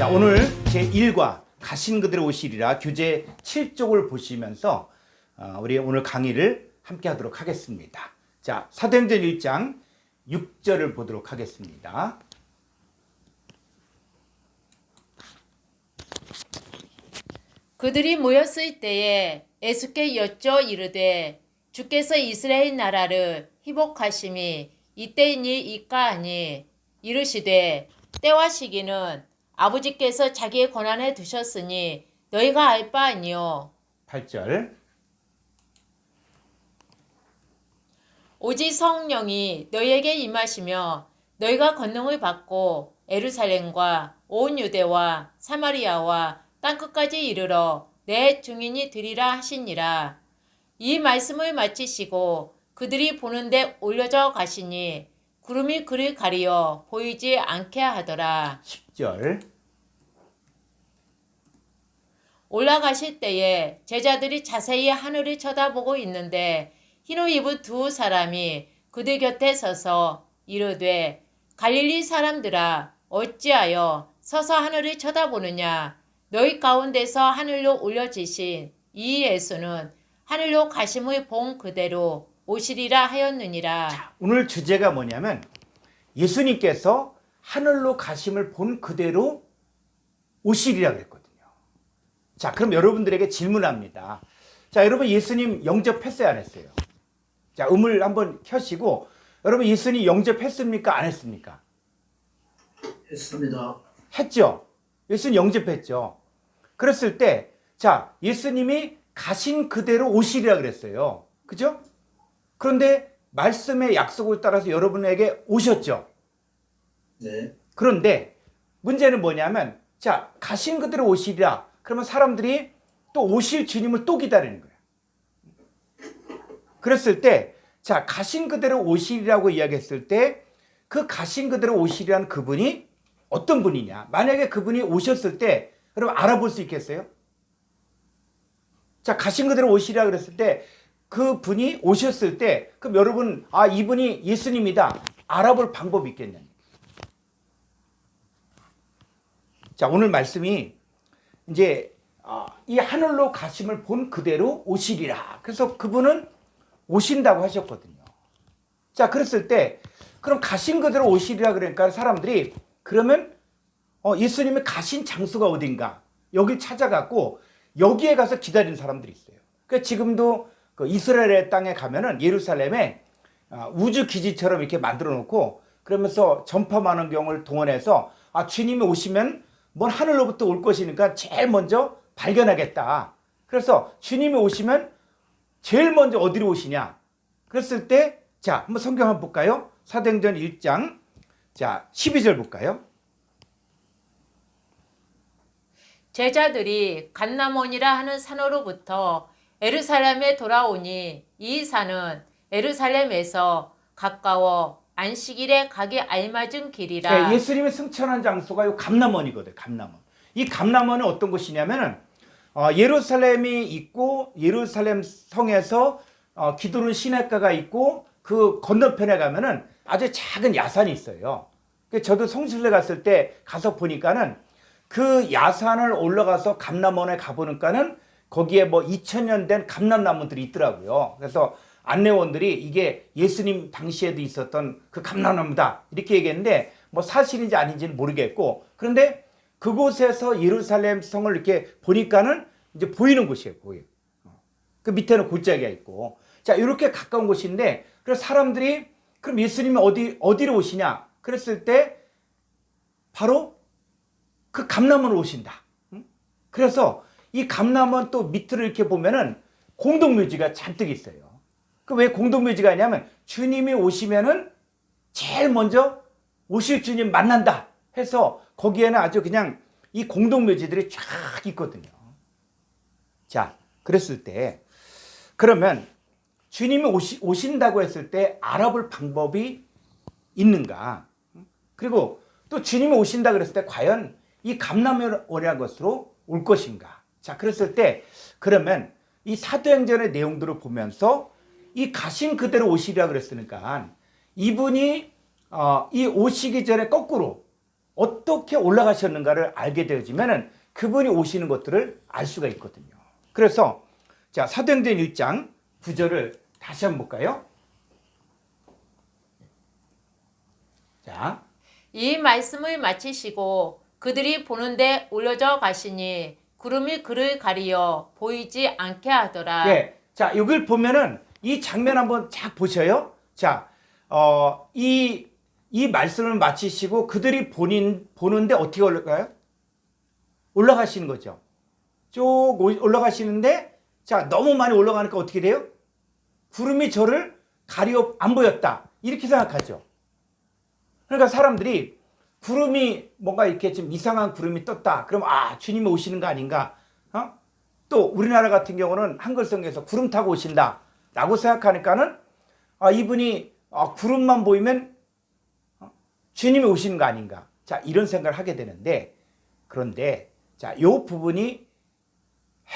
자, 오늘 제1과 가신 그대로 오시리라 교재 7쪽을 보시면서 우리 오늘 강의를 함께 하도록 하겠습니다. 자, 사도행전 1장 6절을 보도록 하겠습니다. 그들이 모였을 때에 예수께 여쭈어 이르되 주께서 이스라엘 나라를 회복하심이 이때이니이까 하니 이르시되 때와 시기는 아버지께서 자기의 권한에 두셨으니 너희가 알 바 아니요 8절 오직 성령이 너희에게 임하시며 너희가 권능을 받고 예루살렘과 온 유대와 사마리아와 땅끝까지 이르러 내 증인이 되리라 하시니라. 이 말씀을 마치시고 그들이 보는데 올려져 가시니 구름이 그를 가리어 보이지 않게 하더라. 10절 올라가실 때에 제자들이 자세히 하늘을 쳐다보고 있는데 흰옷 입은 두 사람이 그들 곁에 서서 이르되 갈릴리 사람들아 어찌하여 서서 하늘을 쳐다보느냐. 너희 가운데서 하늘로 올려지신 이 예수는 하늘로 가심을 본 그대로 오시리라 하였느니라. 오늘 주제가 뭐냐면 예수님께서 하늘로 가심을 본 그대로 오시리라 그랬거든요. 자, 그럼 여러분들에게 질문합니다. 자, 여러분 예수님 영접했어요, 안 했어요? 자, 음을 한번 켜시고 여러분 예수님 영접했습니까, 안 했습니까? 했습니다. 했죠. 예수님 영접했죠. 그랬을 때, 자, 예수님이 가신 그대로 오시리라 그랬어요. 그죠? 그런데 말씀의 약속을 따라서 여러분에게 오셨죠. 네. 그런데 문제는 뭐냐면, 자, 가신 그대로 오시리라. 그러면 사람들이 또 오실 주님을 또 기다리는 거예요. 그랬을 때, 자, 가신 그대로 오시리라고 이야기했을 때, 그 가신 그대로 오시리라는 그분이 어떤 분이냐? 만약에 그분이 오셨을 때, 여러분 알아볼 수 있겠어요? 자, 가신 그대로 오시리라 그랬을 때, 그 분이 오셨을 때, 그럼 여러분, 아, 이분이 예수님이다. 알아볼 방법이 있겠냐? 자, 오늘 말씀이 이제 이 하늘로 가심을 본 그대로 오시리라. 그래서 그분은 오신다고 하셨거든요. 자, 그랬을 때, 그럼 가신 그대로 오시리라 그러니까 사람들이 그러면 예수님이 가신 장소가 어딘가 여길 찾아갔고 여기에 가서 기다리는 사람들이 있어요. 그러니까 지금도 그 이스라엘의 땅에 가면은 예루살렘에 우주 기지처럼 이렇게 만들어 놓고 그러면서 전파만원경을 동원해서 주님이 오시면 먼 하늘로부터 올 것이니까 제일 먼저 발견하겠다. 그래서 주님이 오시면 제일 먼저 어디로 오시냐? 그랬을 때, 자, 한번 성경 한번 볼까요? 사도행전 1장, 자, 12절 볼까요? 제자들이 간나몬이라 하는 산으로부터 예루살렘에 돌아오니 이 산은 예루살렘에서 가까워 안식일에 가기 알맞은 길이라. 네, 예수님이 승천한 장소가 이 감람원이거든요. 감람원. 이 감람원은 어떤 곳이냐면은 예루살렘이 있고 예루살렘 성에서 기도는 시냇가가 있고 그 건너편에 가면은 아주 작은 야산이 있어요. 저도 성실례 갔을 때 가서 보니까는 그 야산을 올라가서 감람원에 가보니까는 거기에 뭐 2000년 된 감람나무들이 있더라고요. 그래서 안내원들이 이게 예수님 당시에도 있었던 그 감람나무다 이렇게 얘기했는데 뭐 사실인지 아닌지는 모르겠고 그런데 그곳에서 예루살렘 성을 이렇게 보니까는 이제 보이는 곳이에요. 보여요. 그 밑에는 골짜기가 있고 자 이렇게 가까운 곳인데 그래서 사람들이 그럼 예수님이 어디로 오시냐 그랬을 때 바로 그 감람원으로 오신다. 그래서 이 감람원 또 밑을 이렇게 보면은 공동묘지가 잔뜩 있어요. 그 왜 공동묘지가 있냐면 주님이 오시면은 제일 먼저 오실 주님 만난다 해서 거기에는 아주 그냥 이 공동묘지들이 쫙 있거든요. 자, 그랬을 때 그러면 주님이 오신다고 했을 때 알아볼 방법이 있는가? 그리고 또 주님이 오신다 그랬을 때 과연 이 감람원이라는 것으로 올 것인가? 자, 그랬을 때 그러면 이 사도행전의 내용들을 보면서 이 가신 그대로 오시리라 그랬으니까 이분이 이 오시기 전에 거꾸로 어떻게 올라가셨는가를 알게 되어지면은 그분이 오시는 것들을 알 수가 있거든요. 그래서 자, 사도행전 1장 9절을 다시 한번 볼까요? 자, 이 말씀을 마치시고 그들이 보는데 올려져 가시니 구름이 그를 가리어 보이지 않게 하더라. 예. 자, 이걸 보면은 이 장면 한번 쫙 보셔요. 자, 이 말씀을 마치시고 그들이 보는데 어떻게 올라가요? 올라가시는 거죠. 쭉 올라가시는데, 자, 너무 많이 올라가니까 어떻게 돼요? 구름이 저를 가리어 안 보였다. 이렇게 생각하죠. 그러니까 사람들이 구름이 뭔가 이렇게 좀 이상한 구름이 떴다. 그럼 아, 주님이 오시는 거 아닌가? 또 우리나라 같은 경우는 한글성에서 구름 타고 오신다라고 생각하니까는 이분이 구름만 보이면 주님이 오시는 거 아닌가? 자, 이런 생각을 하게 되는데, 그런데 자, 이 부분이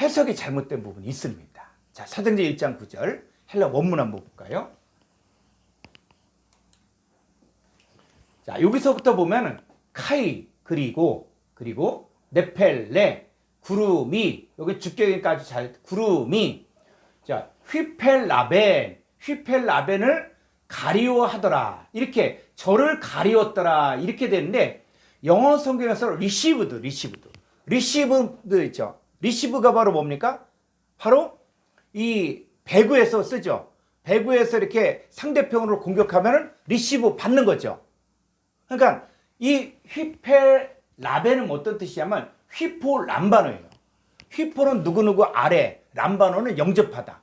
해석이 잘못된 부분이 있습니다. 자, 사도행전 1장 9절 헬라 원문 한번 볼까요? 자, 여기서부터 보면은 카이 그리고 네펠레 구름이, 여기 주격까지 잘 구름이, 자, 휘펠라벤을 가리워하더라. 이렇게 저를 가리웠더라. 이렇게 되는데 영어 성경에서 리시브드 있죠. 리시브가 바로 뭡니까? 바로 이 배구에서 쓰죠. 배구에서 이렇게 상대편으로 공격하면은 리시브 받는 거죠. 그러니까 이 휘펠라벤은 어떤 뜻이냐면 휘포 람바노예요. 휘포는 누구누구 아래, 람바노는 영접하다.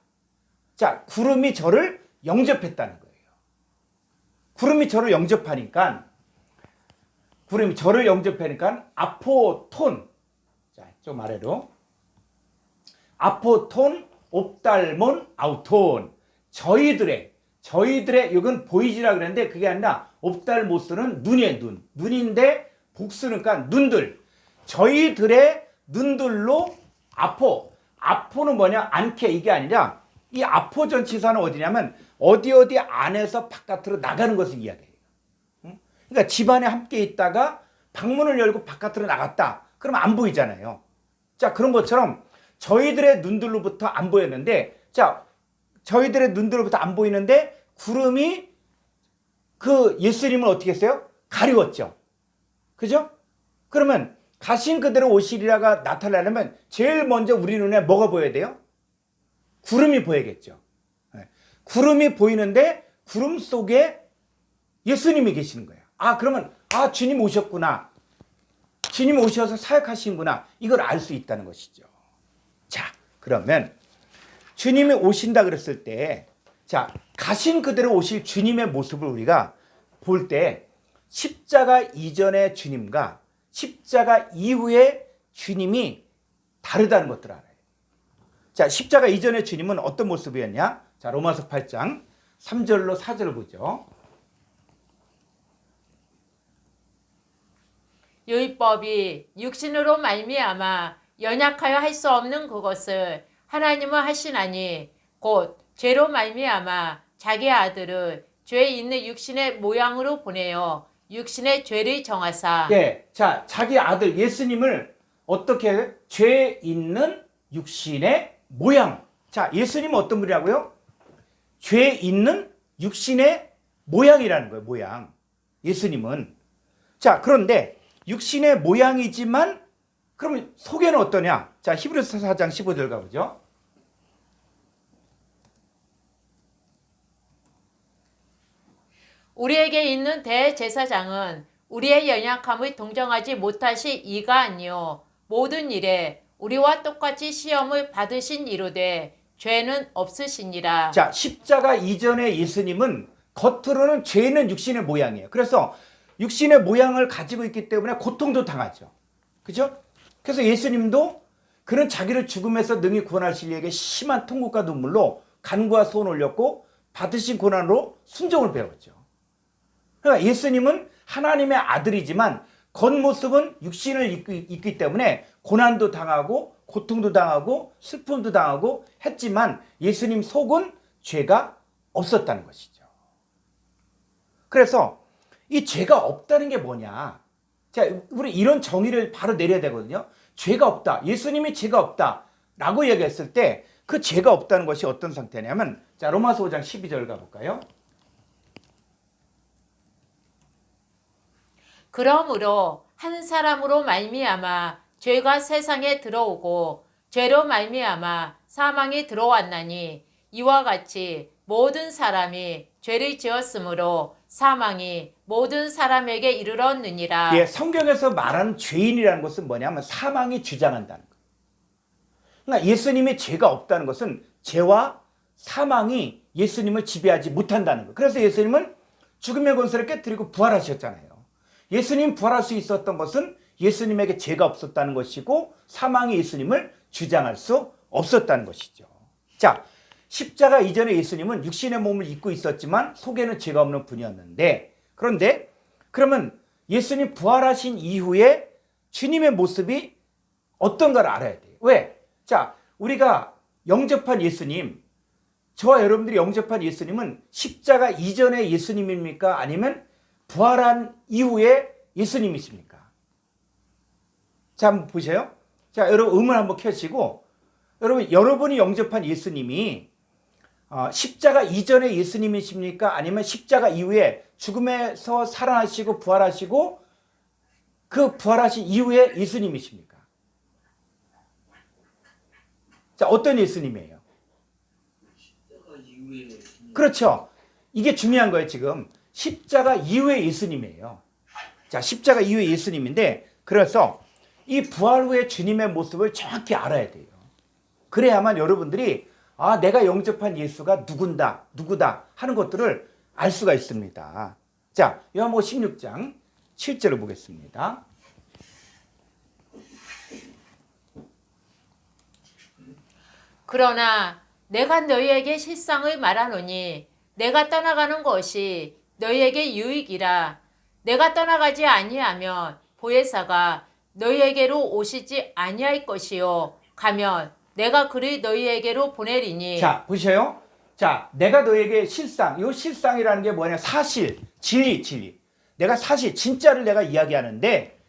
자, 구름이 저를 영접했다는 거예요. 구름이 저를 영접하니까 아포톤, 자, 좀 아래로 아포톤, 옵달몬, 아우톤, 저희들의 이건 보이지라 그랬는데 그게 아니라 옵달모스는 눈이에요. 눈인데 복수는 그러니까 눈들, 저희들의 눈들로 아포는 뭐냐? 않게, 이게 아니라 이 아포 전치사는 어디냐면 어디 안에서 바깥으로 나가는 것을 이야기해요. 그러니까 집안에 함께 있다가 방문을 열고 바깥으로 나갔다. 그러면 안 보이잖아요. 자, 그런 것처럼 저희들의 눈들로부터 안 보였는데, 자, 저희들의 눈들로부터 안 보이는데 구름이 그 예수님을 어떻게 했어요? 가리웠죠. 그죠? 그러면 가신 그대로 오시리라가 나타나려면 제일 먼저 우리 눈에 뭐가 보여야 돼요? 구름이 보여야겠죠. 구름이 보이는데 구름 속에 예수님이 계시는 거예요. 그러면 주님 오셨구나. 주님 오셔서 사역하시는구나. 이걸 알 수 있다는 것이죠. 자, 그러면 주님이 오신다 그랬을 때, 자, 가신 그대로 오실 주님의 모습을 우리가 볼 때 십자가 이전의 주님과 십자가 이후의 주님이 다르다는 것들을 알아요. 자, 십자가 이전의 주님은 어떤 모습이었냐? 자, 로마서 8장 3절로 4절을 보죠. 율법이 육신으로 말미암아 연약하여 할 수 없는 그것을 하나님은 하시나니 곧 죄로 말미암아 자기 아들을 죄 있는 육신의 모양으로 보내어 육신의 죄를 정하사. 예, 자, 자기 아들 예수님을 어떻게 죄 있는 육신의 모양. 자, 예수님은 어떤 분이라고요? 죄 있는 육신의 모양이라는 거예요. 모양. 예수님은. 자, 그런데 육신의 모양이지만 그러면 속에는 어떠냐? 자, 히브리서 4장 15절 가보죠. 우리에게 있는 대제사장은 우리의 연약함을 동정하지 못하실 이가 아니요 모든 일에 우리와 똑같이 시험을 받으신 이로되 죄는 없으시니라. 자, 십자가 이전의 예수님은 겉으로는 죄 있는 육신의 모양이에요. 그래서 육신의 모양을 가지고 있기 때문에 고통도 당하죠. 그죠? 그래서 예수님도 그는 자기를 죽음에서 능히 구원하실 이에게 심한 통곡과 눈물로 간과 손을 올렸고 받으신 고난으로 순종을 배웠죠. 그러니까 예수님은 하나님의 아들이지만 겉모습은 육신을 입고 있기 때문에 고난도 당하고 고통도 당하고 슬픔도 당하고 했지만 예수님 속은 죄가 없었다는 것이죠. 그래서 이 죄가 없다는 게 뭐냐? 자, 우리 이런 정의를 바로 내려야 되거든요. 죄가 없다. 예수님이 죄가 없다라고 얘기했을 때 그 죄가 없다는 것이 어떤 상태냐면, 자, 로마서 5장 12절 가볼까요? 그러므로 한 사람으로 말미암아 죄가 세상에 들어오고 죄로 말미암아 사망이 들어왔나니 이와 같이 모든 사람이 죄를 지었으므로 사망이 모든 사람에게 이르렀느니라. 예, 성경에서 말하는 죄인이라는 것은 뭐냐면 사망이 주장한다는 거예요. 그러니까 예수님의 죄가 없다는 것은 죄와 사망이 예수님을 지배하지 못한다는 거예요. 그래서 예수님은 죽음의 권세를 깨뜨리고 부활하셨잖아요. 예수님 부활할 수 있었던 것은 예수님에게 죄가 없었다는 것이고 사망이 예수님을 주장할 수 없었다는 것이죠. 자, 십자가 이전에 예수님은 육신의 몸을 입고 있었지만 속에는 죄가 없는 분이었는데, 그런데 그러면 예수님 부활하신 이후에 주님의 모습이 어떤 걸 알아야 돼요. 왜? 자, 우리가 영접한 예수님, 저와 여러분들이 영접한 예수님은 십자가 이전의 예수님입니까? 아니면 부활한 이후에 예수님이십니까? 자, 한번 보세요. 자, 여러분 음을 한번 켜시고, 여러분이 영접한 예수님이 십자가 이전의 예수님이십니까? 아니면 십자가 이후에 죽음에서 살아나시고 부활하시고 그 부활하신 이후에 예수님이십니까? 자, 어떤 예수님이에요? 십자가 이후에 예수님. 그렇죠. 이게 중요한 거예요, 지금. 십자가 이후의 예수님이에요. 자, 십자가 이후의 예수님인데, 그래서 이 부활 후의 주님의 모습을 정확히 알아야 돼요. 그래야만 여러분들이 내가 영접한 예수가 누구다 하는 것들을 알 수가 있습니다. 자, 요한복음 16장 7절을 보겠습니다. 그러나 내가 너희에게 실상을 말하노니 내가 떠나가는 것이 너희에게 유익이라. 내가 떠나가지 아니하면 보혜사가 너희에게로 오시지 아니할 것이요 가면 내가 그를 너희에게로 보내리니. 자, 보세요. 자, 내가 너에게 실상, 이 실상이라는 게 뭐냐? 사실, 진리. 내가 사실, 진짜를 내가 이야기하는데,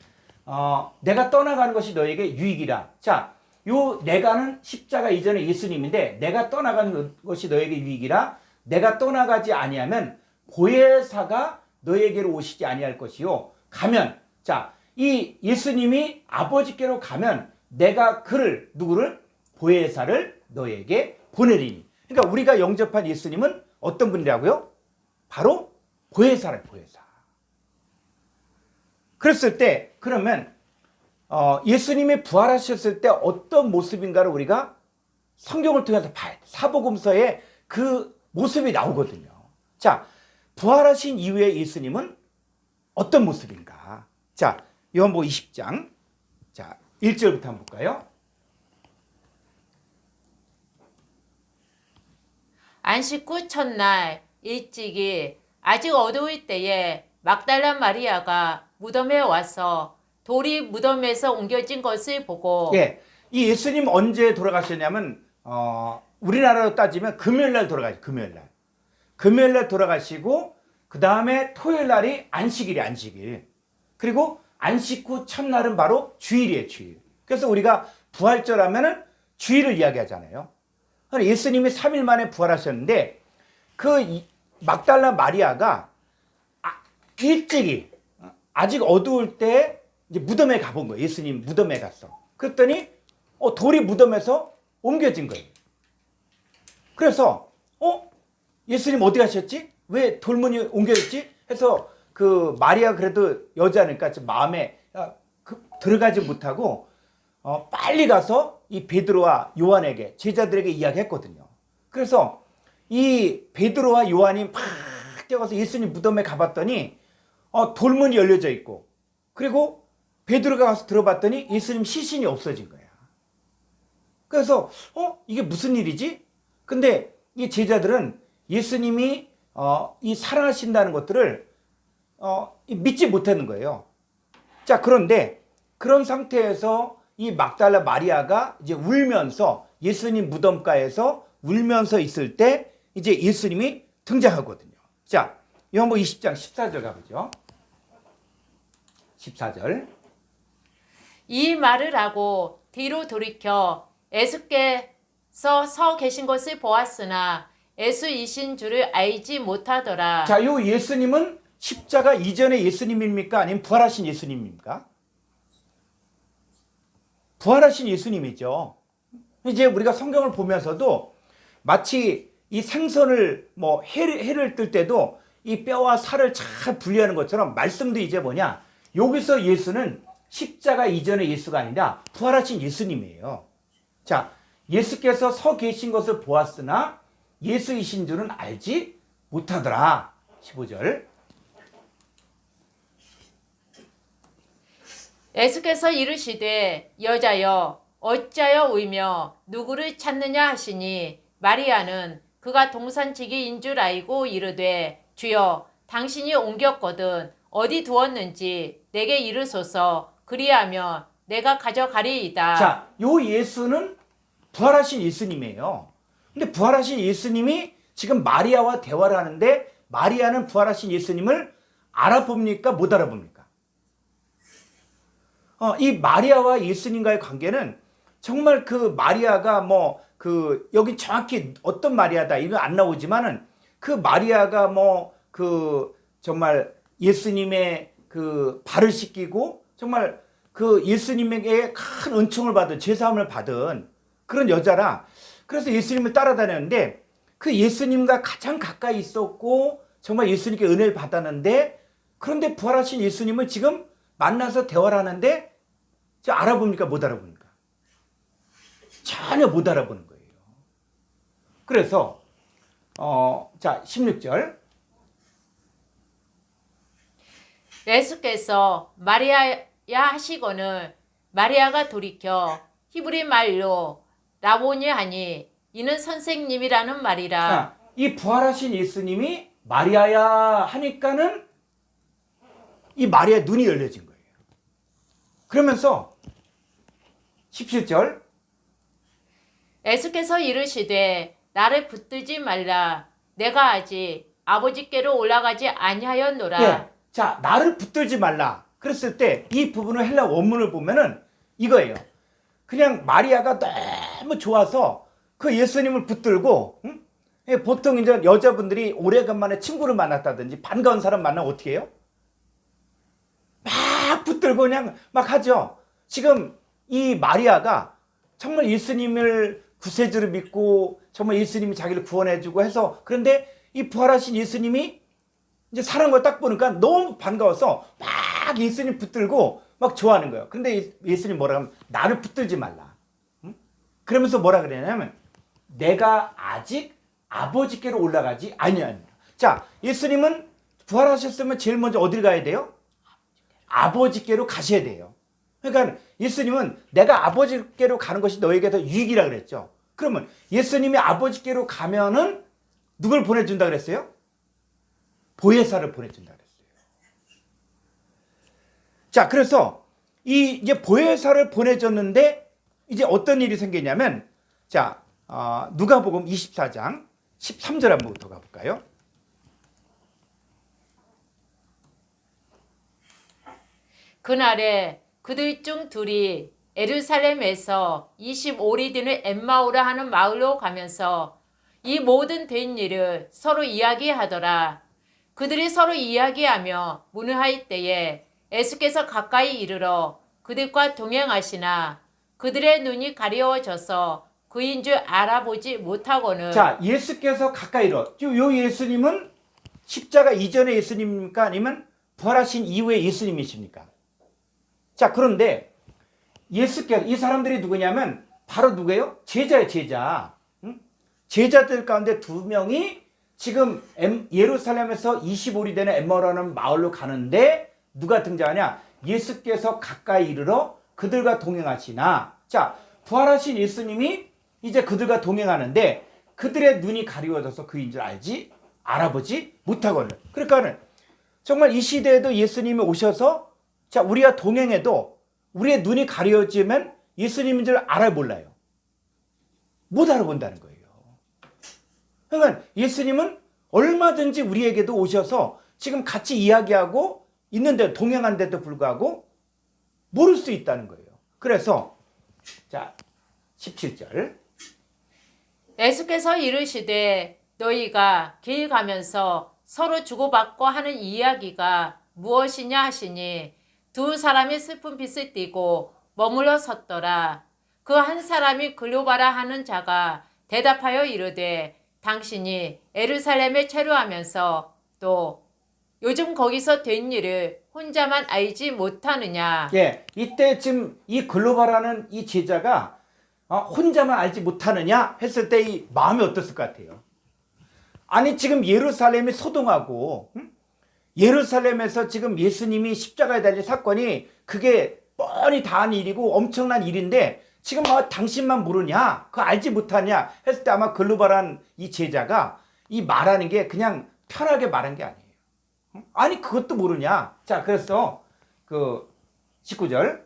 내가 떠나가는 것이 너에게 유익이라. 자, 요 내가는 십자가 이전의 예수님인데, 내가 떠나가는 것이 너에게 유익이라. 내가 떠나가지 아니하면 보혜사가 너에게로 오시지 아니할 것이요. 가면, 자, 이 예수님이 아버지께로 가면 내가 그를, 누구를? 보혜사를 너에게 보내리니. 그러니까 우리가 영접한 예수님은 어떤 분이라고요? 바로 보혜사를 보혜사. 그랬을 때 그러면 예수님이 부활하셨을 때 어떤 모습인가를 우리가 성경을 통해서 봐야 돼. 사복음서에 그 모습이 나오거든요. 자, 부활하신 이후에 예수님은 어떤 모습인가? 자, 요한복음 20장. 자, 1절부터 한번 볼까요? 안식 후 첫날 일찍이 아직 어두울 때에 막달라 마리아가 무덤에 와서 돌이 무덤에서 옮겨진 것을 보고. 예, 이 예수님 언제 돌아가셨냐면 우리나라로 따지면 금요일날 돌아가셨어요. 금요일날 돌아가시고 그 다음에 토요일날이 안식일이 안식일. 그리고 안식 후 첫날은 바로 주일이에요. 주일. 그래서 우리가 부활절 하면은 주일을 이야기하잖아요. 예수님이 3일 만에 부활하셨는데 그 막달라 마리아가 일찍이 아직 어두울 때 이제 무덤에 가본 거예요. 예수님 무덤에 갔어. 그랬더니 돌이 무덤에서 옮겨진 거예요. 그래서 예수님 어디 가셨지? 왜 돌문이 옮겨졌지? 해서 그 마리아 그래도 여자니까 좀 마음에 들어가지 못하고 빨리 가서 이 베드로와 요한에게 제자들에게 이야기했거든요. 그래서 이 베드로와 요한이 막 뛰어가서 예수님 무덤에 가봤더니 돌문이 열려져 있고, 그리고 베드로가 가서 들어봤더니 예수님 시신이 없어진 거야. 그래서 이게 무슨 일이지? 근데 이 제자들은 예수님이 이 살아나신다는 것들을 믿지 못하는 거예요. 자, 그런데 그런 상태에서 이 막달라 마리아가 이제 울면서 예수님 무덤가에서 울면서 있을 때 이제 예수님이 등장하거든요. 자, 요한복음 20장 14절 가보죠. 14절. 이 말을 하고 뒤로 돌이켜 예수께서 서 계신 것을 보았으나 예수이신 줄을 알지 못하더라. 자, 요 예수님은 십자가 이전의 예수님입니까? 아니면 부활하신 예수님입니까? 부활하신 예수님이죠. 이제 우리가 성경을 보면서도 마치 이 생선을 뭐 해를 뜰 때도 이 뼈와 살을 잘 분리하는 것처럼 말씀도 이제 뭐냐? 여기서 예수는 십자가 이전의 예수가 아니라 부활하신 예수님이에요. 자, 예수께서 서 계신 것을 보았으나 예수이신 줄은 알지 못하더라. 15절. 예수께서 이르시되 여자여 어찌하여 울며 누구를 찾느냐 하시니 마리아는 그가 동산지기인 줄 알고 이르되 주여 당신이 옮겼거든 어디 두었는지 내게 이르소서 그리하면 내가 가져가리이다. 자, 요 예수는 부활하신 예수님이에요. 근데 부활하신 예수님이 지금 마리아와 대화를 하는데 마리아는 부활하신 예수님을 알아봅니까? 못 알아봅니까? 이 마리아와 예수님과의 관계는 정말 그 마리아가 뭐 그 여기 정확히 어떤 마리아다 이거 안 나오지만은 그 마리아가 뭐 그 정말 예수님의 그 발을 씻기고 정말 그 예수님에게 큰 은총을 받은 제사함을 받은 그런 여자라. 그래서 예수님을 따라다녔는데 그 예수님과 가장 가까이 있었고 정말 예수님께 은혜를 받았는데 그런데 부활하신 예수님을 지금 만나서 대화를 하는데 알아봅니까? 못 알아봅니까? 전혀 못 알아보는 거예요. 그래서 자 16절. 예수께서 마리아야 하시거늘 마리아가 돌이켜 히브리 말로 라보니 하니 이는 선생님이라는 말이라. 이 부활하신 예수님이 마리아야 하니까는 이 마리아의 눈이 열려진 거예요. 그러면서 17절. 예수께서 이르시되 나를 붙들지 말라 내가 아직 아버지께로 올라가지 아니하였노라. 예. 자, 나를 붙들지 말라. 그랬을 때 이 부분을 헬라 원문을 보면은 이거예요. 그냥 마리아가 너무 좋아서 그 예수님을 붙들고 예, 보통 이제 여자분들이 오래간만에 친구를 만났다든지 반가운 사람 만나면 어떻게 해요? 막 붙들고 그냥 막 하죠. 지금 이 마리아가 정말 예수님을 구세주를 믿고 정말 예수님이 자기를 구원해주고 해서 그런데 이 부활하신 예수님이 이제 사는 걸 딱 보니까 너무 반가워서 막 예수님 붙들고 막 좋아하는 거예요. 근데 예수님 뭐라 하면 나를 붙들지 말라. 그러면서 뭐라 그러냐면 내가 아직 아버지께로 올라가지 아니하니라. 자, 예수님은 부활하셨으면 제일 먼저 어딜 가야 돼요? 아버지께로 가셔야 돼요. 그러니까 예수님은 내가 아버지께로 가는 것이 너에게 더 유익이라 그랬죠. 그러면 예수님이 아버지께로 가면은 누굴 보내준다 그랬어요? 보혜사를 보내준다 그랬어요. 자, 그래서 이제 보혜사를 보내줬는데 이제 어떤 일이 생기냐면 자, 누가복음 24장 13절 한번부터 가볼까요? 그날에 그들 중 둘이 예루살렘에서 25리 되는 엠마오라 하는 마을로 가면서 이 모든 된 일을 서로 이야기하더라. 그들이 서로 이야기하며 문의할 때에 예수께서 가까이 이르러 그들과 동행하시나 그들의 눈이 가려워져서 그인 줄 알아보지 못하고는. 자, 예수께서 가까이로. 요 예수님은 십자가 이전의 예수님입니까? 아니면 부활하신 이후의 예수님이십니까? 자, 그런데 예수께서 이 사람들이 누구냐면 바로 누구예요? 제자예요, 제자. 제자들 가운데 두 명이 지금 예루살렘에서 25리 되는 엠마오라는 마을로 가는데 누가 등장하냐? 예수께서 가까이 이르러 그들과 동행하시나. 자, 부활하신 예수님이 이제 그들과 동행하는데 그들의 눈이 가리워져서 그인 줄 알아보지 못하거든. 그러니까는 정말 이 시대에도 예수님이 오셔서 자, 우리가 동행해도 우리의 눈이 가려지면 예수님인 줄 알아요, 몰라요? 못 알아본다는 거예요. 그러니까 예수님은 얼마든지 우리에게도 오셔서 지금 같이 이야기하고 있는데 동행한데도 불구하고 모를 수 있다는 거예요. 그래서 자 17절 예수께서 이르시되 너희가 길 가면서 서로 주고받고 하는 이야기가 무엇이냐 하시니 두 사람이 슬픈 빛을 띠고 머물러 섰더라. 그 한 사람이 글로바라 하는 자가 대답하여 이르되 당신이 예루살렘에 체류하면서 또 요즘 거기서 된 일을 혼자만 알지 못하느냐. 예, 이때 지금 이 글로바라는 이 제자가 혼자만 알지 못하느냐 했을 때 이 마음이 어땠을 것 같아요? 아니 지금 예루살렘이 소동하고 예루살렘에서 지금 예수님이 십자가에 달린 사건이 그게 뻔히 다한 일이고 엄청난 일인데 지금 당신만 모르냐? 그거 알지 못하냐? 했을 때 아마 글로바란 이 제자가 이 말하는 게 그냥 편하게 말한 게 아니에요. 아니 그것도 모르냐? 자 그래서 그 19절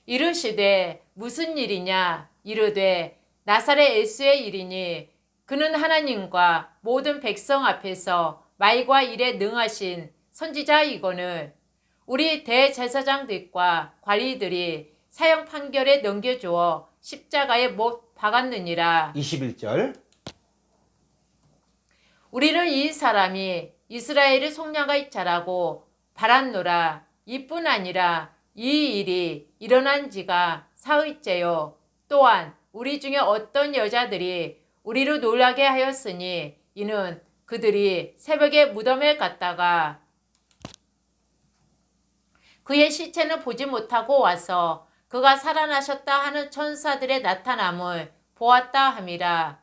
이르시되 무슨 일이냐 이르되 나사렛 예수의 일이니 그는 하나님과 모든 백성 앞에서 말과 일에 능하신 선지자이거늘 우리 대제사장들과 관리들이 사형 판결에 넘겨주어 십자가에 못 박았느니라. 21절 우리는 이 사람이 이스라엘의 속량의 자라고 바랐노라. 이뿐 아니라 이 일이 일어난 지가 사흘째요. 또한 우리 중에 어떤 여자들이 우리를 놀라게 하였으니 이는 그들이 새벽에 무덤에 갔다가 그의 시체는 보지 못하고 와서 그가 살아나셨다 하는 천사들의 나타남을 보았다 함이라.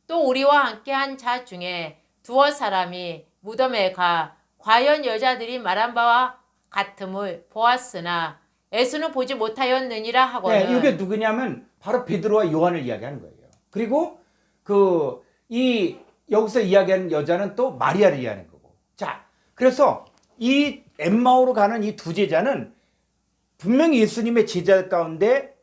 또 우리와 함께한 자 중에 두어 사람이 무덤에 가 과연 여자들이 말한 바와 같음을 보았으나 예수는 보지 못하였느니라 하거늘. 네, 이게 누구냐면 바로 베드로와 요한을 이야기하는 거예요. 그리고 이 여기서 이야기하는 여자는 또 마리아를 이야기하는 거고. 자, 그래서 이 엠마오로 가는 이 두 제자는 분명히 예수님의 제자 가운데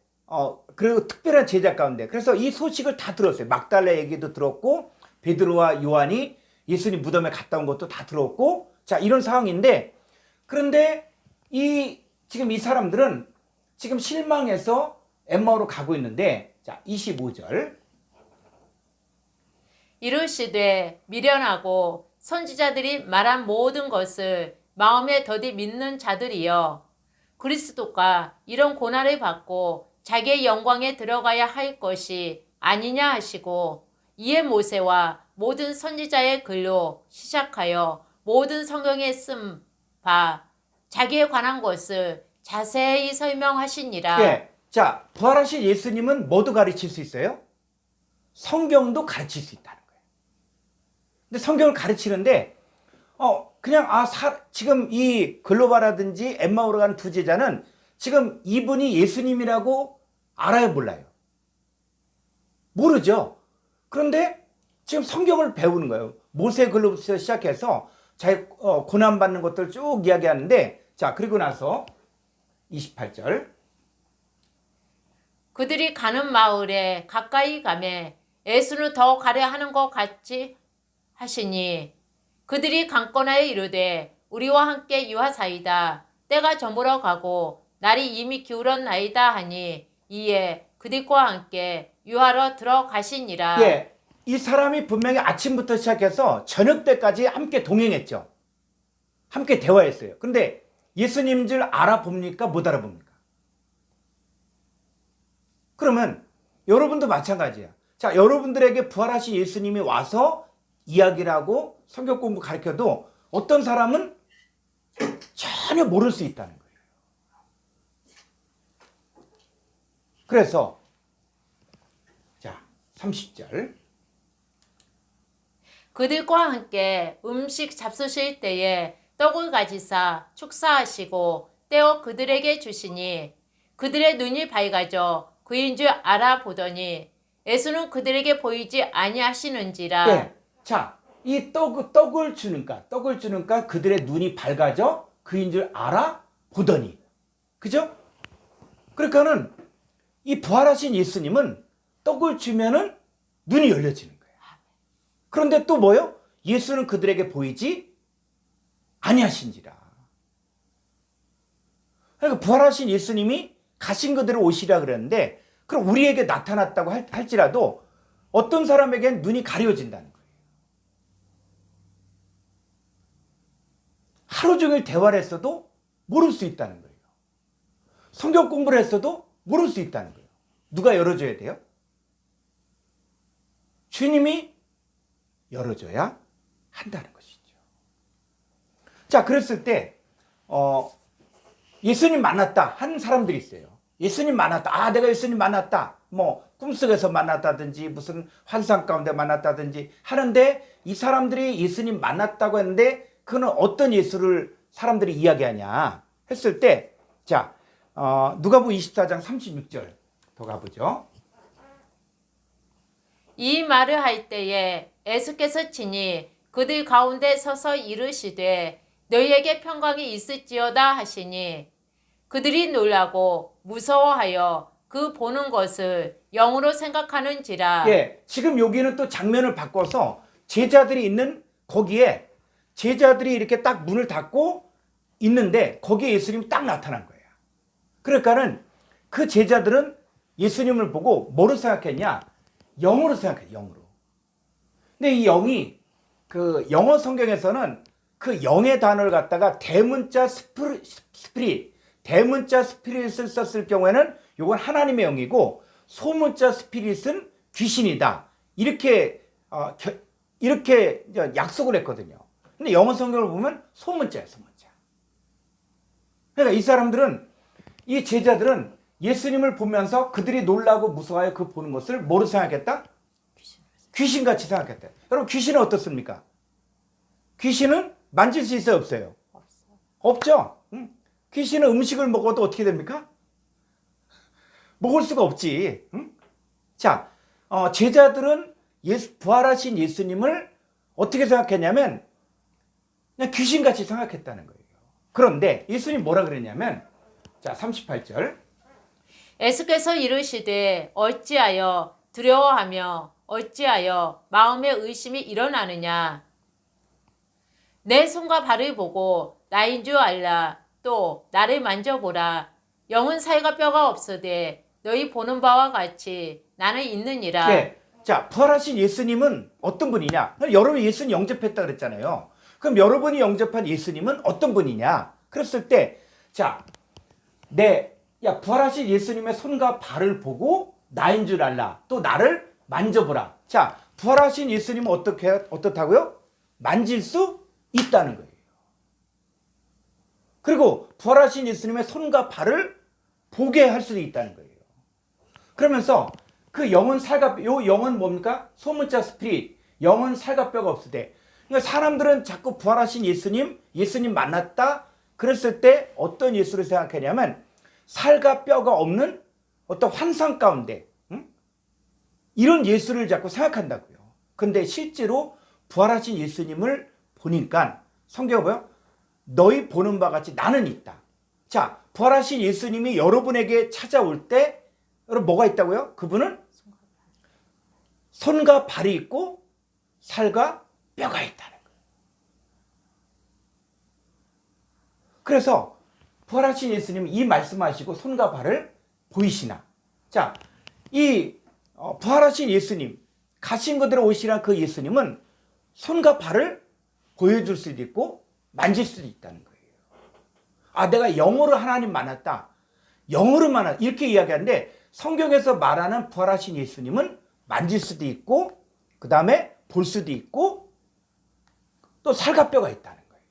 그리고 특별한 제자 가운데 그래서 이 소식을 다 들었어요. 막달라 얘기도 들었고 베드로와 요한이 예수님 무덤에 갔다 온 것도 다 들었고 자 이런 상황인데 그런데 지금 이 사람들은 지금 실망해서 엠마오로 가고 있는데 자 25절 이르시되 미련하고 선지자들이 말한 모든 것을 마음에 더디 믿는 자들이여 그리스도가 이런 고난을 받고 자기의 영광에 들어가야 할 것이 아니냐 하시고 이에 모세와 모든 선지자의 글로 시작하여 모든 성경에 쓴 바 자기에 관한 것을 자세히 설명하시니라. 예, 자 부활하신 예수님은 뭐도 가르칠 수 있어요? 성경도 가르칠 수 있다는 거예요. 근데 성경을 가르치는데 그냥 지금 이 글로바라든지 엠마오로 가는 두 제자는 지금 이분이 예수님이라고 알아요, 몰라요? 모르죠. 그런데 지금 성경을 배우는 거예요. 모세 글로부터 시작해서 자기 고난받는 것들 쭉 이야기하는데 자 그리고 나서 28절 그들이 가는 마을에 가까이 가매 예수는 더 가려 하는 것 같이 하시니 그들이 강권하여 이르되 우리와 함께 유하사이다. 때가 저물어 가고 날이 이미 기울었나이다 하니 이에 그들과 함께 유하러 들어가시니라. 예, 이 사람이 분명히 아침부터 시작해서 저녁 때까지 함께 동행했죠. 함께 대화했어요. 근데 예수님 줄 알아봅니까? 못 알아봅니까? 그러면 여러분도 마찬가지야. 자, 여러분들에게 부활하신 예수님이 와서 이야기를 하고 성경 공부 가르쳐도 어떤 사람은 전혀 모를 수 있다는 거예요. 그래서 자 30절 그들과 함께 음식 잡수실 때에 떡을 가지사 축사하시고 떼어 그들에게 주시니 그들의 눈이 밝아져 그인 줄 알아보더니 예수는 그들에게 보이지 아니하시는지라. 네. 자, 이 떡을 주는가 그들의 눈이 밝아져 그인 줄 알아보더니 그죠? 그러니까는 이 부활하신 예수님은 떡을 주면은 눈이 열려지는 거예요. 그런데 또 뭐요? 예수는 그들에게 보이지 아니하신지라. 그러니까 부활하신 예수님이 가신 그대로 오시라 그랬는데, 그럼 우리에게 나타났다고 할지라도 어떤 사람에겐 눈이 가려진다는 거예요. 하루 종일 대화를 했어도 모를 수 있다는 거예요. 성경 공부를 했어도 모를 수 있다는 거예요. 누가 열어줘야 돼요? 주님이 열어줘야 한다는 것이죠. 자, 그랬을 때 예수님 만났다 하는 사람들이 있어요. 예수님 만났다. 아, 내가 예수님 만났다. 뭐 꿈속에서 만났다든지 무슨 환상 가운데 만났다든지 하는데, 이 사람들이 예수님 만났다고 했는데 그는 어떤 예수를 사람들이 이야기하냐 했을 때, 자, 누가복음 24장 36절 더 가보죠. 이 말을 할 때에 예수께서 친히 그들 가운데 서서 이르시되 너희에게 평강이 있을지어다 하시니 그들이 놀라고 무서워하여 그 보는 것을 영으로 생각하는지라. 예, 지금 여기는 또 장면을 바꿔서 제자들이 있는 거기에, 제자들이 이렇게 딱 문을 닫고 있는데 거기에 예수님이 딱 나타난 거예요. 그러니까는 그 제자들은 예수님을 보고 뭐로 생각했냐? 영으로 생각해요. 영으로. 근데 이 영이 그 영어 성경에서는 그 영의 단어를 갖다가 대문자 스피릿, 대문자 스피릿을 썼을 경우에는 이건 하나님의 영이고, 소문자 스피릿은 귀신이다. 이렇게 이렇게 약속을 했거든요. 근데 영어 성경을 보면 소문자예요, 소문자. 그러니까 이 사람들은, 이 제자들은 예수님을 보면서 그들이 놀라고 무서워하여 그 보는 것을 뭐로 생각했다? 귀신같이 생각했다. 여러분, 귀신은 어떻습니까? 귀신은 만질 수 있어요, 없어요? 없죠. 귀신은 음식을 먹어도 어떻게 됩니까? 먹을 수가 없지. 자, 제자들은 부활하신 예수님을 어떻게 생각했냐면 그냥 귀신같이 생각했다는 거예요. 그런데 예수님 뭐라 그랬냐면, 자, 38절. 예수께서 이르시되 어찌하여 두려워하며 어찌하여 마음에 의심이 일어나느냐. 내 손과 발을 보고 나인 줄 알라. 또 나를 만져보라. 영은 살과 뼈가 없으되 너희 보는 바와 같이 나는 있느니라. 네. 자, 부활하신 예수님은 어떤 분이냐? 여러분이 예수님 영접했다 그랬잖아요. 그럼 여러분이 영접한 예수님은 어떤 분이냐? 그랬을 때, 자, 부활하신 예수님의 손과 발을 보고 나인 줄 알라. 또 나를 만져보라. 자, 부활하신 예수님은 어떻다고요? 만질 수 있다는 거예요. 그리고 부활하신 예수님의 손과 발을 보게 할 수도 있다는 거예요. 그러면서 그 영은 요 영은 뭡니까? 소문자 스피릿. 영은 살과 뼈가 없으되. 그러니까 사람들은 자꾸 부활하신 예수님 만났다 그랬을 때 어떤 예수를 생각하냐면 살과 뼈가 없는 어떤 환상 가운데, 이런 예수를 자꾸 생각한다고요. 근데 실제로 부활하신 예수님을 보니까 성경에 보여? 너희 보는 바 같이 나는 있다. 자, 부활하신 예수님이 여러분에게 찾아올 때 여러분 뭐가 있다고요? 그분은 손과 발이 있고 살과 뼈가 있다는 거예요. 그래서 부활하신 예수님이 이 말씀하시고 손과 발을 보이시나? 자, 이 부활하신 예수님, 가신 그대로 오시란 그 예수님은 손과 발을 보여줄 수도 있고 만질 수도 있다는 거예요. 아, 내가 영으로 하나님 만났다. 영으로 만났다. 이렇게 이야기하는데 성경에서 말하는 부활하신 예수님은 만질 수도 있고 그 다음에 볼 수도 있고 또 살과 뼈가 있다는 거예요.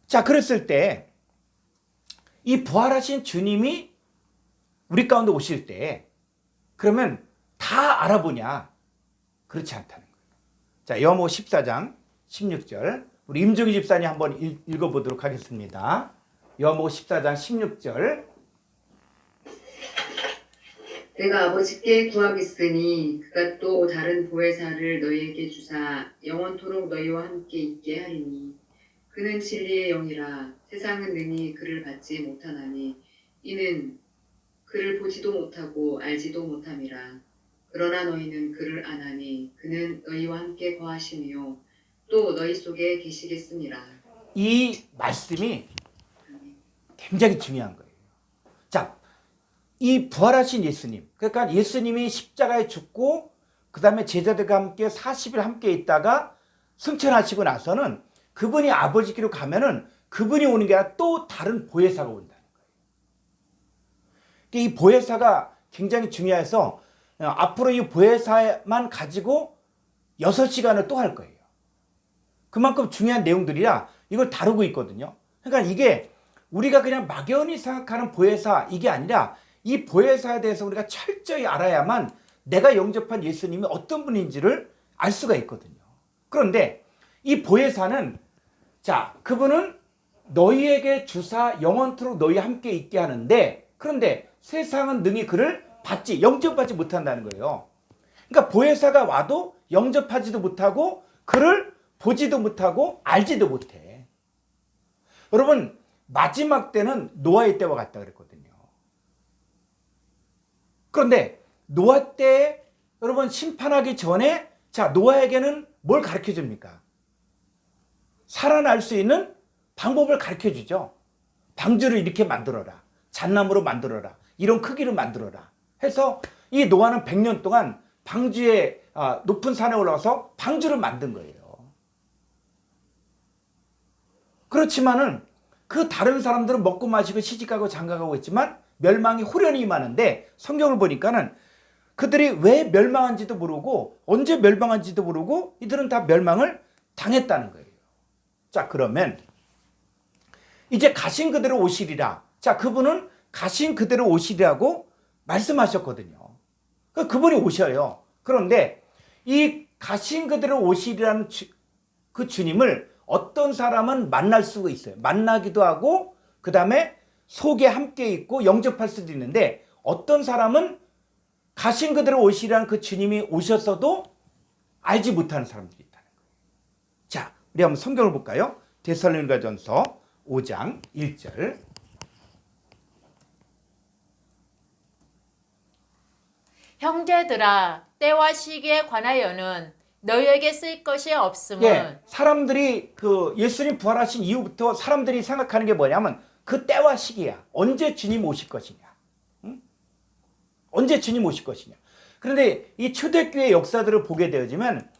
자, 그랬을 때 이 부활하신 주님이 우리 가운데 오실 때 그러면 다 알아보냐? 그렇지 않다는 거예요. 자, 요한복음 14장 16절 우리 임종희 집사님 한번 읽어보도록 하겠습니다. 요한복음 14장 16절. 내가 아버지께 구하겠으니 그가 또 다른 보혜사를 너희에게 주사 영원토록 너희와 함께 있게 하리니 그는 진리의 영이라 세상은 능히 그를 받지 못하나니 이는 그를 보지도 못하고 알지도 못함이라. 그러나 너희는 그를 아나니 그는 너희와 함께 거하시며 또 너희 속에 계시겠습니다. 이 말씀이 굉장히 중요한 거예요. 자, 이 부활하신 예수님, 그러니까 예수님이 십자가에 죽고 그 다음에 제자들과 함께 40일 함께 있다가 승천하시고 나서는 그분이 아버지께로 가면은 그분이 오는 게 아니라 또 다른 보혜사가 온다는 거예요. 이 보혜사가 굉장히 중요해서 앞으로 이 보혜사만 가지고 6시간을 또 할 거예요. 그만큼 중요한 내용들이라 이걸 다루고 있거든요. 그러니까 이게 우리가 그냥 막연히 생각하는 보혜사 이게 아니라 이 보혜사에 대해서 우리가 철저히 알아야만 내가 영접한 예수님이 어떤 분인지를 알 수가 있거든요. 그런데 이 보혜사는 자, 그분은 너희에게 주사 영원토록 너희와 함께 있게 하는데 그런데 세상은 능히 그를 받지 영접하지 못한다는 거예요. 그러니까 보혜사가 와도 영접하지도 못하고 그를 보지도 못하고 알지도 못해. 여러분 마지막 때는 노아의 때와 같다 그랬거든요. 그런데 노아 때 여러분 심판하기 전에 자 노아에게는 뭘 가르쳐 줍니까? 살아날 수 있는 방법을 가르쳐 주죠. 방주를 이렇게 만들어라. 잣나무로 만들어라. 이런 크기로 만들어라. 해서 이 노아는 100년 동안 방주에 높은 산에 올라가서 방주를 만든 거예요. 그렇지만은 그 다른 사람들은 먹고 마시고 시집가고 장가가고 있지만 멸망이 호련히 임하는데 성경을 보니까는 그들이 왜 멸망한지도 모르고 언제 멸망한지도 모르고 이들은 다 멸망을 당했다는 거예요. 자, 그러면 이제 가신 그대로 오시리라. 자, 그분은 가신 그대로 오시리라고 말씀하셨거든요. 그분이 오셔요. 그런데 이 가신 그대로 오시리라는 그 주님을 어떤 사람은 만날 수가 있어요. 만나기도 하고 그 다음에 속에 함께 있고 영접할 수도 있는데 어떤 사람은 가신 그대로 오시리라는 그 주님이 오셨어도 알지 못하는 사람들이 있다는 거예요. 자, 우리 한번 성경을 볼까요? 데살로니가전서 5장 1절. 형제들아 때와 시기에 관하여는 너희에게 쓸 것이 없음은 예, 사람들이 그 예수님 부활하신 이후부터 사람들이 생각하는 게 뭐냐면 그 때와 시기야. 언제 주님 오실 것이냐. 응? 언제 주님 오실 것이냐. 그런데 이 초대교회 역사들을 보게 되어지면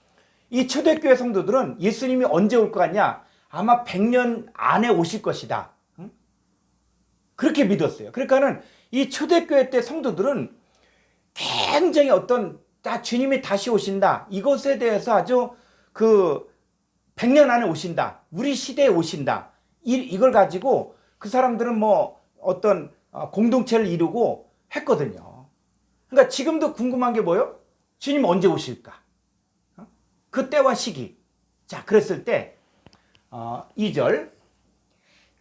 이 초대교회 성도들은 예수님이 언제 올 것 같냐. 아마 100년 안에 오실 것이다. 응? 그렇게 믿었어요. 그러니까는 이 초대교회 때 성도들은 굉장히 어떤 주님이 다시 오신다. 이것에 대해서 아주 그 100년 안에 오신다. 우리 시대에 오신다. 이걸 가지고 그 사람들은 뭐 어떤 공동체를 이루고 했거든요. 그러니까 지금도 궁금한 게 뭐예요? 주님 언제 오실까? 그 때와 시기. 자, 그랬을 때 2절.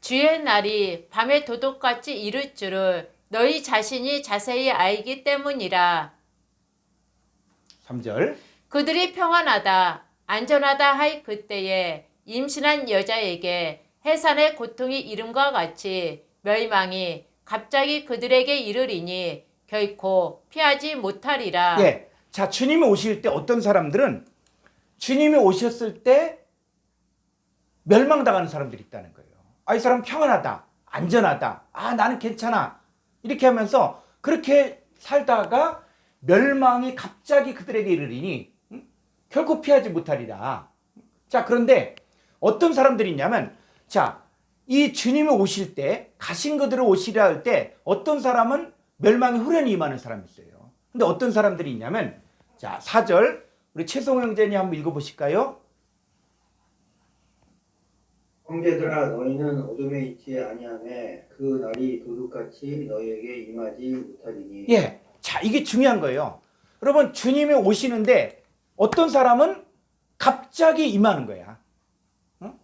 주의 날이 밤에 도둑같이 이를 줄을 너희 자신이 자세히 알기 때문이라. 3절. 그들이 평안하다 안전하다 할 그때에 임신한 여자에게 해산의 고통이 이름과 같이 멸망이 갑자기 그들에게 이르리니 결코 피하지 못하리라. 예. 자, 주님이 오실 때 어떤 사람들은 주님이 오셨을 때 멸망당하는 사람들이 있다는 거예요. 이 사람 평안하다. 안전하다. 나는 괜찮아. 이렇게 하면서 그렇게 살다가 멸망이 갑자기 그들에게 이르리니 결코 피하지 못하리라. 자, 그런데 어떤 사람들이 있냐면 자, 이 주님이 오실 때 가신 그대로 오시리라 할 때 어떤 사람은 멸망이 후련히 임하는 사람이 있어요. 근데 어떤 사람들이 있냐면 자, 4절 우리 최성호 형제님 한번 읽어보실까요? 형제들아 너희는 어둠에 있지 아니하매 그 날이 도둑같이 너희에게 임하지 못하리니. 예, 자, 이게 중요한 거예요. 여러분, 주님이 오시는데 어떤 사람은 갑자기 임하는 거야. 응?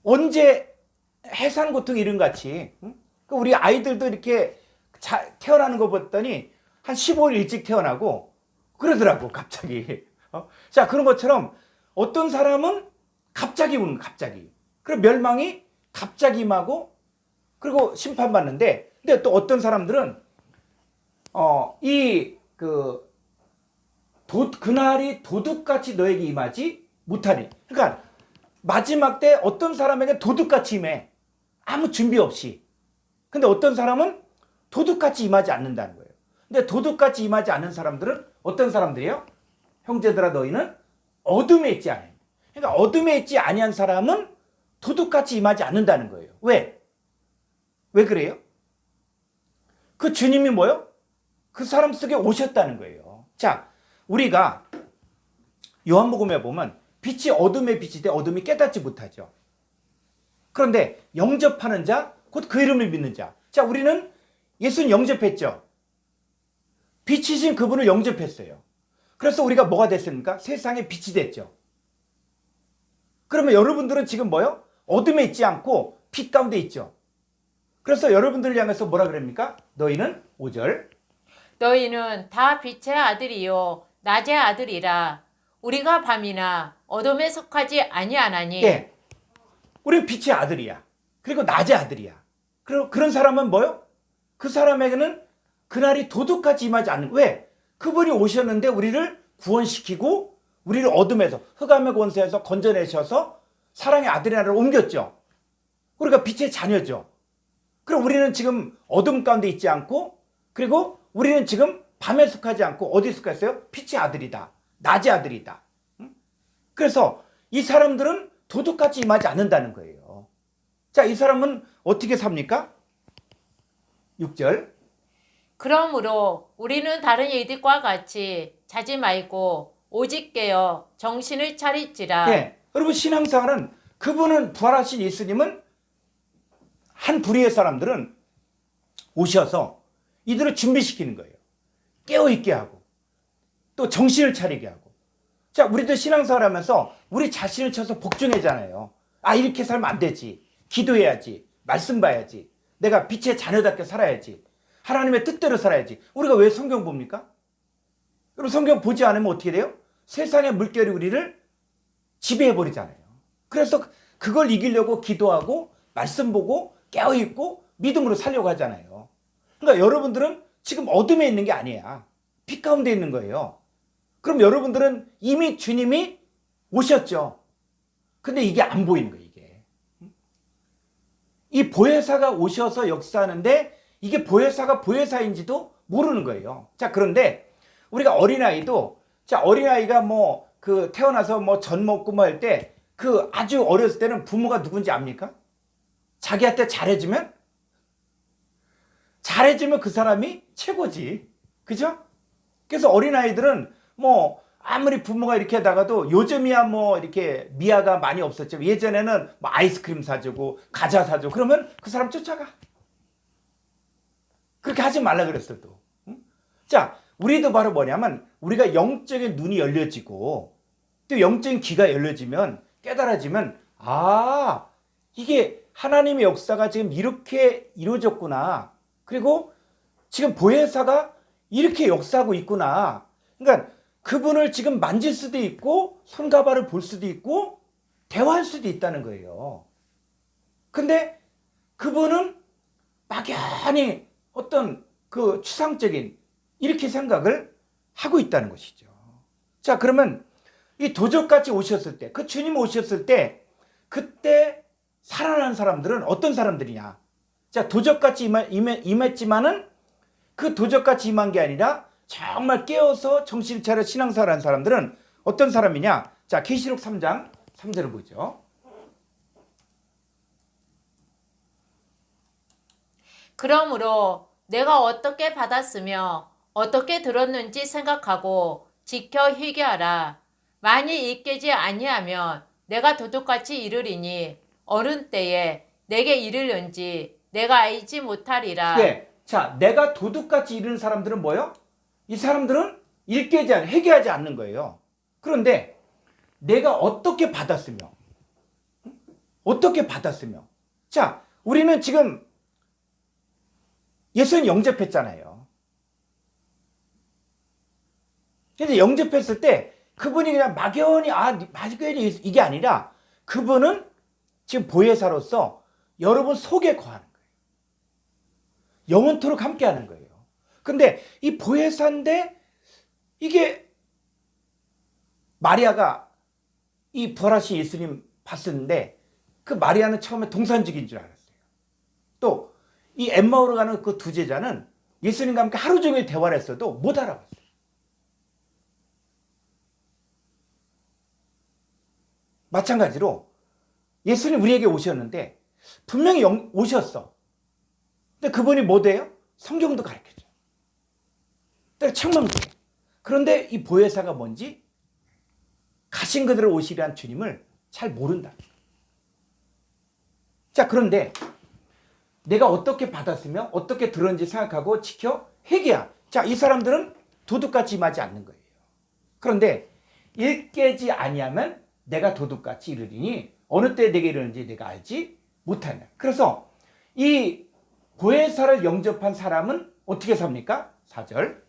언제 해산 고통 이름 같이. 응? 우리 아이들도 이렇게 태어나는 거 봤더니 한 15일 일찍 태어나고 그러더라고, 갑자기. 자, 그런 것처럼 어떤 사람은 갑자기 오는, 갑자기. 그리고 멸망이 갑자기 임하고 그리고 심판받는데, 근데 또 어떤 사람들은 그날이 도둑같이 너에게 임하지 못하리. 그러니까 마지막 때 어떤 사람에게 도둑같이 임해. 아무 준비 없이. 근데 어떤 사람은 도둑같이 임하지 않는다는 거예요. 근데 도둑같이 임하지 않는 사람들은 어떤 사람들이에요? 형제들아 너희는 어둠에 있지 않아요. 그러니까 어둠에 있지 아니한 사람은 도둑같이 임하지 않는다는 거예요. 왜? 왜 그래요? 그 주님이 뭐요? 그 사람 속에 오셨다는 거예요. 자, 우리가 요한복음에 보면 빛이 어둠에 비치되 어둠이 깨닫지 못하죠. 그런데 영접하는 자, 곧 그 이름을 믿는 자. 자, 우리는 예수는 영접했죠. 빛이신 그분을 영접했어요. 그래서 우리가 뭐가 됐습니까? 세상에 빛이 됐죠. 그러면 여러분들은 지금 뭐요? 어둠에 있지 않고 빛 가운데 있죠. 그래서 여러분들을 향해서 뭐라 그럽니까? 너희는 5절. 너희는 다 빛의 아들이요 낮의 아들이라. 우리가 밤이나 어둠에 속하지 아니하나니. 예. 우리는 빛의 아들이야. 그리고 낮의 아들이야. 그리고 그런 사람은 뭐요? 그 사람에게는 그날이 도둑같이 임하지 않는. 왜? 그분이 오셨는데 우리를 구원시키고 우리를 어둠에서 흑암의 권세에서 건져내셔서 사랑의 아들의 나라를 옮겼죠. 우리가 빛의 자녀죠. 그럼 우리는 지금 어둠 가운데 있지 않고, 그리고 우리는 지금 밤에 속하지 않고 어디에 속했어요? 빛의 아들이다. 낮의 아들이다. 그래서 이 사람들은 도둑같이 임하지 않는다는 거예요. 자, 이 사람은 어떻게 삽니까? 6절. 그러므로 우리는 다른 이들과 같이 자지 말고 오직 깨어 정신을 차릴지라. 네. 여러분, 신앙생활은 그분은 부활하신 예수님은 한 부류의 사람들은 오셔서 이들을 준비시키는 거예요. 깨어있게 하고 또 정신을 차리게 하고. 자, 우리도 신앙생활 하면서 우리 자신을 쳐서 복종하잖아요. 아, 이렇게 살면 안 되지. 기도해야지. 말씀 봐야지. 내가 빛의 자녀답게 살아야지. 하나님의 뜻대로 살아야지. 우리가 왜 성경 봅니까? 여러분, 성경 보지 않으면 어떻게 돼요? 세상의 물결이 우리를 지배해버리잖아요. 그래서 그걸 이기려고 기도하고 말씀 보고 깨어있고 믿음으로 살려고 하잖아요. 그러니까 여러분들은 지금 어둠에 있는 게 아니야. 빛 가운데 있는 거예요. 그럼 여러분들은 이미 주님이 오셨죠. 근데 이게 안 보이는 거예요, 이게. 이 보혜사가 오셔서 역사하는데 이게 보혜사가 보혜사인지도 모르는 거예요. 자, 그런데 우리가 어린아이도, 자, 어린아이가 뭐 그 태어나서 뭐 젖 먹고 뭐 할 때 그 아주 어렸을 때는 부모가 누군지 압니까? 자기한테 잘해주면 그 사람이 최고지. 그죠? 그래서 어린아이들은 뭐 아무리 부모가 이렇게 나가도 요즘이야 뭐 이렇게 미아가 많이 없었죠. 예전에는 뭐 아이스크림 사주고 과자 사주고 그러면 그 사람 쫓아가. 그렇게 하지 말라 그랬어도. 자, 우리도 바로 뭐냐면 우리가 영적인 눈이 열려지고 또 영적인 귀가 열려지면 깨달아지면 아, 이게 하나님의 역사가 지금 이렇게 이루어졌구나. 그리고 지금 보혜사가 이렇게 역사하고 있구나. 그러니까 그분을 지금 만질 수도 있고 손가발을 볼 수도 있고 대화할 수도 있다는 거예요. 근데 그분은 막연히 어떤 그 추상적인 이렇게 생각을 하고 있다는 것이죠. 자, 그러면 이 도적같이 오셨을 때, 그 주님 오셨을 때 그때 살아난 사람들은 어떤 사람들이냐? 자, 도적같이 임했지만은 그 도적같이 임한 게 아니라 정말 깨어서 정신 차려 신앙생활한 사람들은 어떤 사람이냐? 자, 계시록 3장 3절을 보죠. 그러므로 내가 어떻게 받았으며 어떻게 들었는지 생각하고 지켜 회개하라. 만일 잊게지 아니하면 내가 도둑같이 이르리니 어느 때에 내게 이르는지 내가 알지 못하리라. 네. 자, 내가 도둑같이 이르는 사람들은 뭐예요? 이 사람들은 읽게지 않, 회개하지 않는 거예요. 그런데 내가 어떻게 받았으며 자, 우리는 지금 예수님 영접했잖아요. 근데 영접했을 때 그분이 그냥 막연히 이게 아니라 그분은 지금 보혜사로서 여러분 속에 거하는 거예요. 영원토록 함께하는 거예요. 근데 이 보혜사인데 이게 마리아가 이 부활하신 예수님 봤었는데 그 마리아는 처음에 동산직인 줄 알았어요. 또 이 엠마오로 가는 그 두 제자는 예수님과 함께 하루 종일 대화를 했어도 못 알아봤어요. 마찬가지로 예수님 우리에게 오셨는데 분명히 오셨어. 근데 그분이 뭐 돼요? 성경도 가르쳐줘요. 책망도 해. 그런데 이 보혜사가 뭔지 가신 그대로 오시리란 주님을 잘 모른다. 자, 그런데 내가 어떻게 받았으며 어떻게 들었는지 생각하고 지켜 회개야. 자, 이 사람들은 도둑같이 임하지 않는 거예요. 그런데 일깨지 아니하면 내가 도둑같이 이르리니 어느 때 내게 이르는지 내가 알지 못하냐. 그래서 이 보혜사를 영접한 사람은 어떻게 삽니까? 4절.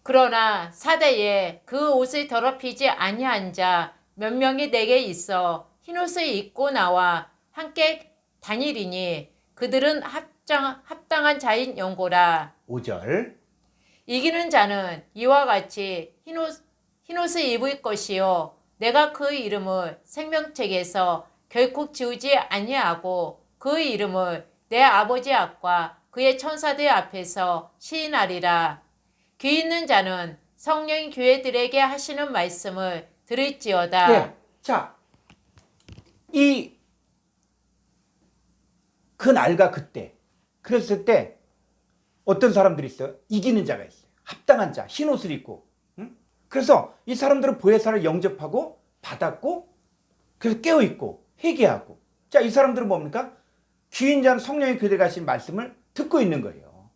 그러나 사대에 그 옷을 더럽히지 아니한 자 몇 명이 내게 있어 흰옷을 입고 나와 함께 다니리니 그들은 합당한 자인 연고라. 5절. 이기는 자는 이와 같이 흰옷을 입을 것이요 내가 그 이름을 생명책에서 결코 지우지 아니하고 그 이름을 내 아버지 앞과 그의 천사들 앞에서 시인하리라. 귀 있는 자는 성령이 교회들에게 하시는 말씀을 들을지어다. 네. 자, 그날과 그때 그랬을 때 어떤 사람들이 있어요? 이기는 자가 있어요. 합당한 자, 흰 옷을 입고. 응? 그래서 이 사람들은 보혜사를 영접하고 받았고 그래서 깨어있고 회개하고. 자, 이 사람들은 뭡니까? 귀인 자는 성령의 교회에 가신 말씀을 듣고 있는 거예요.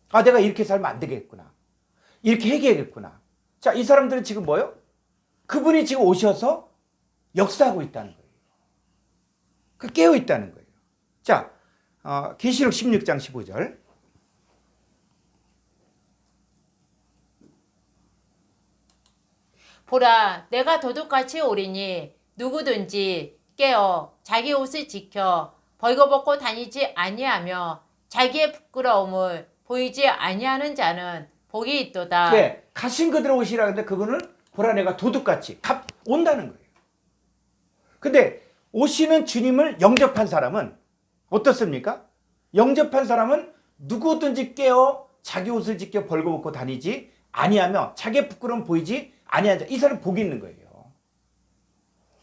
아, 내가 이렇게 살면 안 되겠구나. 이렇게 회개하겠구나. 자, 이 사람들은 지금 뭐예요? 그분이 지금 오셔서 역사하고 있다는 거예요. 깨어 있다는 거예요. 자, 계시록 16장 15절. 보라, 내가 도둑같이 오리니 누구든지 깨어 자기 옷을 지켜 벌거벗고 다니지 아니하며 자기의 부끄러움을 보이지 아니하는 자는 복이 있도다. 네, 가신 그대로 오시라. 근데 그분은 보라 내가 도둑같이 온다는 거예요. 근데 오시는 주님을 영접한 사람은 어떻습니까? 영접한 사람은 누구든지 깨어 자기 옷을 지켜 벌거벗고 다니지 아니하며 자기의 부끄러움 보이지 아니하자. 이 사람 복이 있는 거예요.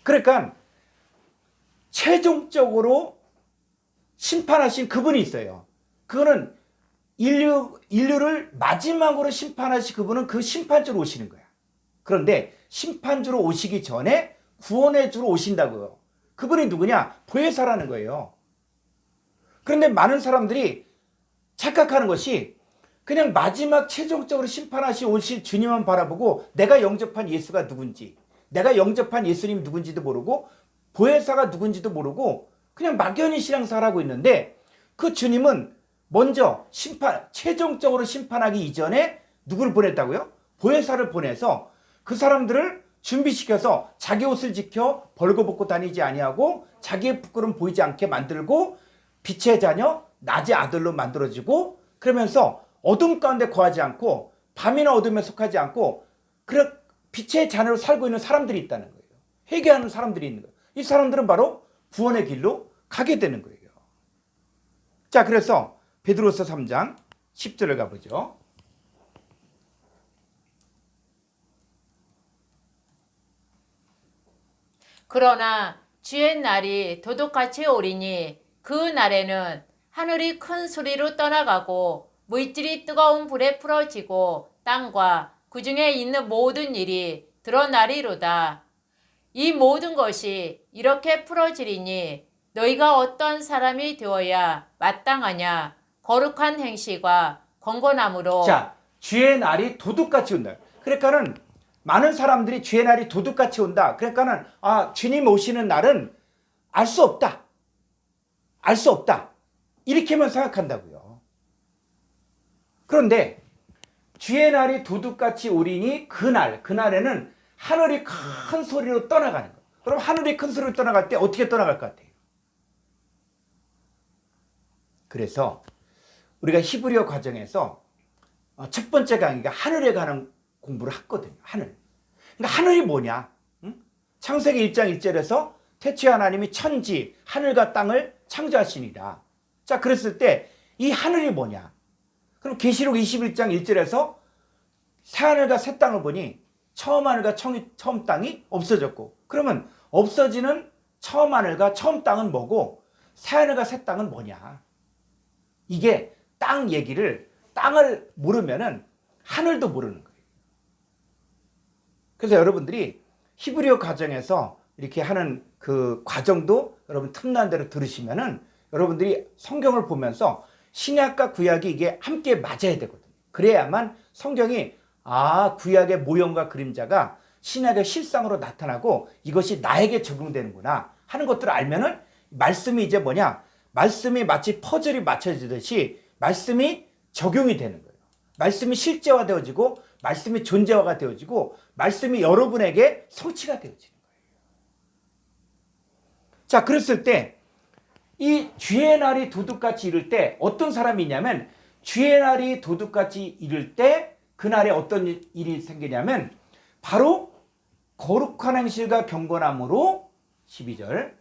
그러니까 최종적으로 심판하신 그분이 있어요. 그거는 인류를 마지막으로 심판하신 그분은 그 심판주로 오시는 거야. 그런데 심판주로 오시기 전에 구원의 주로 오신다고요. 그분이 누구냐? 보혜사라는 거예요. 그런데 많은 사람들이 착각하는 것이 그냥 마지막 최종적으로 심판하시 오실 주님만 바라보고 내가 영접한 예수가 누군지, 내가 영접한 예수님 누군지도 모르고 보혜사가 누군지도 모르고 그냥 막연히 신앙생활을 하고 있는데 그 주님은 먼저 최종적으로 심판하기 이전에 누구를 보냈다고요? 보혜사를 보내서 그 사람들을 준비시켜서 자기 옷을 지켜 벌거벗고 다니지 아니하고 자기의 부끄러움 보이지 않게 만들고 빛의 자녀, 낮의 아들로 만들어지고 그러면서 어둠 가운데 거하지 않고 밤이나 어둠에 속하지 않고 그래 빛의 자녀로 살고 있는 사람들이 있다는 거예요. 회개하는 사람들이 있는 거예요. 이 사람들은 바로 구원의 길로 가게 되는 거예요. 자, 그래서 베드로서 3장 10절을 가보죠. 그러나 주의 날이 도둑같이 오리니 그 날에는 하늘이 큰 소리로 떠나가고 물질이 뜨거운 불에 풀어지고 땅과 그 중에 있는 모든 일이 드러나리로다. 이 모든 것이 이렇게 풀어지리니 너희가 어떤 사람이 되어야 마땅하냐? 거룩한 행실과 건건함으로. 자, 주의 날이 도둑같이 온다. 그러니까는 많은 사람들이 주의 날이 도둑같이 온다. 그러니까는 주님 오시는 날은 알 수 없다. 알 수 없다. 이렇게만 생각한다고요. 그런데 주의 날이 도둑같이 오리니 그날에는 하늘이 큰 소리로 떠나가는 거예요. 그럼 하늘이 큰 소리로 떠나갈 때 어떻게 떠나갈 것 같아요? 그래서 우리가 히브리어 과정에서 첫 번째 강의가 하늘에 관한 공부를 했거든요. 하늘. 그러니까 하늘이 뭐냐? 응? 창세기 1장 1절에서 태초에 하나님이 천지, 하늘과 땅을 창조하시니라. 자, 그랬을 때 이 하늘이 뭐냐? 그럼 계시록 21장 1절에서 새 하늘과 새 땅을 보니 처음 하늘과 처음 땅이 없어졌고, 그러면 없어지는 처음 하늘과 처음 땅은 뭐고 새 하늘과 새 땅은 뭐냐? 이게 땅 얘기를, 땅을 모르면은 하늘도 모르는 거예요. 그래서 여러분들이 히브리어 과정에서 이렇게 하는 그 과정도 여러분 틈난 대로 들으시면은 여러분들이 성경을 보면서 신약과 구약이 이게 함께 맞아야 되거든요. 그래야만 성경이 구약의 모형과 그림자가 신약의 실상으로 나타나고 이것이 나에게 적용되는구나 하는 것들을 알면은 말씀이 이제 뭐냐? 말씀이 마치 퍼즐이 맞춰지듯이 말씀이 적용이 되는 거예요. 말씀이 실제화되어지고 말씀이 존재화가 되어지고 말씀이 여러분에게 성취가 되어지는 거예요. 자, 그랬을 때 이 주의 날이 도둑같이 이를 때 어떤 사람이 있냐면, 주의 날이 도둑같이 이를 때 그날에 어떤 일이 생기냐면 바로 거룩한 행실과 경건함으로 12절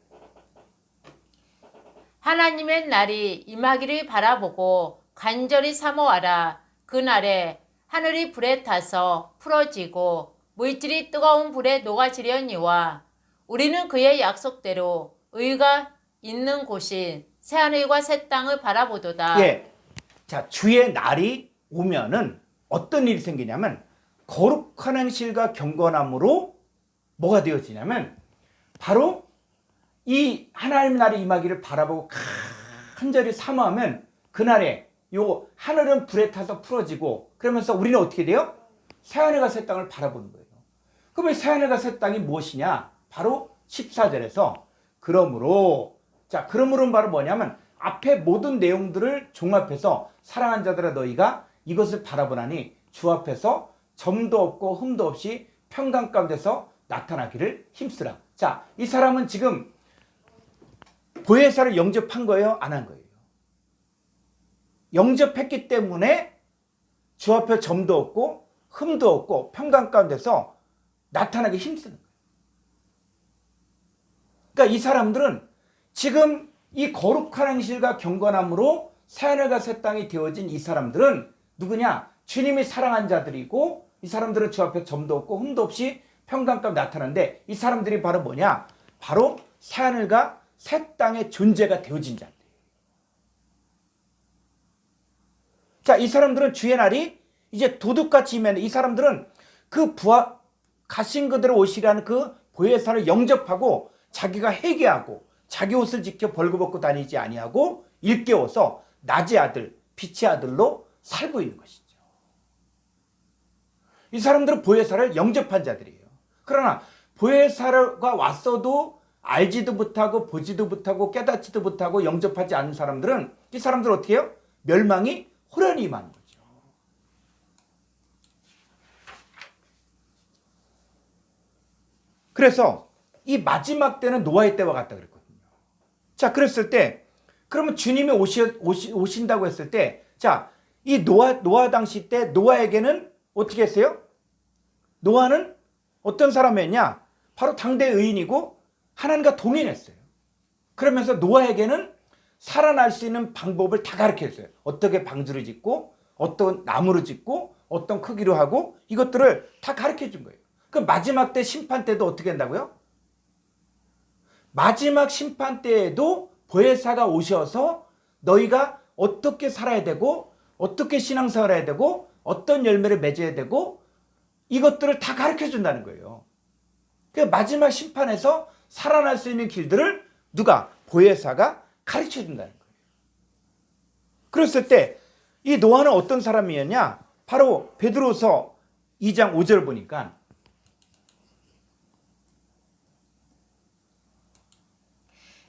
하나님의 날이 임하기를 바라보고 간절히 사모하라. 그날에 하늘이 불에 타서 풀어지고 물질이 뜨거운 불에 녹아지려니와 우리는 그의 약속대로 의가 있는 곳인 새하늘과 새 땅을 바라보도다. 예. 자, 주의 날이 오면은 어떤 일이 생기냐면 거룩한 행실과 경건함으로 뭐가 되어지냐면 바로 이 하나님 날이 임하기를 바라보고 간절히 사모하면 그날에 요 하늘은 불에 타서 풀어지고, 그러면서 우리는 어떻게 돼요? 새하늘과 새 땅을 바라보는 거예요. 그러면 새하늘과 새 땅이 무엇이냐? 바로 14절에서 그러므로는 바로 뭐냐면 앞에 모든 내용들을 종합해서 사랑하는 자들아 너희가 이것을 바라보나니 주 앞에서 점도 없고 흠도 없이 평강 가운데서 나타나기를 힘쓰라. 자, 이 사람은 지금 보혜사를 영접한 거예요? 안 한 거예요? 영접했기 때문에 주 앞에 점도 없고 흠도 없고 평강 가운데서 나타나기 힘쓰는 거예요. 그러니까 이 사람들은 지금 이 거룩한 행실과 경건함으로 새하늘과 새 땅이 되어진 이 사람들은 누구냐? 주님이 사랑한 자들이고 이 사람들은 주 앞에 점도 없고 흠도 없이 평강 가운데 나타나는데 이 사람들이 바로 뭐냐? 바로 새하늘과 새 땅의 존재가 되어진 자들. 자, 이 사람들은 주의 날이 이제 도둑같이 임했는데 이 사람들은 그 가신 그대로 오시라는 그 보혜사를 영접하고 자기가 회개하고 자기 옷을 지켜 벌거벗고 다니지 아니하고 일깨워서 낮의 아들, 빛의 아들로 살고 있는 것이죠. 이 사람들은 보혜사를 영접한 자들이에요. 그러나 보혜사가 왔어도 알지도 못하고 보지도 못하고 깨닫지도 못하고 영접하지 않는 사람들은 이 사람들은 어떻게 해요? 멸망이 호련히 임하는 거죠. 그래서 이 마지막 때는 노아의 때와 같다 그랬거든요. 자, 그랬을 때 그러면 주님이 오신다고 했을 때, 자, 이 노아 당시 때 노아에게는 어떻게 했어요? 노아는 어떤 사람이었냐? 바로 당대 의인이고 하나님과 동행했어요. 그러면서 노아에게는 살아날 수 있는 방법을 다 가르쳤어요. 어떻게 방주를 짓고 어떤 나무를 짓고 어떤 크기로 하고 이것들을 다 가르쳐 준 거예요. 그 마지막 때 심판 때도 어떻게 한다고요? 마지막 심판 때에도 보혜사가 오셔서 너희가 어떻게 살아야 되고 어떻게 신앙생활을 해야 되고 어떤 열매를 맺어야 되고 이것들을 다 가르쳐 준다는 거예요. 그 마지막 심판에서 살아날 수 있는 길들을 누가? 보혜사가 가르쳐 준다는 거예요. 그랬을 때 이 노아는 어떤 사람이었냐? 바로 베드로서 2장 5절 보니까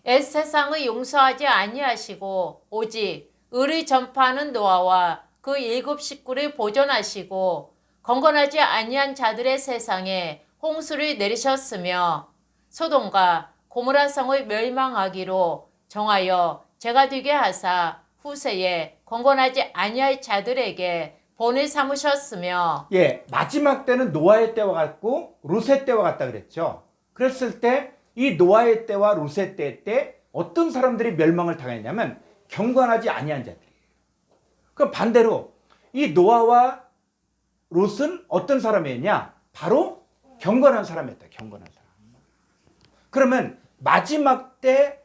옛 세상을 용서하지 아니하시고 오직 의를 전파하는 노아와 그 7 식구를 보존하시고 건건하지 아니한 자들의 세상에 홍수를 내리셨으며 소돔과 고모라 성을 멸망하기로 정하여 죄가 되게 하사 후세에 건건하지 아니할 자들에게 본을 삼으셨으며. 예, 마지막 때는 노아의 때와 같고 롯의 때와 같다 그랬죠. 그랬을 때 이 노아의 때와 롯의 때 어떤 사람들이 멸망을 당했냐면 경건하지 아니한 자들이에요. 그 반대로 이 노아와 롯은 어떤 사람이었냐? 바로 경건한 사람이었다. 경건한 사람. 그러면 마지막 때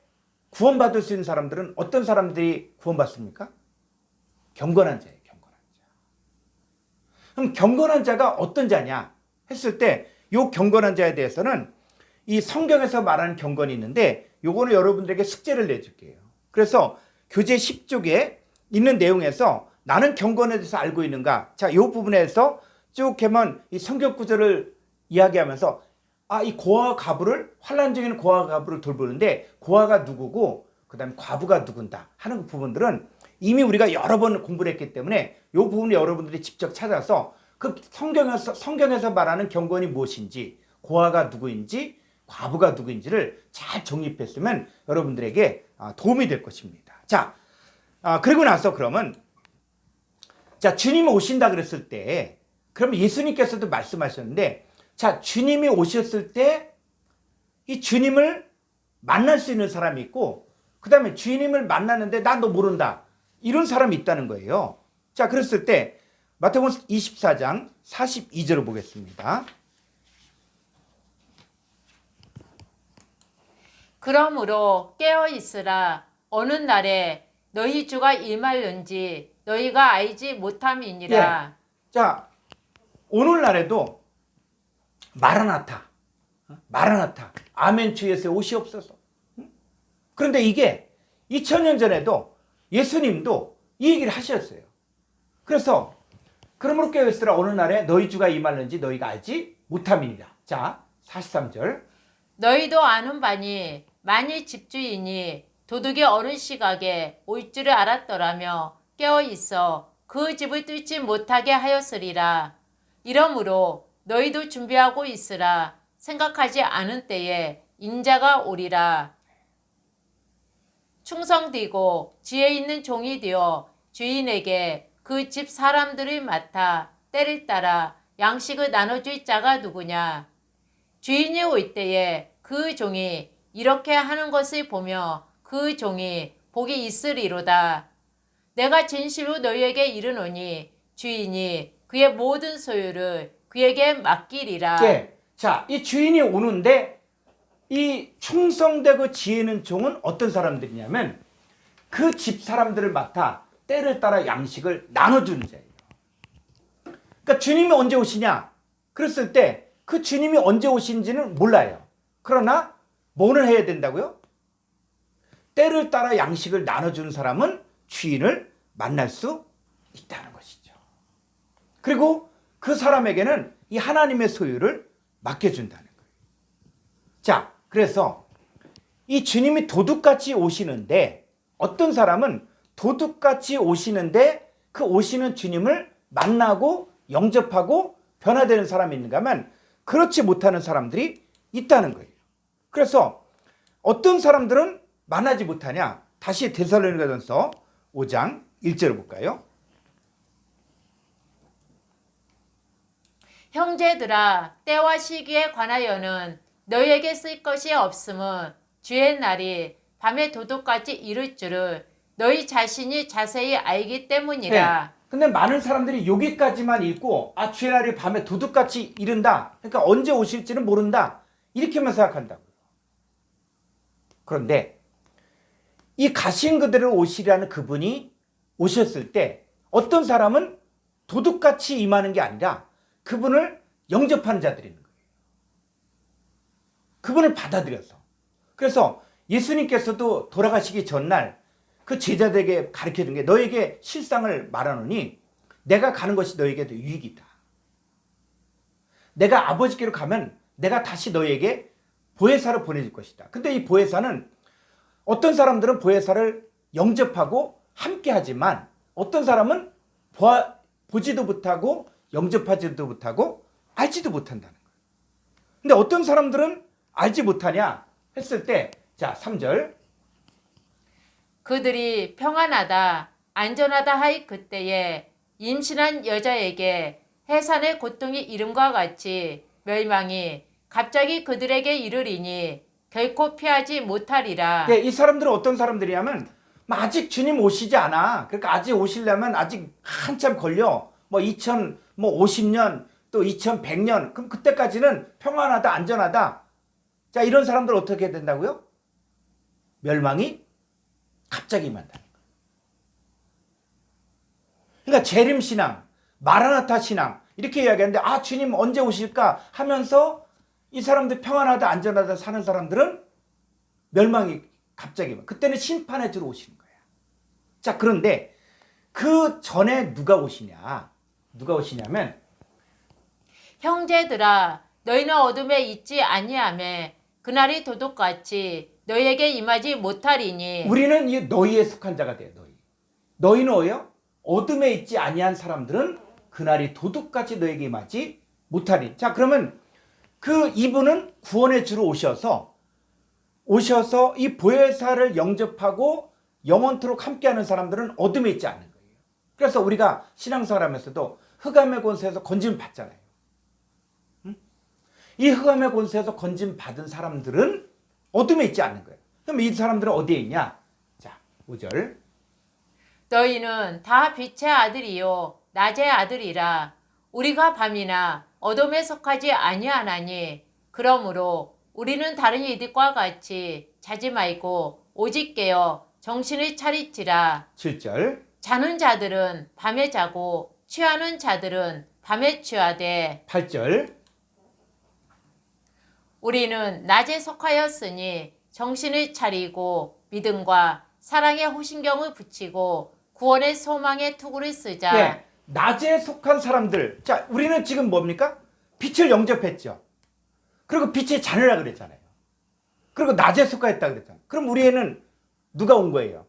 구원받을 수 있는 사람들은 어떤 사람들이 구원받습니까? 경건한 자예요. 경건한 자. 그럼 경건한 자가 어떤 자냐 했을 때 이 경건한 자에 대해서는 이 성경에서 말하는 경건이 있는데 요거는 여러분들에게 숙제를 내줄게요. 그래서 교재 10쪽에 있는 내용에서 나는 경건에 대해서 알고 있는가? 자, 이 부분에서 쭉 하면 이 성경 구절을 이야기하면서 이 고아와 과부를 환난 중에는 고아와 과부를 돌보는데 고아가 누구고 그다음에 과부가 누군다 하는 부분들은 이미 우리가 여러 번 공부를 했기 때문에 이 부분을 여러분들이 직접 찾아서 그 성경에서 말하는 경건이 무엇인지 고아가 누구인지 과부가 누구인지를 잘 정립했으면 여러분들에게 도움이 될 것입니다. 자, 그리고 나서 그러면 자, 주님이 오신다 그랬을 때 그러면 예수님께서도 말씀하셨는데 자, 주님이 오셨을 때 이 주님을 만날 수 있는 사람이 있고 그 다음에 주님을 만나는데 나 너 모른다 이런 사람이 있다는 거예요. 자, 그랬을 때 마태복음 24장 42절을 보겠습니다. 그러므로 깨어 있으라. 어느 날에 너희 주가 임할는지 너희가 알지 못함이니라. 자, 오늘날에도 마라나타, 마라나타, 아멘 주 예수의 오시옵소서. 그런데 이게 2000년 전에도 예수님도 이 얘기를 하셨어요. 그래서 그러므로 깨어 있으라. 어느 날에 너희 주가 임할는지 너희가 알지 못함이니라. 자, 43절. 너희도 아는 바니 만일 집주인이 도둑이 어느 시각에 올 줄을 알았더라며 깨어 있어 그 집을 뚫지 못하게 하였으리라. 이러므로 너희도 준비하고 있으라. 생각하지 않은 때에 인자가 오리라. 충성되고 지혜 있는 종이 되어 주인에게 그 집 사람들을 맡아 때를 따라 양식을 나눠줄 자가 누구냐. 주인이 올 때에 그 종이 이렇게 하는 것을 보며 그 종이 복이 있으리로다. 내가 진실로 너희에게 이르노니 주인이 그의 모든 소유를 그에게 맡기리라. 네. 자, 이 주인이 오는데 이 충성되고 지혜 있는 종은 어떤 사람들이냐면 그 집 사람들을 맡아 때를 따라 양식을 나눠주는 자예요. 그러니까 주님이 언제 오시냐? 그랬을 때 그 주님이 언제 오신지는 몰라요. 그러나 뭐를 해야 된다고요? 때를 따라 양식을 나눠주는 사람은 주인을 만날 수 있다는 것이죠. 그리고 그 사람에게는 이 하나님의 소유를 맡겨준다는 거예요. 자, 그래서 이 주님이 도둑같이 오시는데 어떤 사람은 도둑같이 오시는데 그 오시는 주님을 만나고 영접하고 변화되는 사람이 있는가 하면 그렇지 못하는 사람들이 있다는 거예요. 그래서 어떤 사람들은 만나지 못하냐? 다시 데살로니가전서 5장 1절을 볼까요? 형제들아, 때와 시기에 관하여는 너희에게 쓸 것이 없음은 주의 날이 밤에 도둑같이 이를 줄을 너희 자신이 자세히 알기 때문이라. 네. 근데 많은 사람들이 여기까지만 읽고 주의 날이 밤에 도둑같이 이른다. 그러니까 언제 오실지는 모른다. 이렇게만 생각한다고요. 그런데 이 가신 그대로 오시라는 그분이 오셨을 때 어떤 사람은 도둑같이 임하는 게 아니라 그분을 영접하는 자들이 있는 거예요. 그분을 받아들여서. 그래서 예수님께서도 돌아가시기 전날 그 제자들에게 가르쳐준 게 너에게 실상을 말하노니 내가 가는 것이 너에게도 유익이다. 내가 아버지께로 가면 내가 다시 너에게 보혜사를 보내줄 것이다. 근데 이 보혜사는 어떤 사람들은 보혜사를 영접하고 함께 하지만 어떤 사람은 보지도 못하고 영접하지도 못하고 알지도 못한다는 거예요. 근데 어떤 사람들은 알지 못하냐 했을 때 자, 3절. 그들이 평안하다, 안전하다 하이 그때에 임신한 여자에게 해산의 고통이 이름과 같이 멸망이 갑자기 그들에게 이르리니 결코 피하지 못하리라. 네, 이 사람들은 어떤 사람들이냐면 아직 주님 오시지 않아. 그러니까 아직 오시려면 아직 한참 걸려. 뭐 2050년 또 2100년. 그럼 그때까지는 평안하다, 안전하다. 자, 이런 사람들 어떻게 된다고요? 멸망이 갑자기 임한다는 거예요. 그러니까 재림 신앙, 마라나타 신앙 이렇게 이야기하는데 아, 주님 언제 오실까 하면서 이 사람들 평안하다, 안전하다 사는 사람들은 멸망이 갑자기 임한. 그때는 심판해 주러 오시는 거예요. 자, 그런데 그 전에 누가 오시냐? 누가 오시냐면 형제들아 너희는 어둠에 있지 아니하매 그날이 도둑같이 너희에게 임하지 못하리니. 우리는 이 너희에 속한 자가 돼요. 너희는 뭐예요? 어둠에 있지 아니한 사람들은 그날이 도둑같이 너에게 임하지 못하리. 자, 그러면 그 이분은 구원의 주로 오셔서 이 보혜사를 영접하고 영원토록 함께하는 사람들은 어둠에 있지 않는 거예요. 그래서 우리가 신앙생활하면서도 흑암의 권세에서 건짐 받잖아요. 이 흑암의 권세에서 건짐 받은 사람들은 어둠에 있지 않는 거예요. 그럼 이 사람들은 어디에 있냐? 자, 5절. 너희는 다 빛의 아들이요 낮의 아들이라. 우리가 밤이나 어둠에 속하지 아니하나니 그러므로 우리는 다른 이들과 같이 자지 말고 오직 깨어 정신을 차리지라. 7절. 자는 자들은 밤에 자고 취하는 자들은 밤에 취하되. 8절. 우리는 낮에 속하였으니 정신을 차리고 믿음과 사랑의 호신경을 붙이고 구원의 소망의 투구를 쓰자. 네, 낮에 속한 사람들. 자, 우리는 지금 뭡니까? 빛을 영접했죠. 그리고 빛의 자녀라 그랬잖아요. 그리고 낮에 속하였다 그랬잖아요. 그럼 우리에는 누가 온 거예요?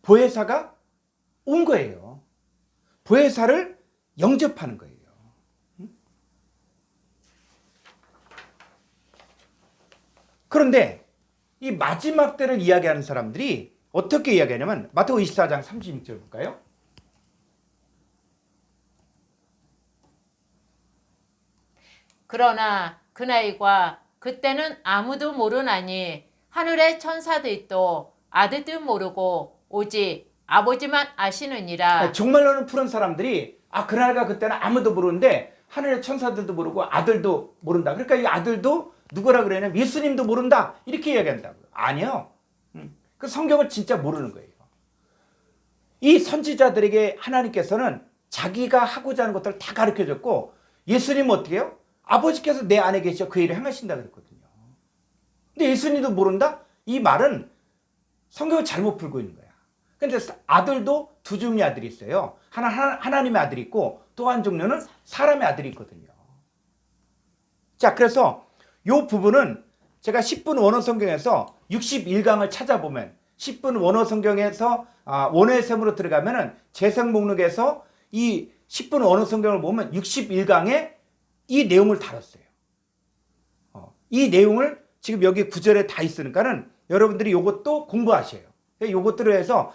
보혜사가 온 거예요. 보혜사를 영접하는 거예요. 그런데 이 마지막 때를 이야기하는 사람들이 어떻게 이야기하냐면 마태복음 24장 36절 볼까요? 그러나 그날과 그때는 아무도 모르나니 하늘의 천사들도 아들도 모르고 오직 아버지만 아시느니라. 정말로는 푸른 사람들이 그날과 그때는 아무도 모르는데 하늘의 천사들도 모르고 아들도 모른다. 그러니까 이 아들도 누구라 그러냐면 예수님도 모른다. 이렇게 이야기한다고요. 아니요. 그 성경을 진짜 모르는 거예요. 이 선지자들에게 하나님께서는 자기가 하고자 하는 것들을 다 가르쳐줬고 예수님은 어떻게 해요? 아버지께서 내 안에 계셔 그 일을 행하신다 그랬거든요. 근데 예수님도 모른다? 이 말은 성경을 잘못 풀고 있는 거야. 근데 아들도 두 종류의 아들이 있어요. 하나님의 아들이 있고 또 한 종류는 사람의 아들이 있거든요. 자, 그래서 이 부분은 제가 10분 원어 성경에서 61강을 찾아보면 10분 원어 성경에서 원어의 셈으로 들어가면은 재생 목록에서 이 10분 원어 성경을 보면 61강에 이 내용을 다뤘어요. 이 내용을 지금 여기 9절에 다 있으니까는 여러분들이 이것도 공부하셔요. 이것들을 해서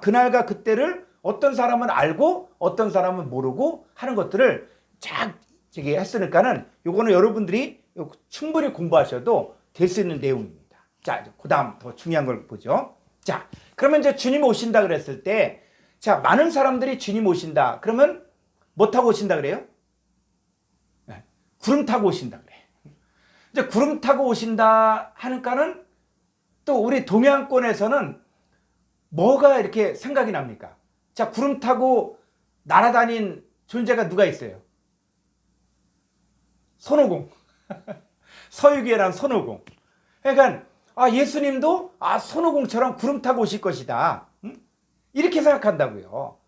그날과 그때를 어떤 사람은 알고 어떤 사람은 모르고 하는 것들을 쫙 저기 했으니까는 요거는 여러분들이 충분히 공부하셔도 될 수 있는 내용입니다. 자, 그 다음 더 중요한 걸 보죠. 자, 그러면 이제 주님 오신다 그랬을 때, 자, 많은 사람들이 주님 오신다. 그러면 뭐 타고 오신다 그래요? 네, 구름 타고 오신다 그래. 이제 구름 타고 오신다 하니까는 또 우리 동양권에서는 뭐가 이렇게 생각이 납니까? 자, 구름 타고 날아다닌 존재가 누가 있어요? 손오공. 서유기에란 손오공. 그러니까 예수님도 손오공처럼 구름 타고 오실 것이다. 이렇게 생각한다고요.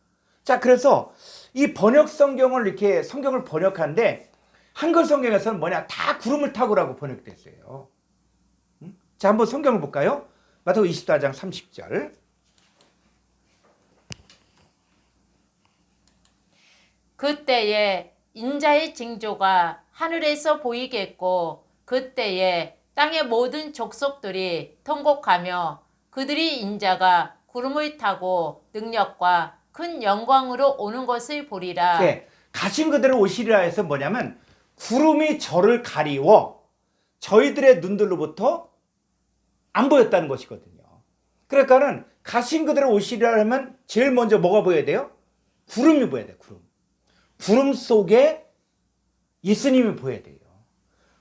자, 그래서 이 번역 성경을 이렇게 성경을 번역하는데 한글 성경에서는 뭐냐? 다 구름을 타고라고 번역됐어요. 자, 한번 성경을 볼까요? 마태복음 24장 30절. 그때에 인자의 징조가 하늘에서 보이겠고 그때에 땅의 모든 족속들이 통곡하며 그들이 인자가 구름을 타고 능력과 큰 영광으로 오는 것을 보리라. 네, 가신 그대로 오시리라 해서 뭐냐면 구름이 저를 가리워 저희들의 눈들로부터 안 보였다는 것이거든요. 그러니까는 가신 그대로 오시려면 제일 먼저 뭐가 보여야 돼요? 구름이 보여야 돼요. 구름 속에 예수님이 보여야 돼요.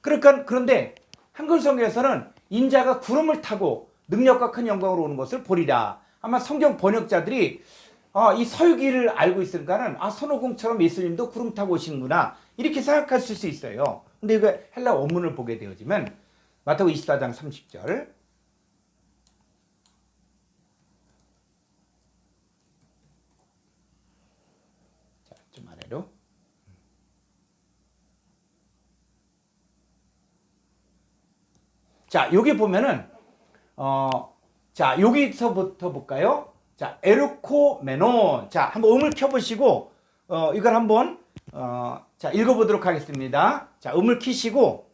그러니까 그런데 한글 성경에서는 인자가 구름을 타고 능력과 큰 영광으로 오는 것을 보리라. 아마 성경 번역자들이 이 서유기를 알고 있으니까는 손오공처럼 예수님도 구름 타고 오시는구나 이렇게 생각하실 수 있어요. 근데 이거 헬라 원문을 보게 되어지면 마태복음 24장 30절 자, 좀 아래로 자, 여기 보면은 자, 여기서부터 볼까요? 자, 에르코메논. 자, 한번 음을 켜보시고 이걸 한번 자, 읽어보도록 하겠습니다. 자, 음을 키시고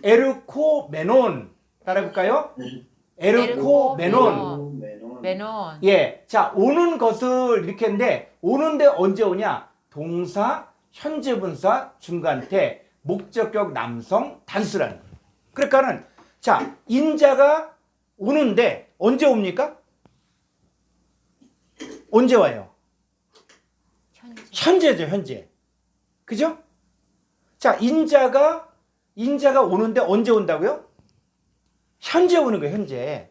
에르코메논 따라해볼까요? 에르코메논. 메논. 예, 자, 오는 것을 이렇게 했는데 오는데 언제 오냐? 동사, 현재 분사, 중간태, 목적격 남성, 단수라는 거예요. 그러니까는 자, 인자가 오는데 언제 옵니까? 언제 와요? 현재죠, 현재. 그죠? 자, 인자가 오는데 언제 온다고요? 현재 오는 거예요, 현재.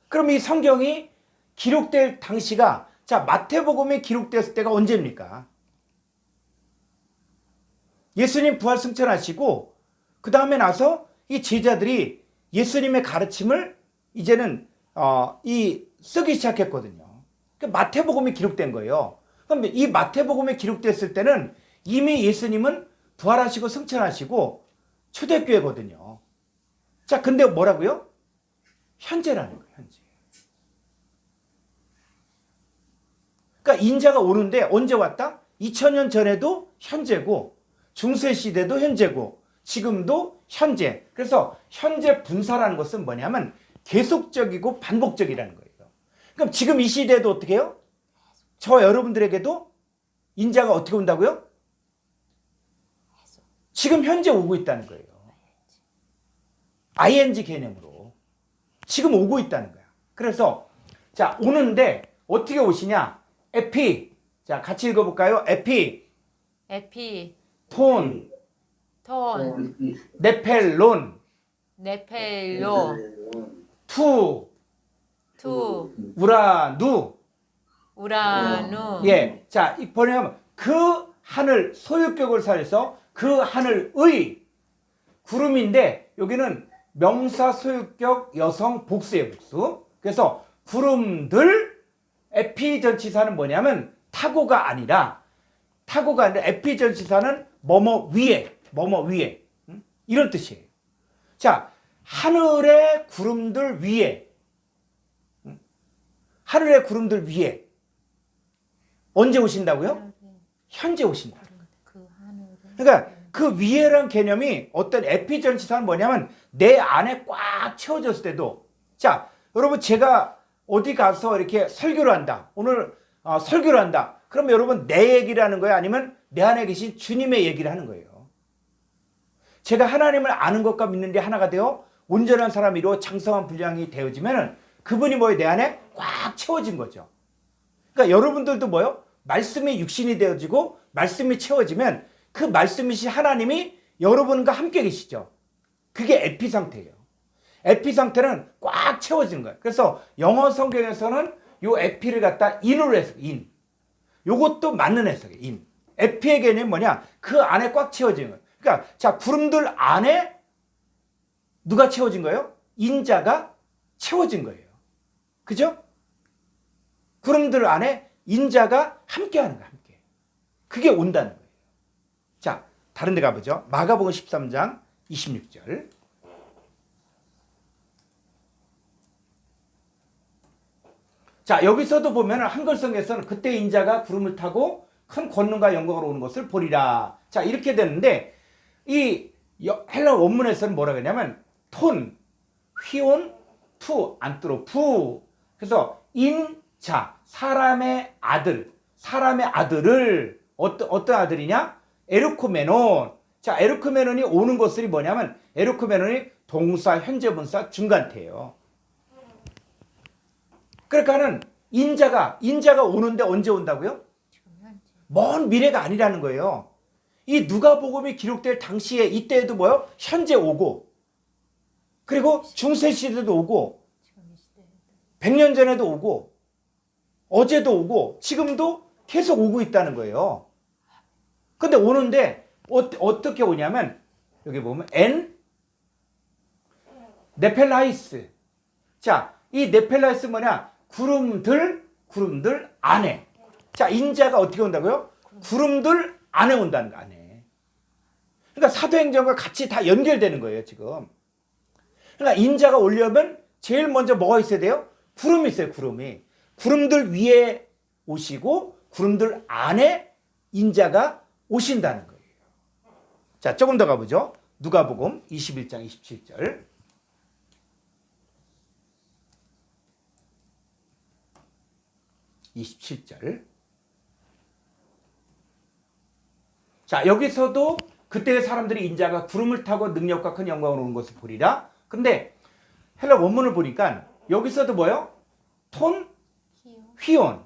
그럼 이 성경이 기록될 당시가 자, 마태복음에 기록됐을 때가 언제입니까? 예수님 부활 승천하시고 그 다음에 나서 이 제자들이 예수님의 가르침을 이제는 쓰기 시작했거든요. 그러니까 마태복음이 기록된 거예요. 그럼 이 마태복음에 기록됐을 때는 이미 예수님은 부활하시고 승천하시고 초대교회거든요. 자, 근데 뭐라고요? 현재라는 거예요, 현재. 그러니까 인자가 오는데 언제 왔다? 2000년 전에도 현재고 중세 시대도 현재고 지금도 현재. 그래서 현재 분사라는 것은 뭐냐면 계속적이고 반복적이라는 거예요. 그럼 지금 이 시대에도 어떻게 해요? 저 여러분들에게도 인자가 어떻게 온다고요? 지금 현재 오고 있다는 거예요. ing 개념으로. 지금 오고 있다는 거야. 그래서 자, 오는데 어떻게 오시냐? 에피. 자, 같이 읽어볼까요? 에피. 톤. 네펠론. 투. 우라누. 예. 자, 이 뭐냐면 그 하늘 소유격을 살려서 그 하늘의 구름인데 여기는 명사 소유격 여성 복수의 복수. 그래서 구름들 에피전치사는 뭐냐면 타고가 아니라 에피전치사는 뭐뭐 위에 이런 뜻이에요. 자, 하늘의 구름들 위에 언제 오신다고요? 현재 오신다. 그러니까 그 위에란 개념이 어떤 에피전치사는 뭐냐면 내 안에 꽉 채워졌을 때도 자, 여러분 제가 어디 가서 이렇게 설교를 한다. 오늘 설교를 한다. 그럼 여러분 내 얘기를 하는 거예요? 아니면 내 안에 계신 주님의 얘기를 하는 거예요? 제가 하나님을 아는 것과 믿는 게 하나가 되어 온전한 사람이로 장성한 분량이 되어지면 그분이 뭐예요? 내 안에 꽉 채워진 거죠. 그러니까 여러분들도 뭐예요? 말씀이 육신이 되어지고 말씀이 채워지면 그 말씀이신 하나님이 여러분과 함께 계시죠. 그게 에피 상태예요. 에피 상태는 꽉 채워지는 거예요. 그래서 영어 성경에서는 요 에피를 갖다 인으로 해서 인. 요것도 맞는 해석이에요. 인. 에피의 개념이 뭐냐? 그 안에 꽉 채워지는 거예요. 그러니까 자, 구름들 안에 누가 채워진 거예요? 인자가 채워진 거예요. 그죠? 구름들 안에 인자가 함께하는 거예요. 함께. 그게 온다는 거예요. 자, 다른 데 가보죠. 마가복음 13장 26절. 자, 여기서도 보면 한글성에서는 그때 인자가 구름을 타고 큰 권능과 영광으로 오는 것을 보리라. 자, 이렇게 되는데 이 헬라 원문에서는 뭐라 그러냐면 톤, 휘온, 투, 안트로푸. 그래서 인자, 사람의 아들을 어떤 아들이냐? 에르코메논. 자, 에르크메논이 오는 것들이 뭐냐면 에르크메논이 동사, 현재 분사, 중간태예요. 그러니까는 인자가 오는데 언제 온다고요? 지금 현재. 먼 미래가 아니라는 거예요. 이 누가복음이 기록될 당시에 이때에도 뭐요? 현재 오고, 그리고 중세 시대도 오고, 지금 이 시대에. 100년 전에도 오고, 어제도 오고, 지금도 계속 오고 있다는 거예요. 근데 오는데 어떻게 오냐면 여기 보면 네펠라이스. 자, 이 네펠라이스 뭐냐? 구름들 안에. 자, 인자가 어떻게 온다고요? 구름들 안에 온다는 거, 안에. 그러니까 사도행전과 같이 다 연결되는 거예요, 지금. 그러니까 인자가 오려면 제일 먼저 뭐가 있어야 돼요? 구름이 있어요, 구름이. 구름들 위에 오시고 구름들 안에 인자가 오신다는 거예요. 자, 조금 더 가보죠. 누가복음 21장 27절. 자, 여기서도 그때의 사람들이 인자가 구름을 타고 능력과 큰 영광으로 오는 것을 보리라. 근데 헬라 원문을 보니까 여기서도 뭐예요? 톤, 휘온,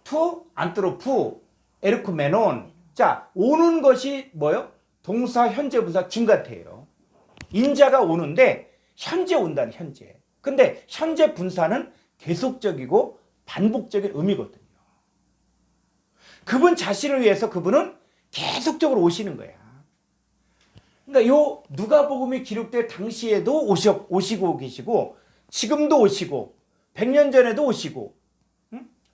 투, 안트로푸, 에르쿠메논. 자, 오는 것이 뭐예요? 동사, 현재, 분사, 중간태예요. 인자가 오는데 현재 온다는 현재. 근데 현재 분사는 계속적이고 반복적인 의미거든요. 그분 자신을 위해서 그분은 계속적으로 오시는 거야. 그러니까 요 누가복음이 기록될 당시에도 오시고 계시고, 지금도 오시고, 100년 전에도 오시고,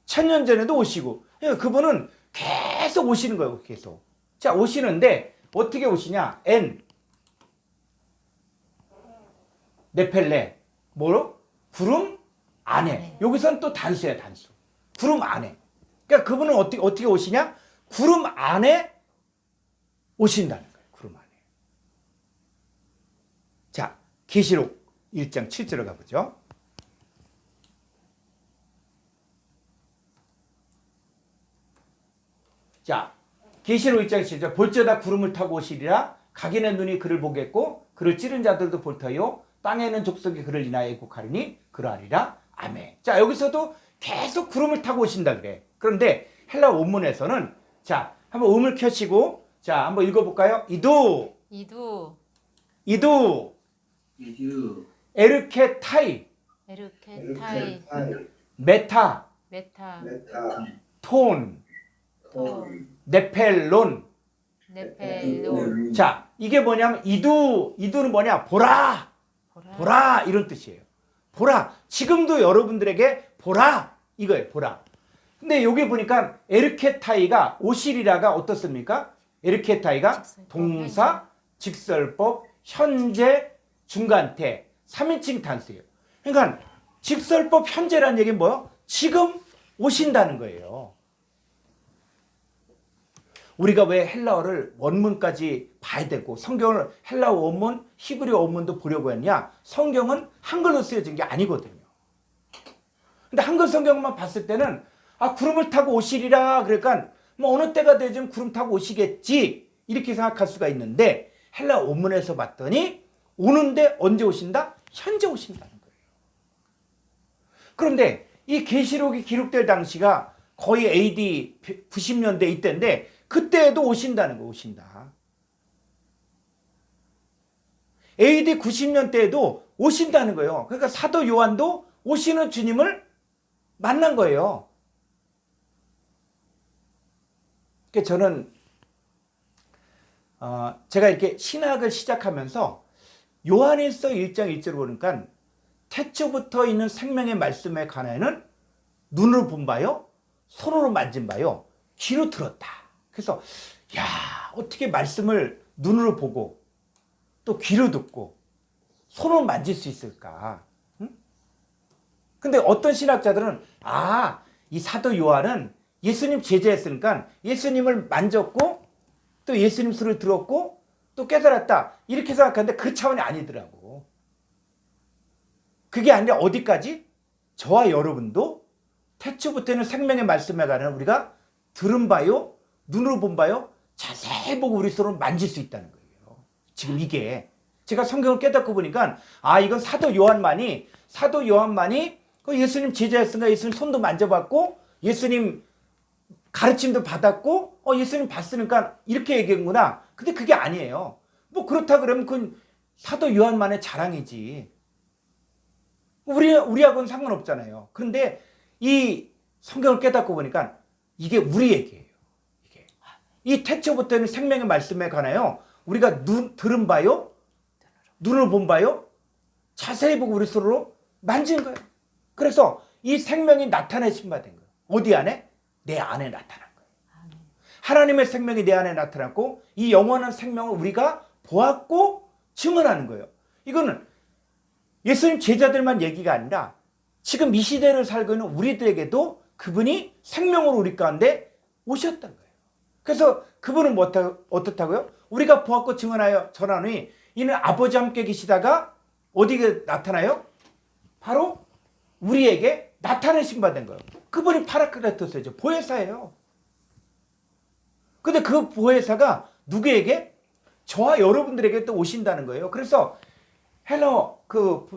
1000년 전에도 오시고. 그러니까 그분은 계속 오시는 거예요, 계속. 자, 오시는데 어떻게 오시냐? 네펠레, 뭐로? 구름 안에. 여기서는 또 단수야, 단수. 구름 안에. 그러니까 그분은 어떻게 오시냐? 구름 안에 오신다는 거예요. 구름 안에. 자, 계시록 1장 7절로 가보죠. 자, 계시록 1장 7절. 볼저다 구름을 타고 오시리라. 각인의 눈이 그를 보겠고 그를 찌른 자들도 볼 터요. 땅에 있는 족속이 그를 인하여 애국하리니 그러하리라. 아멘. 자, 여기서도 계속 구름을 타고 오신다 그래. 그런데 헬라 원문에서는, 자, 한번 음을 켜시고, 자, 한번 읽어볼까요? 이두, 이두 에르케타이, 에르케타이, 메타, 메타, 톤, 네펠론. 네펠론. 자, 이게 뭐냐면 이두는 뭐냐? 보라 이런 뜻이에요. 보라. 지금도 여러분들에게 보라 이거예요. 보라. 근데 여기 보니까 에르케타이가, 오시리라가 어떻습니까? 에르케타이가 동사, 직설법, 현재, 중간태, 3인칭 단수예요. 그러니까 직설법 현재라는 얘기는 뭐예요? 지금 오신다는 거예요. 우리가 왜 헬라어를 원문까지 봐야 되고 성경을 헬라어 원문, 히브리어 원문도 보려고 했냐? 성경은 한글로 쓰여진 게 아니거든요. 근데 한글 성경만 봤을 때는 구름을 타고 오시리라 그러니까 뭐 어느 때가 되든 구름 타고 오시겠지 이렇게 생각할 수가 있는데, 헬라어 원문에서 봤더니 오는데 언제 오신다? 현재 오신다는 거예요. 그런데 이 계시록이 기록될 당시가 거의 AD 90년대 이때인데 그때에도 오신다는 거, 오신다. AD 90년대에도 오신다는 거예요. 그러니까 사도 요한도 오시는 주님을 만난 거예요. 그러니까 저는 제가 이렇게 신학을 시작하면서 요한일서 1장 1절을 보니까 태초부터 있는 생명의 말씀에 관하여는 눈으로 본 바요, 손으로 만진 바요, 귀로 들었다. 그래서 야, 어떻게 말씀을 눈으로 보고 또 귀로 듣고 손으로 만질 수 있을까? 응? 근데 어떤 신학자들은 이 사도 요한은 예수님 제자였으니까 예수님을 만졌고 또 예수님 소리를 들었고 또 깨달았다 이렇게 생각하는데 그 차원이 아니더라고. 그게 아니라 어디까지? 저와 여러분도 태초부터는 생명의 말씀에 관한 우리가 들은 바요, 눈으로 본 바요, 자세히 보고 우리 손으로 만질 수 있다는 거예요. 지금 이게 제가 성경을 깨닫고 보니까 이건 사도 요한만이 그 예수님 제자였으니까 예수님 손도 만져봤고 예수님 가르침도 받았고 예수님 봤으니까 이렇게 얘기했구나. 근데 그게 아니에요. 뭐 그렇다 그러면 그건 사도 요한만의 자랑이지. 우리하고는 상관없잖아요. 그런데 이 성경을 깨닫고 보니까 이게 우리 얘기예요. 이게. 이 태초부터는 생명의 말씀에 관하여 우리가 들은 바요, 눈을 본 바요, 자세히 보고 우리 스스로 만진 거예요. 그래서 이 생명이 나타내신 바 된 거예요. 어디 안에? 내 안에 나타난 거예요. 하나님의 생명이 내 안에 나타났고 이 영원한 생명을 우리가 보았고 증언하는 거예요. 이거는 예수님 제자들만 얘기가 아니라 지금 이 시대를 살고 있는 우리들에게도 그분이 생명으로 우리 가운데 오셨던 거예요. 그래서 그분은 어떻다고요? 우리가 보았고 증언하여 전하노니 이는 아버지와 함께 계시다가 어디에 나타나요? 바로 우리에게 나타내신 바 된 거예요. 그분이 파라클레토스죠. 보혜사예요. 근데 그 보혜사가 누구에게? 저와 여러분들에게 또 오신다는 거예요. 그래서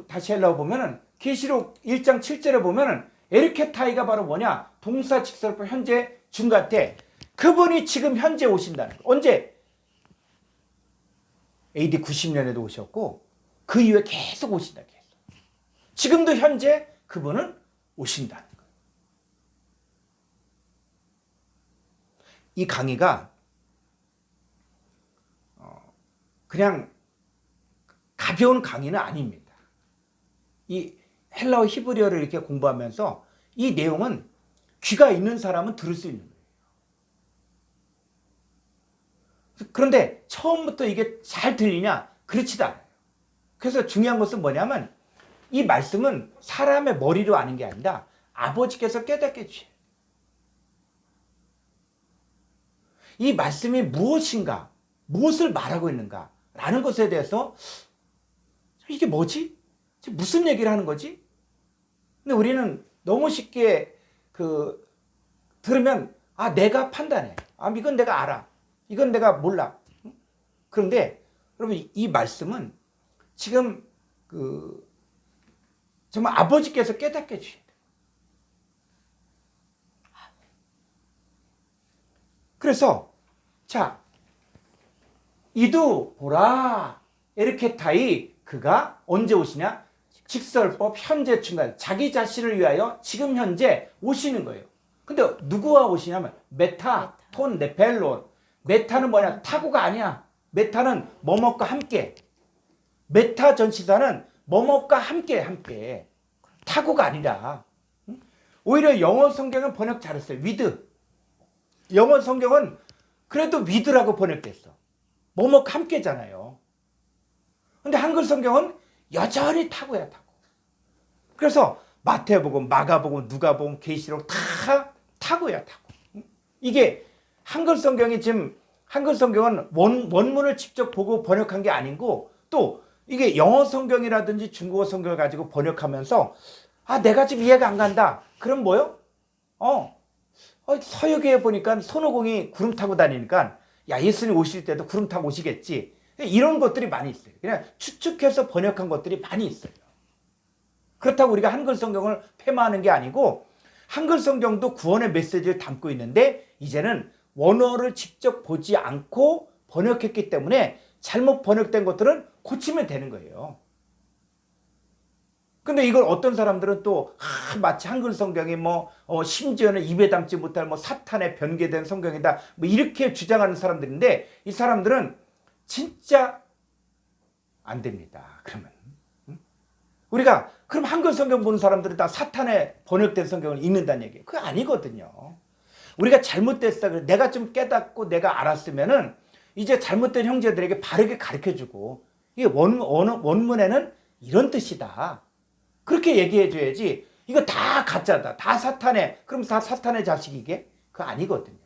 다시 헬라어 보면은 계시록 1장 7절에 보면은 에르케타이가 바로 뭐냐? 동사 직설법 현재 중간태. 그분이 지금 현재 오신다는 거예요. 언제? AD 90년에도 오셨고 그 이후에 계속 오신다. 계속. 지금도 현재 그분은 오신다는 거예요. 이 강의가 그냥 가벼운 강의는 아닙니다. 이 헬라어 히브리어를 이렇게 공부하면서 이 내용은 귀가 있는 사람은 들을 수 있는 거예요. 그런데 처음부터 이게 잘 들리냐? 그렇지도 않아요. 그래서 중요한 것은 뭐냐면 이 말씀은 사람의 머리로 아는 게 아니라 아버지께서 깨닫게 해주셔요. 이 말씀이 무엇인가? 무엇을 말하고 있는가? 라는 것에 대해서 이게 뭐지? 무슨 얘기를 하는 거지? 근데 우리는 너무 쉽게 들으면 내가 판단해. 이건 내가 알아. 이건 내가 몰라. 그런데 여러분 이 말씀은 지금 정말 아버지께서 깨닫게 해주셔야 돼요. 그래서 이도 보라 에르케타이 그가 언제 오시냐? 직설법 현재 중간 자기 자신을 위하여 지금 현재 오시는 거예요. 근데 누구와 오시냐면 메타, 톤, 네펠론. 메타는 뭐냐? 타고가 아니야. 메타는 뭐뭐과 함께. 메타 전치사는 뭐뭐과 함께. 타고가 아니라. 오히려 영어 성경은 번역 잘했어요. 위드. 영어 성경은 그래도 위드라고 번역됐어. 뭐뭐과 함께잖아요. 근데 한글 성경은 여전히 타고야, 타고. 그래서 마태복음, 마가복음, 누가복음, 계시록 다 타고야, 타고. 이게 한글 성경이 지금 한글 성경은 원문을 직접 보고 번역한 게 아니고 또 이게 영어 성경이라든지 중국어 성경을 가지고 번역하면서 내가 지금 이해가 안 간다. 그럼 뭐요? 서유기에 보니까 손오공이 구름 타고 다니니까 예수님 오실 때도 구름 타고 오시겠지. 이런 것들이 많이 있어요. 그냥 추측해서 번역한 것들이 많이 있어요. 그렇다고 우리가 한글 성경을 폐마하는 게 아니고 한글 성경도 구원의 메시지를 담고 있는데 이제는 원어를 직접 보지 않고 번역했기 때문에 잘못 번역된 것들은 고치면 되는 거예요. 근데 이걸 어떤 사람들은 또 마치 한글 성경이 심지어는 입에 담지 못할 사탄에 변개된 성경이다 이렇게 주장하는 사람들인데 이 사람들은 진짜 안 됩니다. 그러면 우리가 그럼 한글 성경 보는 사람들은 다 사탄에 번역된 성경을 읽는다는 얘기예요. 그게 아니거든요. 우리가 잘못됐다. 내가 좀 깨닫고 내가 알았으면은 이제 잘못된 형제들에게 바르게 가르쳐주고 이게 원문에는 이런 뜻이다. 그렇게 얘기해줘야지. 이거 다 가짜다. 다 사탄의. 그럼 다 사탄의 자식이게? 그거 아니거든요.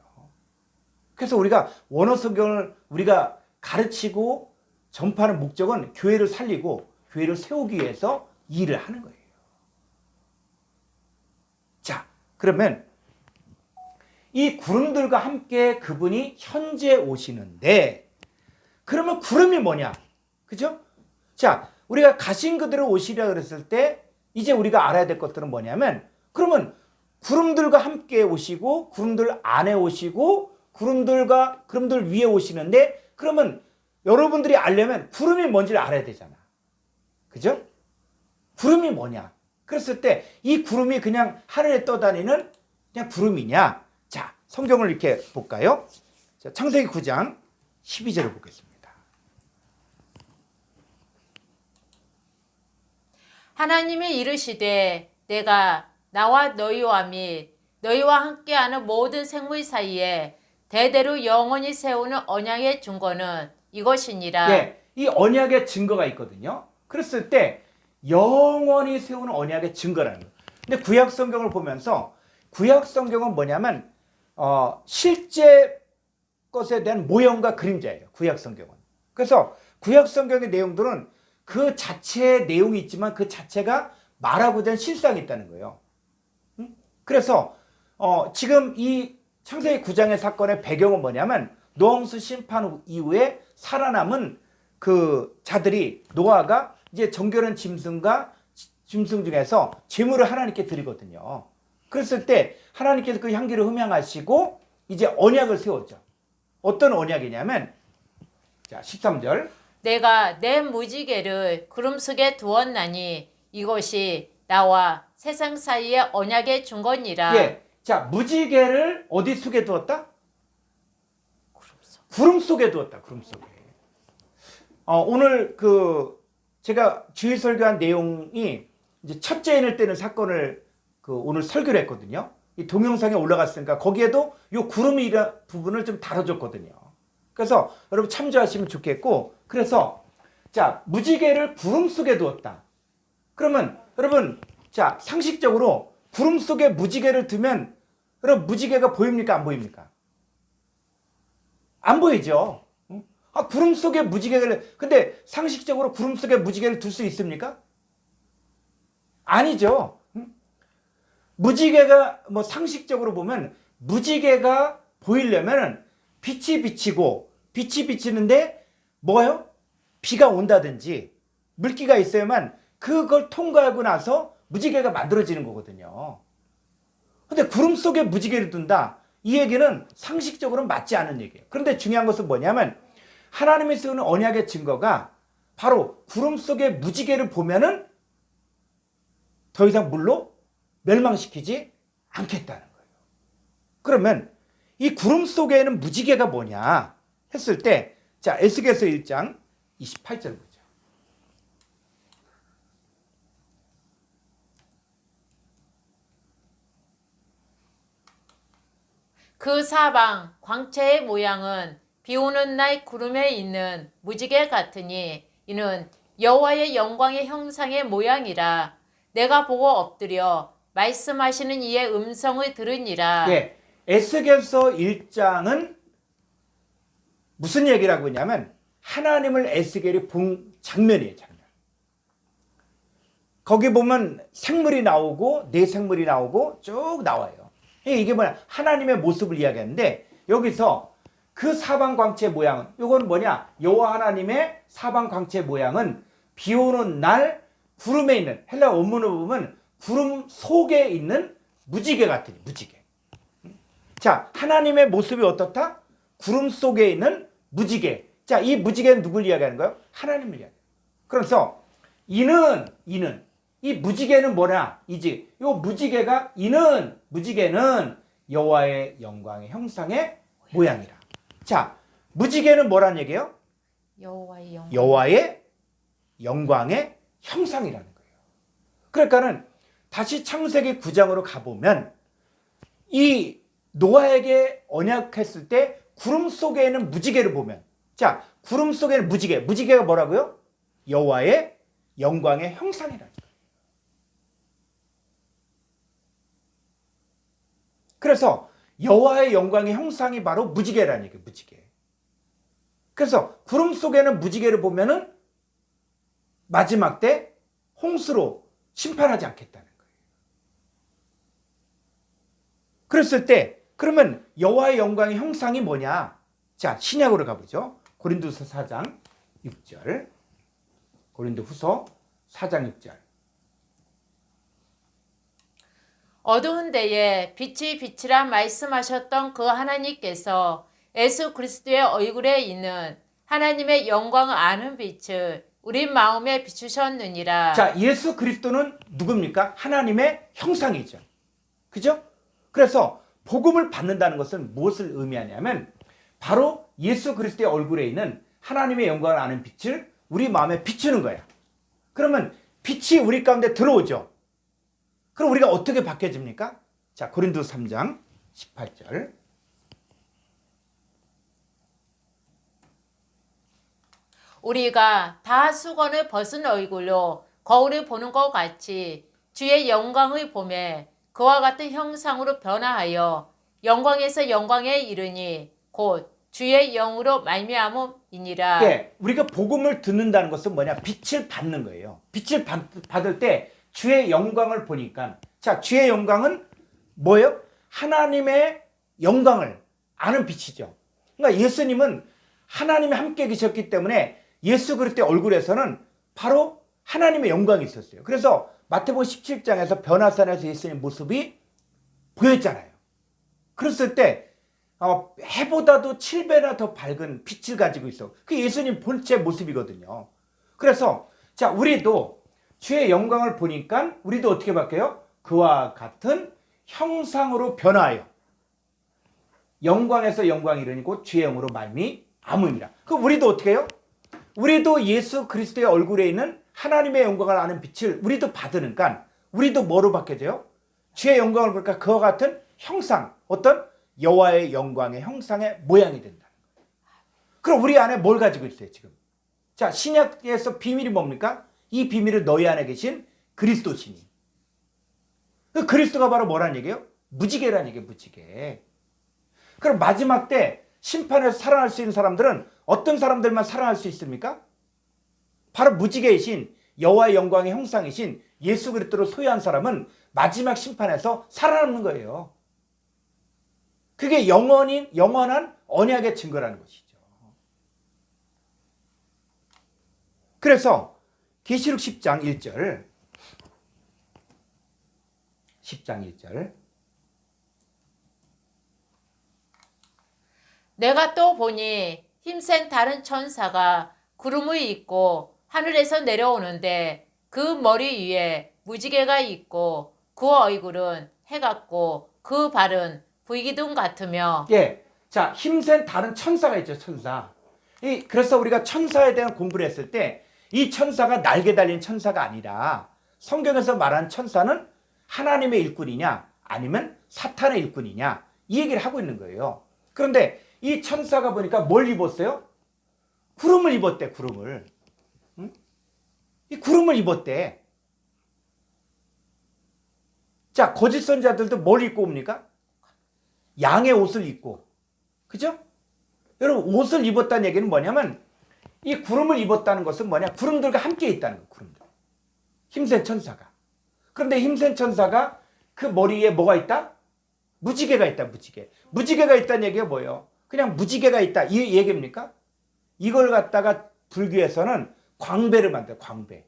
그래서 우리가 원어 성경을 우리가 가르치고 전파하는 목적은 교회를 살리고 교회를 세우기 위해서 일을 하는 거예요. 자, 그러면 이 구름들과 함께 그분이 현재 오시는데 그러면 구름이 뭐냐? 그죠? 자, 우리가 가신 그대로 오시려 그랬을 때 이제 우리가 알아야 될 것들은 뭐냐면, 그러면 구름들과 함께 오시고 구름들 안에 오시고 구름들 위에 오시는데, 그러면 여러분들이 알려면 구름이 뭔지를 알아야 되잖아. 그죠? 구름이 뭐냐? 그랬을 때 이 구름이 그냥 하늘에 떠다니는 그냥 구름이냐? 자, 성경을 이렇게 볼까요? 자, 창세기 9장 12절을 보겠습니다. 하나님이 이르시되 내가 나와 너희와 및 너희와 함께하는 모든 생물 사이에 대대로 영원히 세우는 언약의 증거는 이것이니라. 예, 이 언약의 증거가 있거든요. 그랬을 때 영원히 세우는 언약의 증거라는 거예요. 근데 구약 성경을 보면서 구약 성경은 뭐냐면 실제 것에 대한 모형과 그림자예요. 구약 성경은. 그래서 구약 성경의 내용들은 그 자체의 내용이 있지만 그 자체가 말하고자 하는 실상이 있다는 거예요. 그래서 지금 이 창세기 9장의 사건의 배경은 뭐냐면 노아홍수 심판 이후에 살아남은 그 자들이, 노아가 이제 정결한 짐승과 짐승 중에서 제물을 하나님께 드리거든요. 그랬을 때 하나님께서 그 향기를 흠양하시고 이제 언약을 세웠죠. 어떤 언약이냐면, 자, 13절. 내가 내 무지개를 구름 속에 두었나니 이것이 나와 세상 사이의 언약의 증거니라. 예. 자, 무지개를 어디 속에 두었다? 구름 속에 두었다. 구름 속에. 오늘 제가 주일 설교한 내용이 이제 첫째 인을 떼는 사건을 오늘 설교를 했거든요. 이 동영상에 올라갔으니까 거기에도 이 구름이라는 부분을 좀 다뤄줬거든요. 그래서 여러분 참조하시면 좋겠고, 그래서 자, 무지개를 구름 속에 두었다. 그러면 여러분, 자, 상식적으로 구름 속에 무지개를 두면 여러분 무지개가 보입니까? 안 보입니까? 안 보이죠. 구름 속에 무지개를, 근데 상식적으로 구름 속에 무지개를 둘 수 있습니까? 아니죠. 무지개가 상식적으로 보면 무지개가 보이려면 빛이 비치는데 뭐예요? 비가 온다든지 물기가 있어야만 그걸 통과하고 나서 무지개가 만들어지는 거거든요. 근데 구름 속에 무지개를 둔다, 이 얘기는 상식적으로는 맞지 않은 얘기예요. 그런데 중요한 것은 뭐냐면 하나님이 세우는 언약의 증거가 바로 구름 속에 무지개를 보면은 더 이상 물로 멸망시키지 않겠다는 거예요. 그러면 이 구름 속에는 무지개가 뭐냐 했을 때, 자, 에스겔서 1장 28절 보죠. 그 사방 광채의 모양은 비 오는 날 구름에 있는 무지개 같으니 이는 여호와의 영광의 형상의 모양이라. 내가 보고 엎드려 말씀하시는 이의 음성을 들으니라. 예, 에스겔서 1장은 무슨 얘기라고 했냐면 하나님을 에스겔이 본 장면이에요. 장면. 거기 보면 생물이 나오고 네 생물이 나오고 쭉 나와요. 이게 뭐냐, 하나님의 모습을 이야기하는데, 여기서 그 사방 광채 모양은, 이건 뭐냐, 여호와 하나님의 사방 광채 모양은 비 오는 날 구름에 있는, 헬라 원문을 보면 구름 속에 있는 무지개 같은, 무지개. 자, 하나님의 모습이 어떻다? 구름 속에 있는 무지개. 자, 이 무지개는 누굴 이야기하는 거예요? 하나님을 이야기해요. 그래서 이는 이 무지개는 뭐냐? 요 무지개가, 무지개는 여호와의 영광의 형상의 모양이라. 자, 무지개는 뭐란 얘기예요? 여호와의 영광의 형상이라는 거예요. 그러니까는 다시 창세기 9장으로 가보면 이 노아에게 언약했을 때 구름 속에 있는 무지개를 보면, 자, 구름 속에 있는 무지개가 뭐라고요? 여호와의 영광의 형상이라는 거예요. 그래서 여호와의 영광의 형상이 바로 무지개라는 얘기예요. 무지개. 그래서 구름 속에는 무지개를 보면은 마지막 때 홍수로 심판하지 않겠다는 거예요. 그랬을 때 그러면 여호와의 영광의 형상이 뭐냐? 자, 신약으로 가보죠. 고린도서 4장 6절. 고린도후서 4장 6절. 어두운 데에 빛이 빛이라 말씀하셨던 그 하나님께서 예수 그리스도의 얼굴에 있는 하나님의 영광을 아는 빛을 우리 마음에 비추셨느니라. 자, 예수 그리스도는 누굽니까? 하나님의 형상이죠. 그죠? 그래서 복음을 받는다는 것은 무엇을 의미하냐면 바로 예수 그리스도의 얼굴에 있는 하나님의 영광을 아는 빛을 우리 마음에 비추는 거야. 그러면 빛이 우리 가운데 들어오죠. 그럼 우리가 어떻게 바뀌어집니까? 자, 고린도서 3장 18절. 우리가 다 수건을 벗은 얼굴로 거울을 보는 것 같이 주의 영광을 보매 그와 같은 형상으로 변화하여 영광에서 영광에 이르니 곧 주의 영으로 말미암음이니라. 예, 우리가 복음을 듣는다는 것은 뭐냐? 빛을 받는 거예요. 빛을 받을 때 주의 영광을 보니까, 자, 주의 영광은 뭐예요? 하나님의 영광을 아는 빛이죠. 그러니까 예수님은 하나님이 함께 계셨기 때문에 예수 그리스도의 얼굴에서는 바로 하나님의 영광이 있었어요. 그래서 마태복음 17장에서 변화산에서 예수님 모습이 보였잖아요. 그랬을 때 해보다도 7배나 더 밝은 빛을 가지고 있어. 그게 예수님 본체 모습이거든요. 그래서 자, 우리도 주의 영광을 보니까 우리도 어떻게 바뀌어요? 그와 같은 형상으로 변화하여 영광에서 영광이 이르니 곧 주의 영으로 말미암음이라. 그럼 우리도 어떻게 해요? 우리도 예수 그리스도의 얼굴에 있는 하나님의 영광을 아는 빛을 우리도 받으니까 우리도 뭐로 바뀌어져요? 주의 영광을 보니까 그와 같은 형상, 어떤 여호와의 영광의 형상의 모양이 된다. 그럼 우리 안에 뭘 가지고 있어요 지금? 자, 신약에서 비밀이 뭡니까? 이 비밀을 너희 안에 계신 그리스도시니. 그 그리스도가 바로 뭐라는 얘기예요? 무지개라는 얘기예요. 무지개. 그럼 마지막 때 심판에서 살아날 수 있는 사람들은 어떤 사람들만 살아날 수 있습니까? 바로 무지개이신 여호와의 영광의 형상이신 예수 그리스도를 소유한 사람은 마지막 심판에서 살아남는 거예요. 그게 영원한 언약의 증거라는 것이죠. 그래서 계시록 10장 1절 10장 1절 내가 또 보니 힘센 다른 천사가 구름을 입고 하늘에서 내려오는데 그 머리 위에 무지개가 있고 그 얼굴은 해 같고 그 발은 불기둥 같으며. 예, 자, 힘센 다른 천사가 있죠. 천사. 그래서 우리가 천사에 대한 공부를 했을 때 이 천사가 날개 달린 천사가 아니라 성경에서 말하는 천사는 하나님의 일꾼이냐 아니면 사탄의 일꾼이냐 이 얘기를 하고 있는 거예요. 그런데 이 천사가 보니까 뭘 입었어요? 구름을 입었대. 구름을. 응? 이 구름을 입었대. 자, 거짓 선자들도 뭘 입고 옵니까? 양의 옷을 입고. 그죠? 여러분, 옷을 입었다는 얘기는 뭐냐면 이 구름을 입었다는 것은 뭐냐? 구름들과 함께 있다는 거예요. 구름들. 힘센 천사가. 그런데 힘센 천사가 그 머리에 뭐가 있다? 무지개가 있다. 무지개. 무지개가 있다는 얘기가 뭐예요? 그냥 무지개가 있다. 이 얘기입니까? 이걸 갖다가 불교에서는 광배를 만들어요. 광배.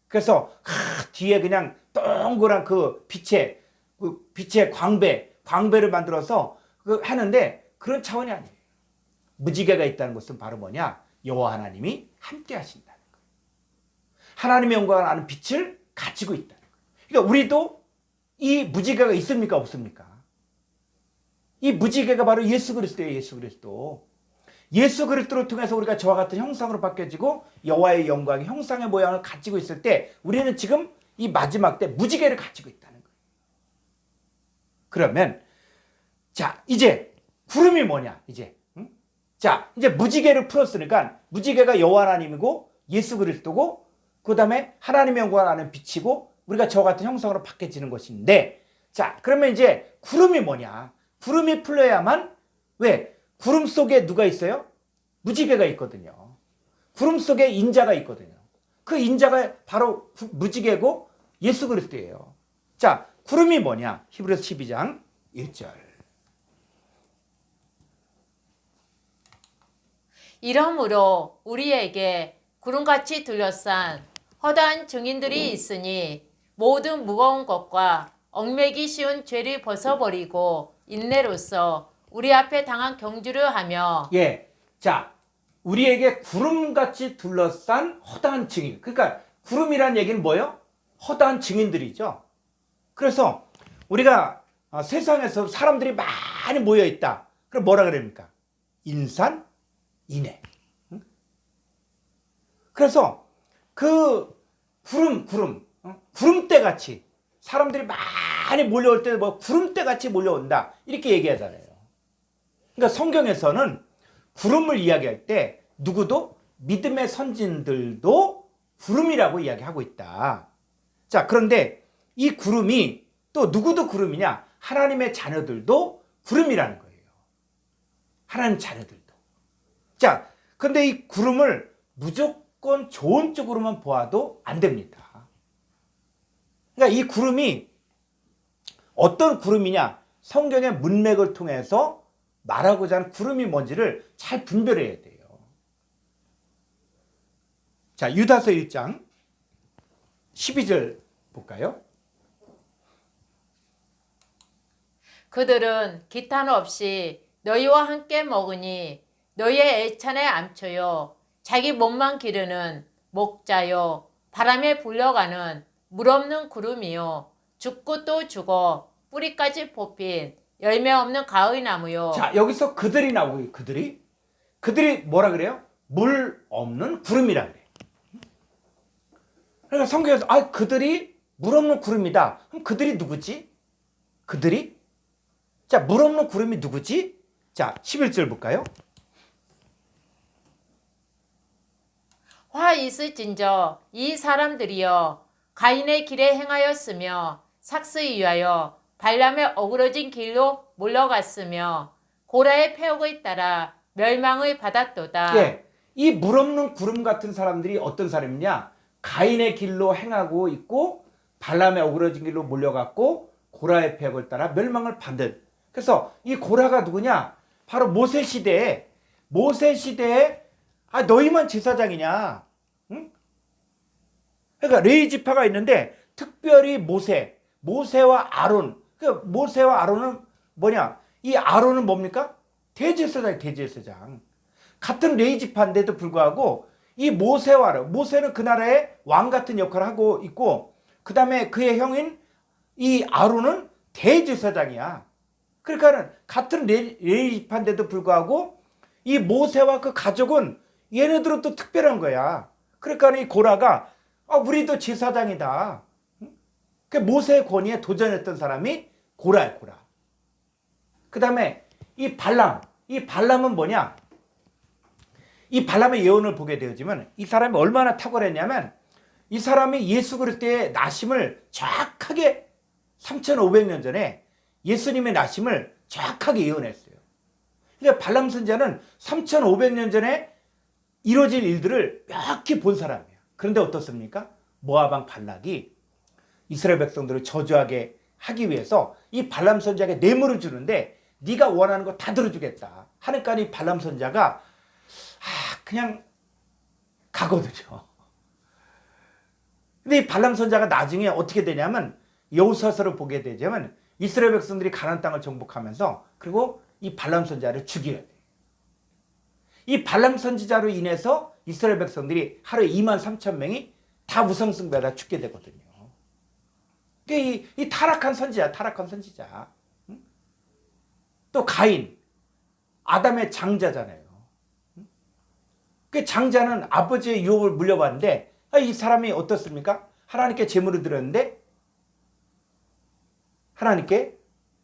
그래서 뒤에 그냥 동그란 그 빛의 광배를 만들어서 하는데 그런 차원이 아니에요. 무지개가 있다는 것은 바로 뭐냐? 여호와 하나님이 함께 하신다는 거예요. 하나님의 영광을 아는 빛을 가지고 있다는 거예요. 그러니까 우리도 이 무지개가 있습니까? 없습니까? 이 무지개가 바로 예수 그리스도예요. 예수 그리스도. 예수 그리스도를 통해서 우리가 저와 같은 형상으로 바뀌어지고 여호와의 영광의 형상의 모양을 가지고 있을 때 우리는 지금 이 마지막 때 무지개를 가지고 있다는 거예요. 그러면 자, 이제 구름이 뭐냐? 자, 이제 무지개를 풀었으니까 무지개가 여호와 하나님이고 예수 그리스도고 그다음에 하나님의 영광을 아는 빛이고 우리가 저와 같은 형상으로 바뀌어지는 것인데, 자, 그러면 이제 구름이 뭐냐? 구름이 풀려야만, 왜? 구름 속에 누가 있어요? 무지개가 있거든요. 구름 속에 인자가 있거든요. 그 인자가 바로 무지개고 예수 그리스도예요. 자, 구름이 뭐냐? 히브리서 12장 1절. 이러므로 우리에게 구름같이 둘러싼 허다한 증인들이 있으니 모든 무거운 것과 얽매기 쉬운 죄를 벗어버리고 인내로써 우리 앞에 당한 경주를 하며 예. 자, 우리에게 구름같이 둘러싼 허다한 증인. 그러니까 구름이란 얘기는 뭐예요? 허다한 증인들이죠. 그래서 우리가 세상에서 사람들이 많이 모여 있다. 그럼 뭐라 그럽니까? 인산, 인해. 응? 그래서 그 구름대 같이 사람들이 많이 몰려올 때 뭐 구름대 같이 몰려온다. 이렇게 얘기하잖아요. 그러니까 성경에서는 구름을 이야기할 때 누구도 믿음의 선진들도 구름이라고 이야기하고 있다. 자, 그런데 이 구름이 또 누구도 구름이냐? 하나님의 자녀들도 구름이라는 거예요. 하나님 자녀들도. 자, 근데 이 구름을 무조건 좋은 쪽으로만 보아도 안 됩니다. 그러니까 이 구름이 어떤 구름이냐? 성경의 문맥을 통해서 말하고자 하는 구름이 뭔지를 잘 분별해야 돼요. 자, 유다서 1장 12절 볼까요? 그들은 기탄 없이 너희와 함께 먹으니 너희의 애찬에 암초요 자기 몸만 기르는 목자요 바람에 불려가는 물 없는 구름이요 죽고 또 죽어 뿌리까지 뽑힌 열매 없는 가의 나무요. 자, 여기서 그들이 나오고 그들이 뭐라 그래요? 물 없는 구름이라 그래. 그러니까 성경에서 그들이 물 없는 구름이다. 그럼 그들이 누구지? 그들이? 자, 물 없는 구름이 누구지? 자, 11절 볼까요? 화 있을진저 이 사람들이여 가인의 길에 행하였으며 삭스에 위하여 발람의 어그러진 길로 몰려갔으며 고라의 폐역에 따라 멸망을 받았도다. 예, 이 물 없는 구름 같은 사람들이 어떤 사람이냐? 가인의 길로 행하고 있고 발람의 어그러진 길로 몰려갔고 고라의 폐역을 따라 멸망을 받은. 그래서 이 고라가 누구냐? 바로 모세 시대에 너희만 제사장이냐? 응? 그러니까 레위 지파가 있는데 특별히 모세와 아론. 그 모세와 아론은 뭐냐? 이 아론은 뭡니까? 대제사장. 같은 레위 지파인데도 불구하고 이 모세와 아론, 모세는 그 나라의 왕 같은 역할을 하고 있고 그 다음에 그의 형인 이 아론은 대제사장이야. 그러니까는 같은 레위 지파인데도 불구하고 이 모세와 그 가족은 얘네들은 또 특별한 거야. 그러니까 이 고라가 우리도 제사장이다. 그 모세의 권위에 도전했던 사람이 고라야, 고라. 그 다음에 이 발람은 뭐냐? 이 발람의 예언을 보게 되어지면 이 사람이 얼마나 탁월했냐면 이 사람이 예수 그리스도의 나심을 정확하게 3500년 전에 예수님의 나심을 정확하게 예언했어요. 그러니까 발람 선지자는 3500년 전에 이루어질 일들을 명확히 본 사람이에요. 그런데 어떻습니까? 모압 왕 발락이 이스라엘 백성들을 저주하게 하기 위해서 이 발람 선지자에게 뇌물을 주는데 네가 원하는 거 다 들어주겠다 하니까 이 발람 선지자가 그냥 가거든요. 근데 이 발람 선지자가 나중에 어떻게 되냐면 여호수아서를 보게 되자면 이스라엘 백성들이 가나안 땅을 정복하면서 그리고 이 발람 선지자를 죽여야 돼. 이 발람 선지자로 인해서 이스라엘 백성들이 하루에 23,000명이 다 우상숭배하다 죽게 되거든요. 이 타락한 선지자. 또 가인, 아담의 장자잖아요. 그 장자는 아버지의 유업을 물려받는데 이 사람이 어떻습니까? 하나님께 제물을 드렸는데 하나님께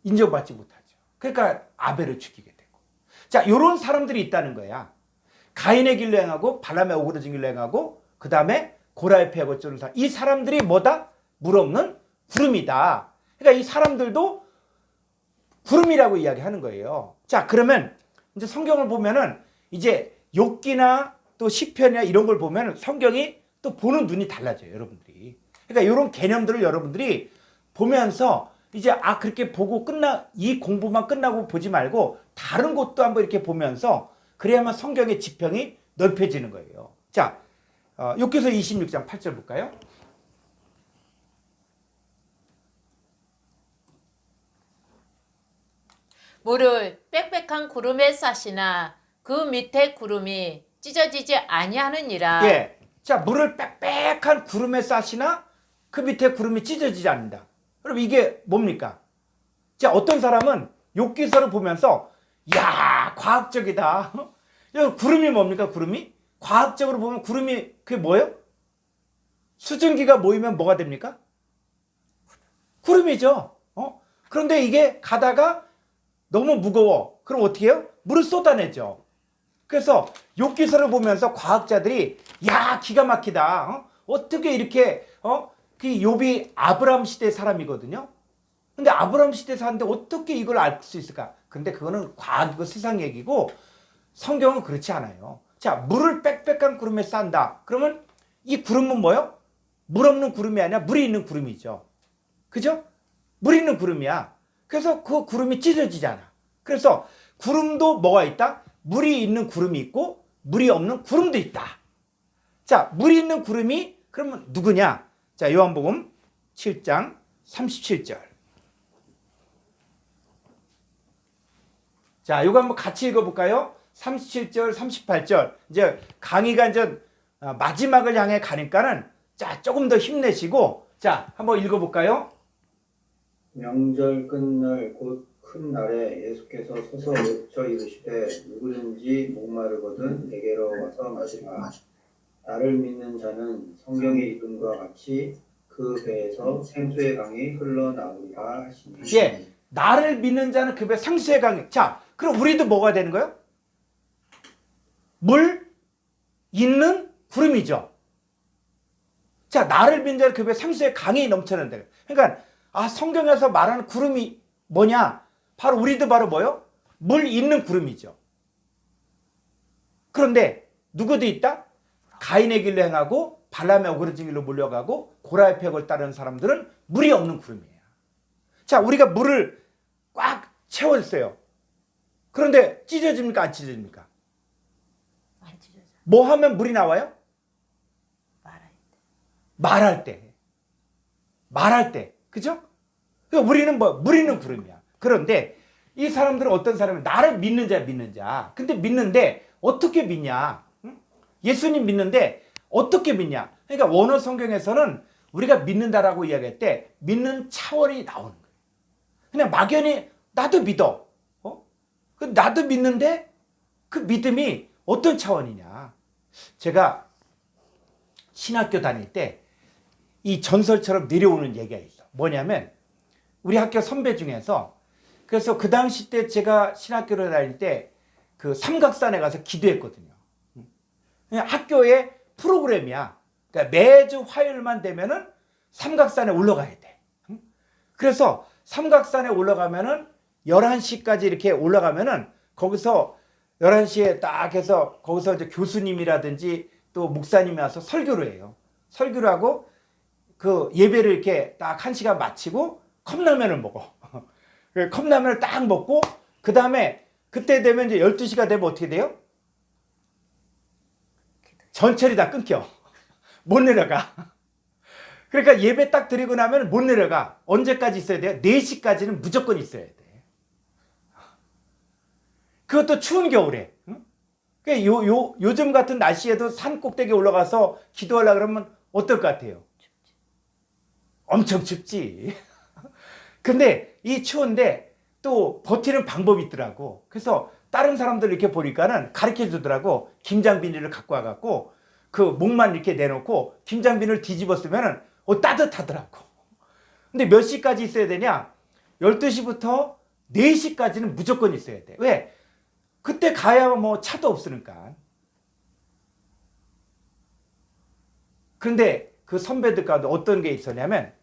인정받지 못하죠. 그러니까 아벨을 죽이게 되고. 자, 이런 사람들이 있다는 거야. 가인의 길로 행하고 발람의 어그러진 길로 행하고 그 다음에 고라의 폐역을 쫓는 사람. 이 사람들이 뭐다? 물 없는 구름이다. 그러니까 이 사람들도 구름이라고 이야기하는 거예요. 자, 그러면 이제 성경을 보면은 이제 욥기나 또 시편이나 이런 걸 보면 성경이 또 보는 눈이 달라져요, 여러분들이. 그러니까 이런 개념들을 여러분들이 보면서 이제 그렇게 보고 이 공부만 끝나고 보지 말고 다른 곳도 한번 이렇게 보면서 그래야만 성경의 지평이 넓혀지는 거예요. 자, 욥기서 26장 8절 볼까요? 물을 빽빽한 구름에 싸시나 그 밑에 구름이 찢어지지 아니하느니라. 예. 자, 물을 빽빽한 구름에 싸시나 그 밑에 구름이 찢어지지 않는다. 그럼 이게 뭡니까? 자, 어떤 사람은 욥기서를 보면서 야, 과학적이다. 구름이 뭡니까? 구름이? 과학적으로 보면 구름이 그게 뭐예요? 수증기가 모이면 뭐가 됩니까? 구름이죠. 그런데 이게 가다가 너무 무거워. 그럼 어떻게 해요? 물을 쏟아내죠. 그래서 욥기서를 보면서 과학자들이 야, 기가 막히다. 어떻게 이렇게 그 욥이 아브라함 시대 사람이거든요. 근데 아브라함 시대 사는데 어떻게 이걸 알 수 있을까? 근데 그거는 과학이고 세상 얘기고 성경은 그렇지 않아요. 자, 물을 빽빽한 구름에 싼다. 그러면 이 구름은 뭐예요? 물 없는 구름이 아니라 물이 있는 구름이죠. 그죠? 물 있는 구름이야. 그래서 그 구름이 찢어지잖아. 그래서 구름도 뭐가 있다? 물이 있는 구름이 있고 물이 없는 구름도 있다. 자, 물이 있는 구름이 그러면 누구냐? 자, 요한복음 7장 37절. 자, 요거 한번 같이 읽어볼까요? 37절, 38절. 이제 강의가 이제 마지막을 향해 가니까는 자, 조금 더 힘내시고 자, 한번 읽어볼까요? 명절 끝날 곧 큰 날에 예수께서 서서 외쳐 이르시되 누구든지 목마르거든 내게로 와서 마시라. 나를 믿는 자는 성경의 이름과 같이 그 배에서 생수의 강이 흘러나오리라 하시니. 예, 나를 믿는 자는 그 배 생수의 강이. 자, 그럼 우리도 뭐가 되는 거예요? 물 있는 구름이죠. 자, 나를 믿는 자는 그 배 생수의 강이 넘쳐난다. 그러니까 성경에서 말하는 구름이 뭐냐? 바로 우리도 바로 뭐요? 물 있는 구름이죠. 그런데 누구도 있다? 가인의 길로 행하고 발람의 어그러진 길로 몰려가고 고라의 폐역을 따르는 사람들은 물이 없는 구름이에요. 자, 우리가 물을 꽉 채웠어요. 그런데 찢어집니까? 안 찢어집니까? 안 찢어져. 뭐 하면 물이 나와요? 말할 때. 말할 때. 그죠? 그러니까 우리는 뭐, 물 있는 구름이야. 그런데 이 사람들은 어떤 사람이 나를 믿는 자야, 믿는 자. 근데 믿는데 어떻게 믿냐? 응? 예수님 믿는데 어떻게 믿냐? 그러니까 원어 성경에서는 우리가 믿는다라고 이야기할 때 믿는 차원이 나오는 거예요. 그냥 막연히 나도 믿어. 나도 믿는데 그 믿음이 어떤 차원이냐? 제가 신학교 다닐 때 이 전설처럼 내려오는 얘기가 있어. 뭐냐면 우리 학교 선배 중에서 그래서 그 당시 때 제가 신학교를 다닐 때 그 삼각산에 가서 기도했거든요. 그냥 학교의 프로그램이야. 그러니까 매주 화요일만 되면은 삼각산에 올라가야 돼. 그래서 삼각산에 올라가면은 11시까지 이렇게 올라가면은 거기서 11시에 딱 해서 거기서 이제 교수님이라든지 또 목사님이 와서 설교를 해요. 설교를 하고 그 예배를 이렇게 딱 1시간 마치고 컵라면을 먹어. 컵라면을 딱 먹고 그 다음에 그때 되면 이제 12시가 되면 어떻게 돼요? 전철이 다 끊겨. 못 내려가. 그러니까 예배 딱 드리고 나면 못 내려가. 언제까지 있어야 돼요? 4시까지는 무조건 있어야 돼. 그것도 추운 겨울에. 그러니까 요즘 같은 날씨에도 산 꼭대기에 올라가서 기도하려고 그러면 어떨 것 같아요? 엄청 춥지. 근데 이 추운데 또 버티는 방법이 있더라고. 그래서 다른 사람들 이렇게 보니까는 가르쳐 주더라고. 김장 비닐을 갖고 와갖고 그 목만 이렇게 내놓고 김장 비닐을 뒤집어 쓰면은 따뜻하더라고. 근데 몇 시까지 있어야 되냐? 12시부터 4시까지는 무조건 있어야 돼. 왜? 그때 가야 뭐 차도 없으니까. 그런데 그 선배들 가운데 어떤 게 있었냐면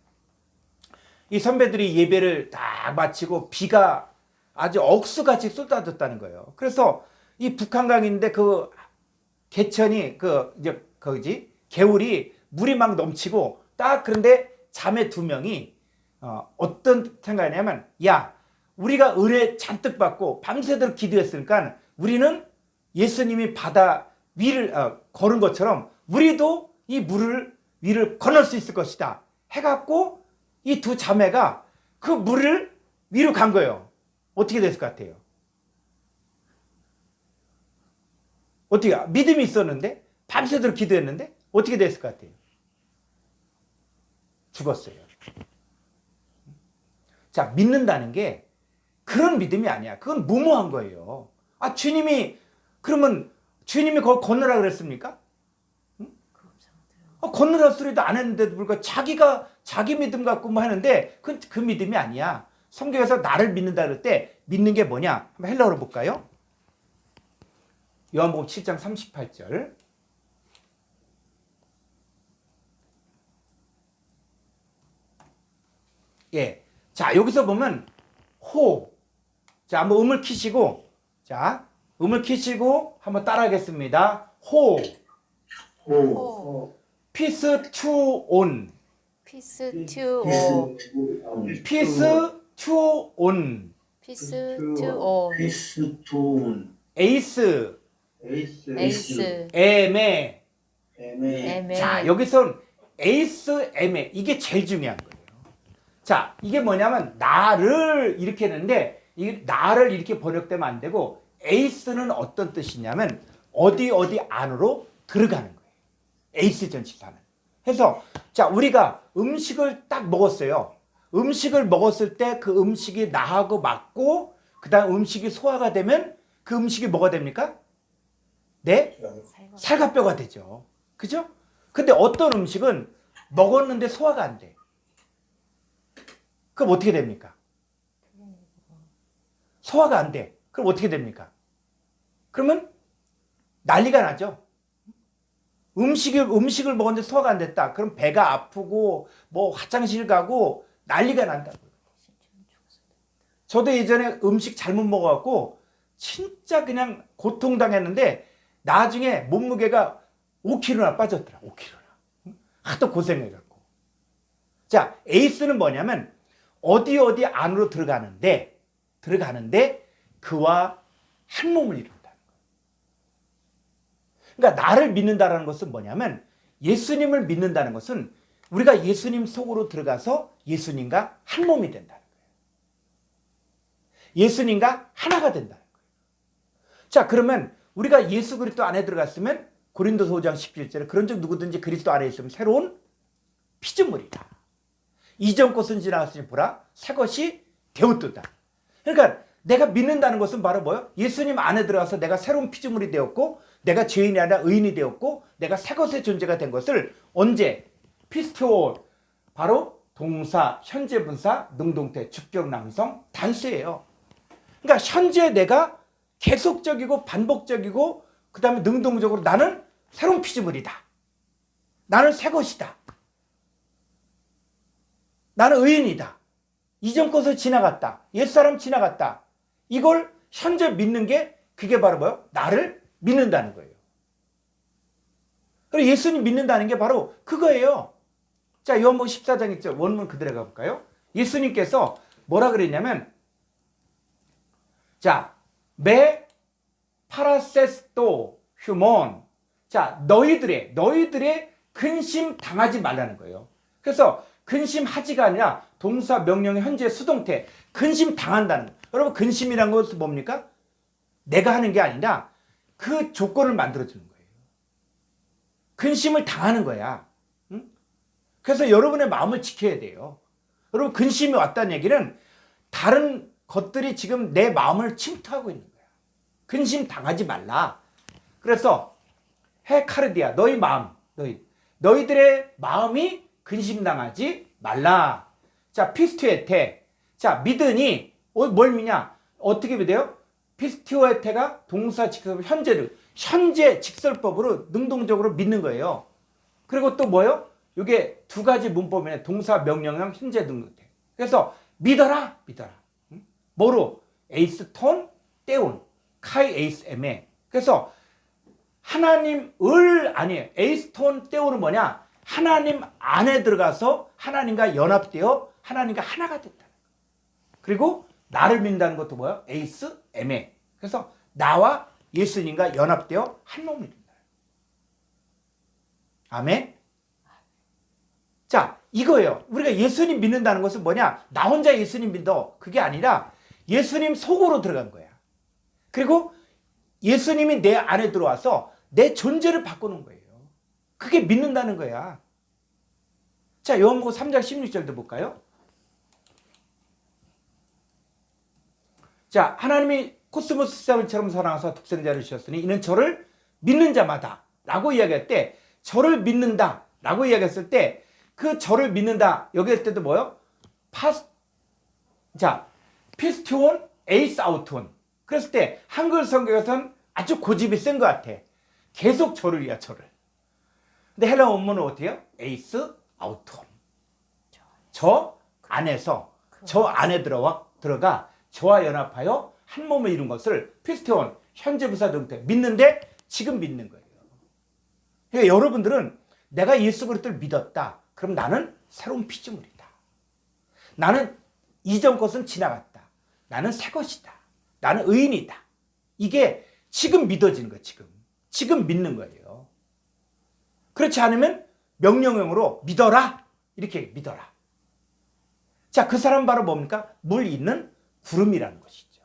이 선배들이 예배를 딱 마치고 비가 아주 억수같이 쏟아졌다는 거예요. 그래서 이 북한강이 있는데 그 개천이 개울이 물이 막 넘치고 딱 그런데 자매 2명이 어떤 생각이냐면 야, 우리가 은혜 잔뜩 받고 밤새도록 기도했으니까 우리는 예수님이 바다 위를 걸은 것처럼 우리도 이 물을 위를 건널 수 있을 것이다 해갖고 이 두 자매가 그 물을 위로 간 거예요. 어떻게 됐을 것 같아요? 어떻게 믿음이 있었는데 밤새도록 기도했는데 어떻게 됐을 것 같아요? 죽었어요. 자, 믿는다는 게 그런 믿음이 아니야. 그건 무모한 거예요. 아, 그러면 주님이 거기 건너라 그랬습니까? 응? 건너라 소리도 안 했는데도 불구하고 자기 믿음 갖고 뭐 하는데 그 믿음이 아니야. 성경에서 나를 믿는다 그럴 때 믿는 게 뭐냐? 한번 헬라어로 볼까요? 요한복음 7장 38절. 예. 자, 여기서 보면 자, 한번 음을 키시고 한번 따라하겠습니다. 피스 투 온. 피스 투 오. 피스 투 온. 피스 투 오. 피스톤 에이스. 에이스. 에메. 에메. 자, 여기선 에이스 에메. 이게 제일 중요한 거예요. 자, 이게 뭐냐면 나를 이렇게 했는데 이 나를 이렇게 번역되면 안 되고 에이스는 어떤 뜻이냐면 어디 안으로 들어가는 거예요. 에이스 전치사는. 그래서 자, 우리가 음식을 딱 먹었어요. 음식을 먹었을 때 그 음식이 나하고 맞고 그다음 음식이 소화가 되면 그 음식이 뭐가 됩니까? 네? 살과 뼈가 되죠. 그죠? 근데 어떤 음식은 먹었는데 소화가 안 돼. 그럼 어떻게 됩니까? 소화가 안 돼. 그럼 어떻게 됩니까? 그러면 난리가 나죠. 음식을 먹었는데 소화가 안 됐다. 그럼 배가 아프고 뭐 화장실 가고 난리가 난다고요. 저도 예전에 음식 잘못 먹어갖고 진짜 그냥 고통당했는데 나중에 몸무게가 5kg나 빠졌더라. 5kg나. 하도 고생해갖고. 자, 에이스는 뭐냐면 어디 안으로 들어가는데 그와 한 몸을 이룬다는 거예요. 그러니까 나를 믿는다는 것은 뭐냐면 예수님을 믿는다는 것은 우리가 예수님 속으로 들어가서 예수님과 한 몸이 된다는 거예요. 예수님과 하나가 된다는 거예요. 자, 그러면 우리가 예수 그리스도 안에 들어갔으면 고린도서 5장 17절에 그런즉 누구든지 그리스도 안에 있으면 새로운 피조물이다. 이전 것은 지나갔으니 보라 새 것이 되었도다. 그러니까 내가 믿는다는 것은 바로 뭐예요? 예수님 안에 들어가서 내가 새로운 피조물이 되었고 내가 죄인이 아니라 의인이 되었고 내가 새 것의 존재가 된 것을 언제? 피스토 바로 동사, 현재 분사, 능동태, 주격, 남성, 단수예요. 그러니까 현재 내가 계속적이고 반복적이고 그 다음에 능동적으로 나는 새로운 피조물이다. 나는 새 것이다. 나는 의인이다. 이전 것을 지나갔다. 옛사람 지나갔다. 이걸 현재 믿는 게 그게 바로 뭐예요? 나를 믿는다는 거예요. 그리고 예수님 믿는다는 게 바로 그거예요. 자, 요한복음 14장 있죠. 원문 그대로 가볼까요? 예수님께서 뭐라 그랬냐면 자, 메 파라세스토 휴몬. 자, 너희들의 근심 당하지 말라는 거예요. 그래서 근심하지가 아니라 동사, 명령, 현재, 수동태. 근심 당한다는 거예요. 여러분, 근심이란 것은 뭡니까? 내가 하는 게 아니라 그 조건을 만들어주는 거예요. 근심을 당하는 거야. 응? 그래서 여러분의 마음을 지켜야 돼요. 여러분, 근심이 왔다는 얘기는 다른 것들이 지금 내 마음을 침투하고 있는 거야. 근심 당하지 말라. 그래서 헤카르디아, 너희 마음, 너희들의 마음이 근심당하지 말라. 자, 피스투에테. 자, 믿으니 뭘 믿냐? 어떻게 믿어요? 피스투에테가 동사 직설 현재 직설법으로 능동적으로 믿는 거예요. 그리고 또 뭐예요? 이게 두 가지 문법이네. 동사, 명령형, 현재 능동태. 그래서 믿어라. 응? 뭐로? 에이스톤, 떼온, 카이 에이스 에메. 그래서 하나님을 아니에요. 에이스톤, 떼온은 뭐냐? 하나님 안에 들어가서 하나님과 연합되어 하나님과 하나가 됐다는 거예요. 그리고 나를 믿는다는 것도 뭐예요? 에이스, 에메. 그래서 나와 예수님과 연합되어 한 몸이 된다. 아멘. 자, 이거예요. 우리가 예수님 믿는다는 것은 뭐냐? 나 혼자 예수님 믿어. 그게 아니라 예수님 속으로 들어간 거야. 그리고 예수님이 내 안에 들어와서 내 존재를 바꾸는 거예요. 그게 믿는다는 거야. 자, 요한복음 3장 16절도 볼까요? 자, 하나님이 코스모스 시스템처럼 사랑하사 독생자를 주셨으니 이는 저를 믿는 자마다 라고 이야기할 때, 저를 믿는다 라고 이야기했을 때, 그 저를 믿는다 여기 할 때도 뭐요? 피스티온 에이스 아우톤. 그랬을 때 한글 성경에서는 아주 고집이 센 것 같아. 계속 저를이야, 저를. 근데 헬라 원문은 어떻게 해요? 에이스 아우톤. 저 안에서, 저 안에 들어가 저와 연합하여 한 몸을 이룬 것을 피스티온, 현재 부사 동태, 믿는데 지금 믿는 거예요. 그러니까 여러분들은 내가 예수 그리스도를 믿었다. 그럼 나는 새로운 피조물이다. 나는 이전 것은 지나갔다. 나는 새 것이다. 나는 의인이다. 이게 지금 믿어지는 거예요. 지금 믿는 거예요. 그렇지 않으면 명령형으로 믿어라. 이렇게 믿어라. 자, 그 사람 바로 뭡니까? 물 있는 구름이라는 것이죠.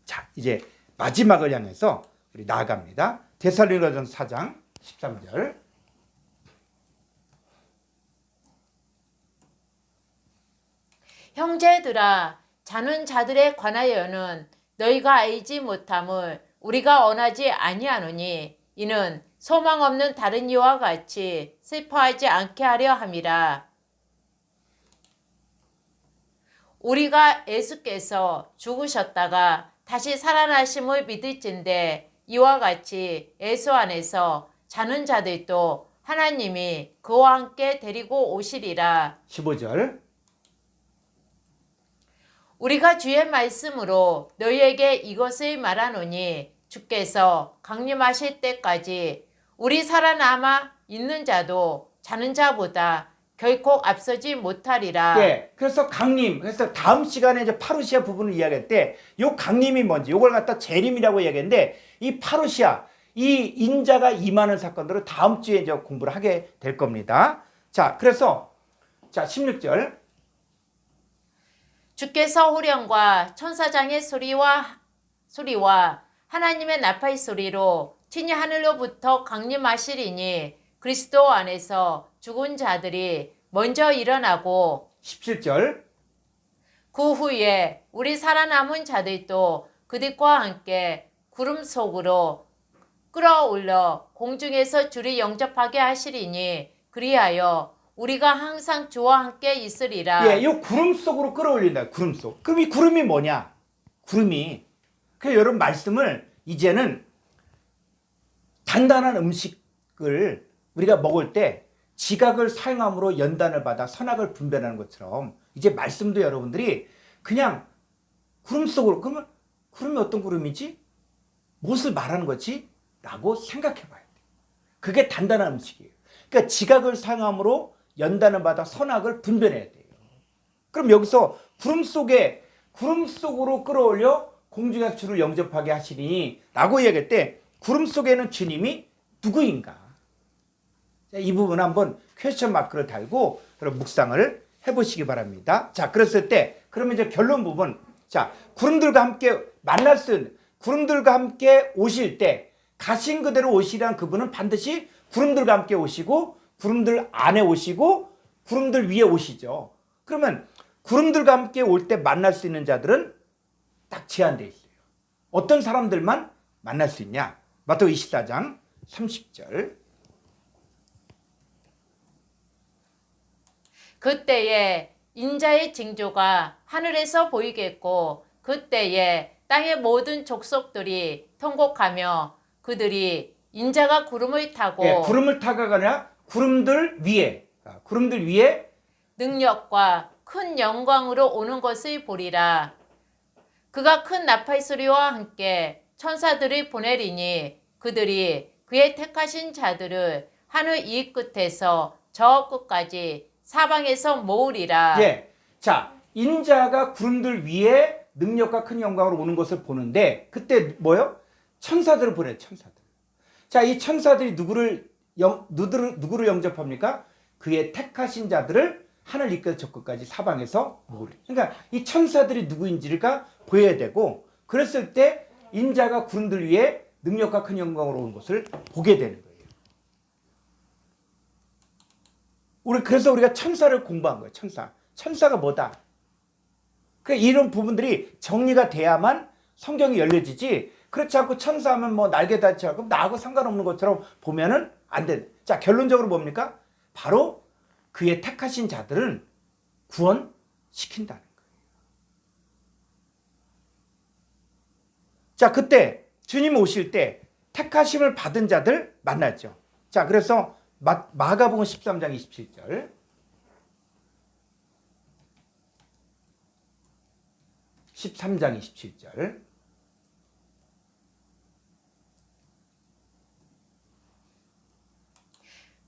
자, 이제 마지막을 향해서 우리 나아갑니다. 데살로니가전서 4장 13절. 형제들아, 자는 자들에 관하여는 너희가 알지 못함을 우리가 원하지 아니하노니 이는 소망 없는 다른 이와 같이 슬퍼하지 않게 하려 함이라. 우리가 예수께서 죽으셨다가 다시 살아나심을 믿을진대 이와 같이 예수 안에서 자는 자들도 하나님이 그와 함께 데리고 오시리라. 15절. 우리가 주의 말씀으로 너희에게 이것을 말하노니 주께서 강림하실 때까지 우리 살아남아 있는 자도 자는 자보다 결코 앞서지 못하리라. 예, 그래서 강림, 그래서 다음 시간에 이제 파루시아 부분을 이야기할 때, 요 강림이 뭔지, 요걸 갖다 재림이라고 이야기했는데, 이 파루시아, 이 인자가 임하는 사건들을 다음 주에 이제 공부를 하게 될 겁니다. 자, 그래서, 자, 16절. 주께서 호령과 천사장의 소리와 하나님의 나팔 소리로 친히 하늘로부터 강림하시리니 그리스도 안에서 죽은 자들이 먼저 일어나고 17절. 그 후에 우리 살아남은 자들도 그들과 함께 구름 속으로 끌어올려 공중에서 주를 영접하게 하시리니 그리하여 우리가 항상 주와 함께 있으리라. 예, 이 구름 속으로 끌어올린다. 구름 속. 그럼 이 구름이 뭐냐? 구름이. 그래서 여러분 말씀을 이제는 단단한 음식을 우리가 먹을 때 지각을 사용함으로 연단을 받아 선악을 분별하는 것처럼 이제 말씀도 여러분들이 그냥 구름 속으로, 그러면 구름이 어떤 구름이지? 무엇을 말하는 거지? 라고 생각해 봐야 돼. 그게 단단한 음식이에요. 그러니까 지각을 사용함으로 연단을 받아 선악을 분별해야 돼요. 그럼 여기서 구름 속으로 끌어올려 공중에서 주를 영접하게 하시니 라고 이야기할 때 구름 속에는 주님이 누구인가? 이 부분 한번 퀘스천 마크를 달고 여러분 묵상을 해보시기 바랍니다. 자, 그랬을 때 그러면 이제 결론 부분. 자, 구름들과 함께 오실 때 가신 그대로 오시란 그분은 반드시 구름들과 함께 오시고 구름들 안에 오시고 구름들 위에 오시죠. 그러면 구름들과 함께 올 때 만날 수 있는 자들은 딱 제한되어 있어요. 어떤 사람들만 만날 수 있냐? 마태복음 24장 30절. 그때에 인자의 징조가 하늘에서 보이겠고 그때에 땅의 모든 족속들이 통곡하며 그들이 인자가 구름을 타고 예, 구름을 타가가 아니라 구름들 위에 능력과 큰 영광으로 오는 것을 보리라. 그가 큰 나팔 소리와 함께 천사들을 보내리니 그들이 그의 택하신 자들을 하늘 이 끝에서 저 끝까지 사방에서 모으리라. 예. 자, 인자가 구름들 위에 능력과 큰 영광으로 오는 것을 보는데 그때 뭐요? 천사들을 보내요. 천사들. 자, 이 천사들이 누구를 누구를 영접합니까? 그의 택하신 자들을 하늘 이끌 적끝까지 사방에서 모으리. 그러니까 이 천사들이 누구인지가 보여야 되고, 그랬을 때 인자가 구름들 위에 능력과 큰 영광으로 오는 것을 보게 되는 거예요. 그래서 우리가 천사를 공부한 거예요. 천사가 뭐다? 그러니까 이런 부분들이 정리가 돼야만 성경이 열려지지, 그렇지 않고 천사하면 뭐 날개 달치고 그럼 나하고 상관없는 것처럼 보면은 안 돼. 자, 결론적으로 뭡니까? 바로 그의 택하신 자들은 구원시킨다는 거예요. 자, 그때 주님 오실 때 택하심을 받은 자들 만났죠. 자, 그래서 마가복음 13장 27절. 13장 27절.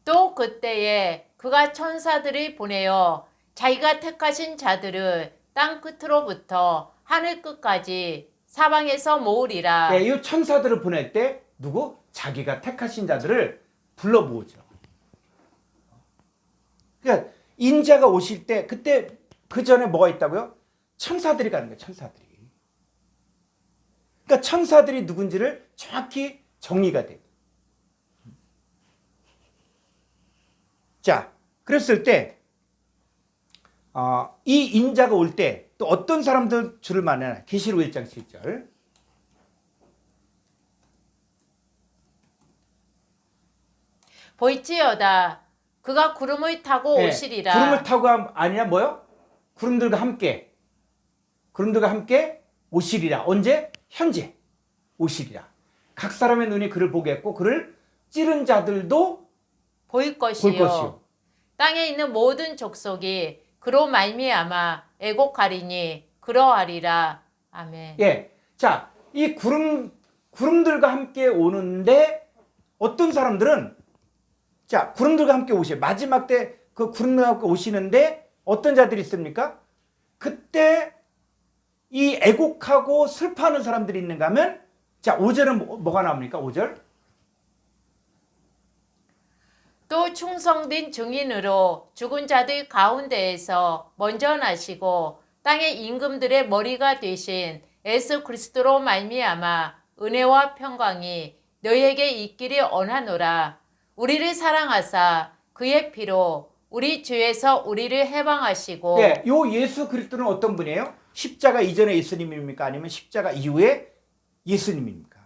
또 그때에 그가 천사들이 보내어 자기가 택하신 자들을 땅 끝으로부터 하늘 끝까지 사방에서 모으리라. 네, 이 천사들을 보낼 때 누구? 자기가 택하신 자들을 불러 모으죠. 그러니까 인자가 오실 때 그때 그 전에 뭐가 있다고요? 천사들이 가는 거예요. 천사들이. 그러니까 천사들이 누군지를 정확히 정리가 돼요. 자, 그랬을 때 이 인자가 올 때 또 어떤 사람들 줄을 만나나? 계시록 1장 7절. 보이지어다 그가 구름을 타고 네, 오시리라. 구름을 타고 아니라 뭐요? 구름들과 함께 오시리라. 언제? 현재 오시리라. 각 사람의 눈이 그를 보겠고 그를 찌른 자들도 보일 볼 것이요. 것이요. 땅에 있는 모든 족속이 그로 말미암아 애곡하리니 그러하리라. 아멘. 예. 자, 이 구름들과 함께 오는데 어떤 사람들은 자, 구름들과 함께 오셔요. 마지막 때 그 구름들과 함께 오시는데 어떤 자들이 있습니까? 그때 이 애곡하고 슬퍼하는 사람들이 있는가 하면 자, 5절은 뭐가 나옵니까? 5절. 또 충성된 증인으로 죽은 자들 가운데에서 먼저 나시고 땅의 임금들의 머리가 되신 예수 그리스도로 말미암아 은혜와 평강이 너희에게 있기를 원하노라. 우리를 사랑하사 그의 피로 우리 주에서 우리를 해방하시고. 예, 요 예수 그리스도는 어떤 분이에요? 십자가 이전의 예수님입니까? 아니면 십자가 이후의 예수님입니까?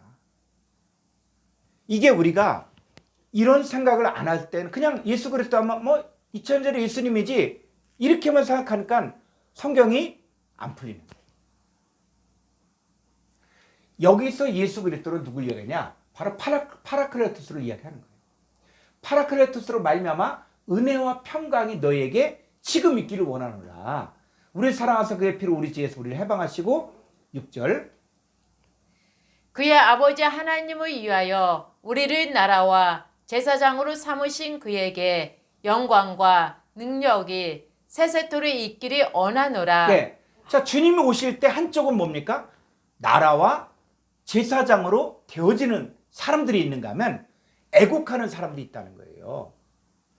이게 우리가 이런 생각을 안 할 때는 그냥 예수 그리스도 하면 뭐 2000년의 예수님이지 이렇게만 생각하니까 성경이 안 풀리는 거예요. 여기서 예수 그리스도는 누굴 이야기하냐? 바로 파라클레토스를 이야기하는 거예요. 파라클레토스로 말미암아 은혜와 평강이 너희에게 지금 있기를 원하노라. 우리를 사랑하사 그의 피로 우리 주에서 우리를 해방하시고 6절. 그의 아버지 하나님을 위하여 우리를 나라와 제사장으로 삼으신 그에게 영광과 능력이 세세토록 있기를 원하노라. 네. 자, 주님이 오실 때 한쪽은 뭡니까? 나라와 제사장으로 되어지는 사람들이 있는가 하면 애국하는 사람들이 있다는 거예요.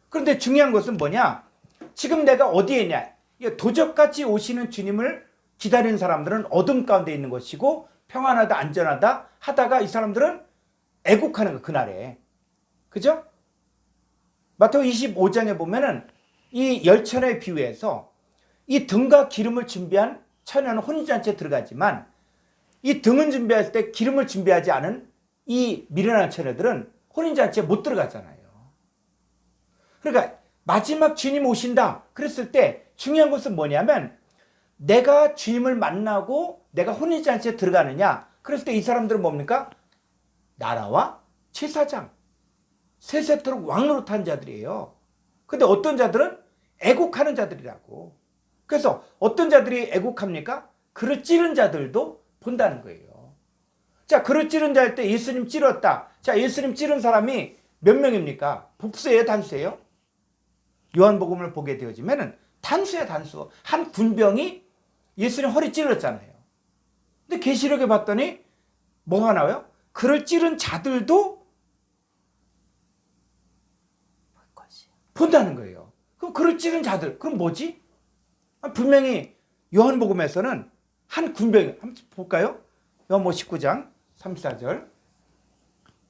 그런데 중요한 것은 뭐냐? 지금 내가 어디에 있냐? 도적같이 오시는 주님을 기다리는 사람들은 어둠 가운데 있는 것이고 평안하다 안전하다 하다가 이 사람들은 애국하는 거 그날에. 그죠? 마태복음 25장에 보면은 이 열처녀의 비유에서 이 등과 기름을 준비한 처녀는 혼인잔치에 들어가지만 이 등은 준비할 때 기름을 준비하지 않은 이 미련한 처녀들은 혼인잔치에 못 들어가잖아요. 그러니까 마지막 주님 오신다 그랬을 때 중요한 것은 뭐냐면 내가 주님을 만나고 내가 혼인잔치에 들어가느냐 그랬을 때 이 사람들은 뭡니까? 나라와 제사장 세세토록 왕노릇한 자들이에요. 근데 어떤 자들은 애국하는 자들이라고. 그래서 어떤 자들이 애국합니까? 그를 찌른 자들도 본다는 거예요. 자, 그를 찌른 자 할 때 예수님 찌렀다. 자, 예수님 찌른 사람이 몇 명입니까? 복수예요, 단수예요? 요한복음을 보게 되어지면은 단수야, 단수. 한 군병이 예수님 허리 찔렀잖아요. 근데 계시록에 봤더니 뭐가 나와요? 그를 찌른 자들도 본다는 거예요. 그럼 그를 찌른 자들, 그럼 뭐지? 분명히 요한복음에서는 한 군병, 한번 볼까요? 요한복음 19장 34절.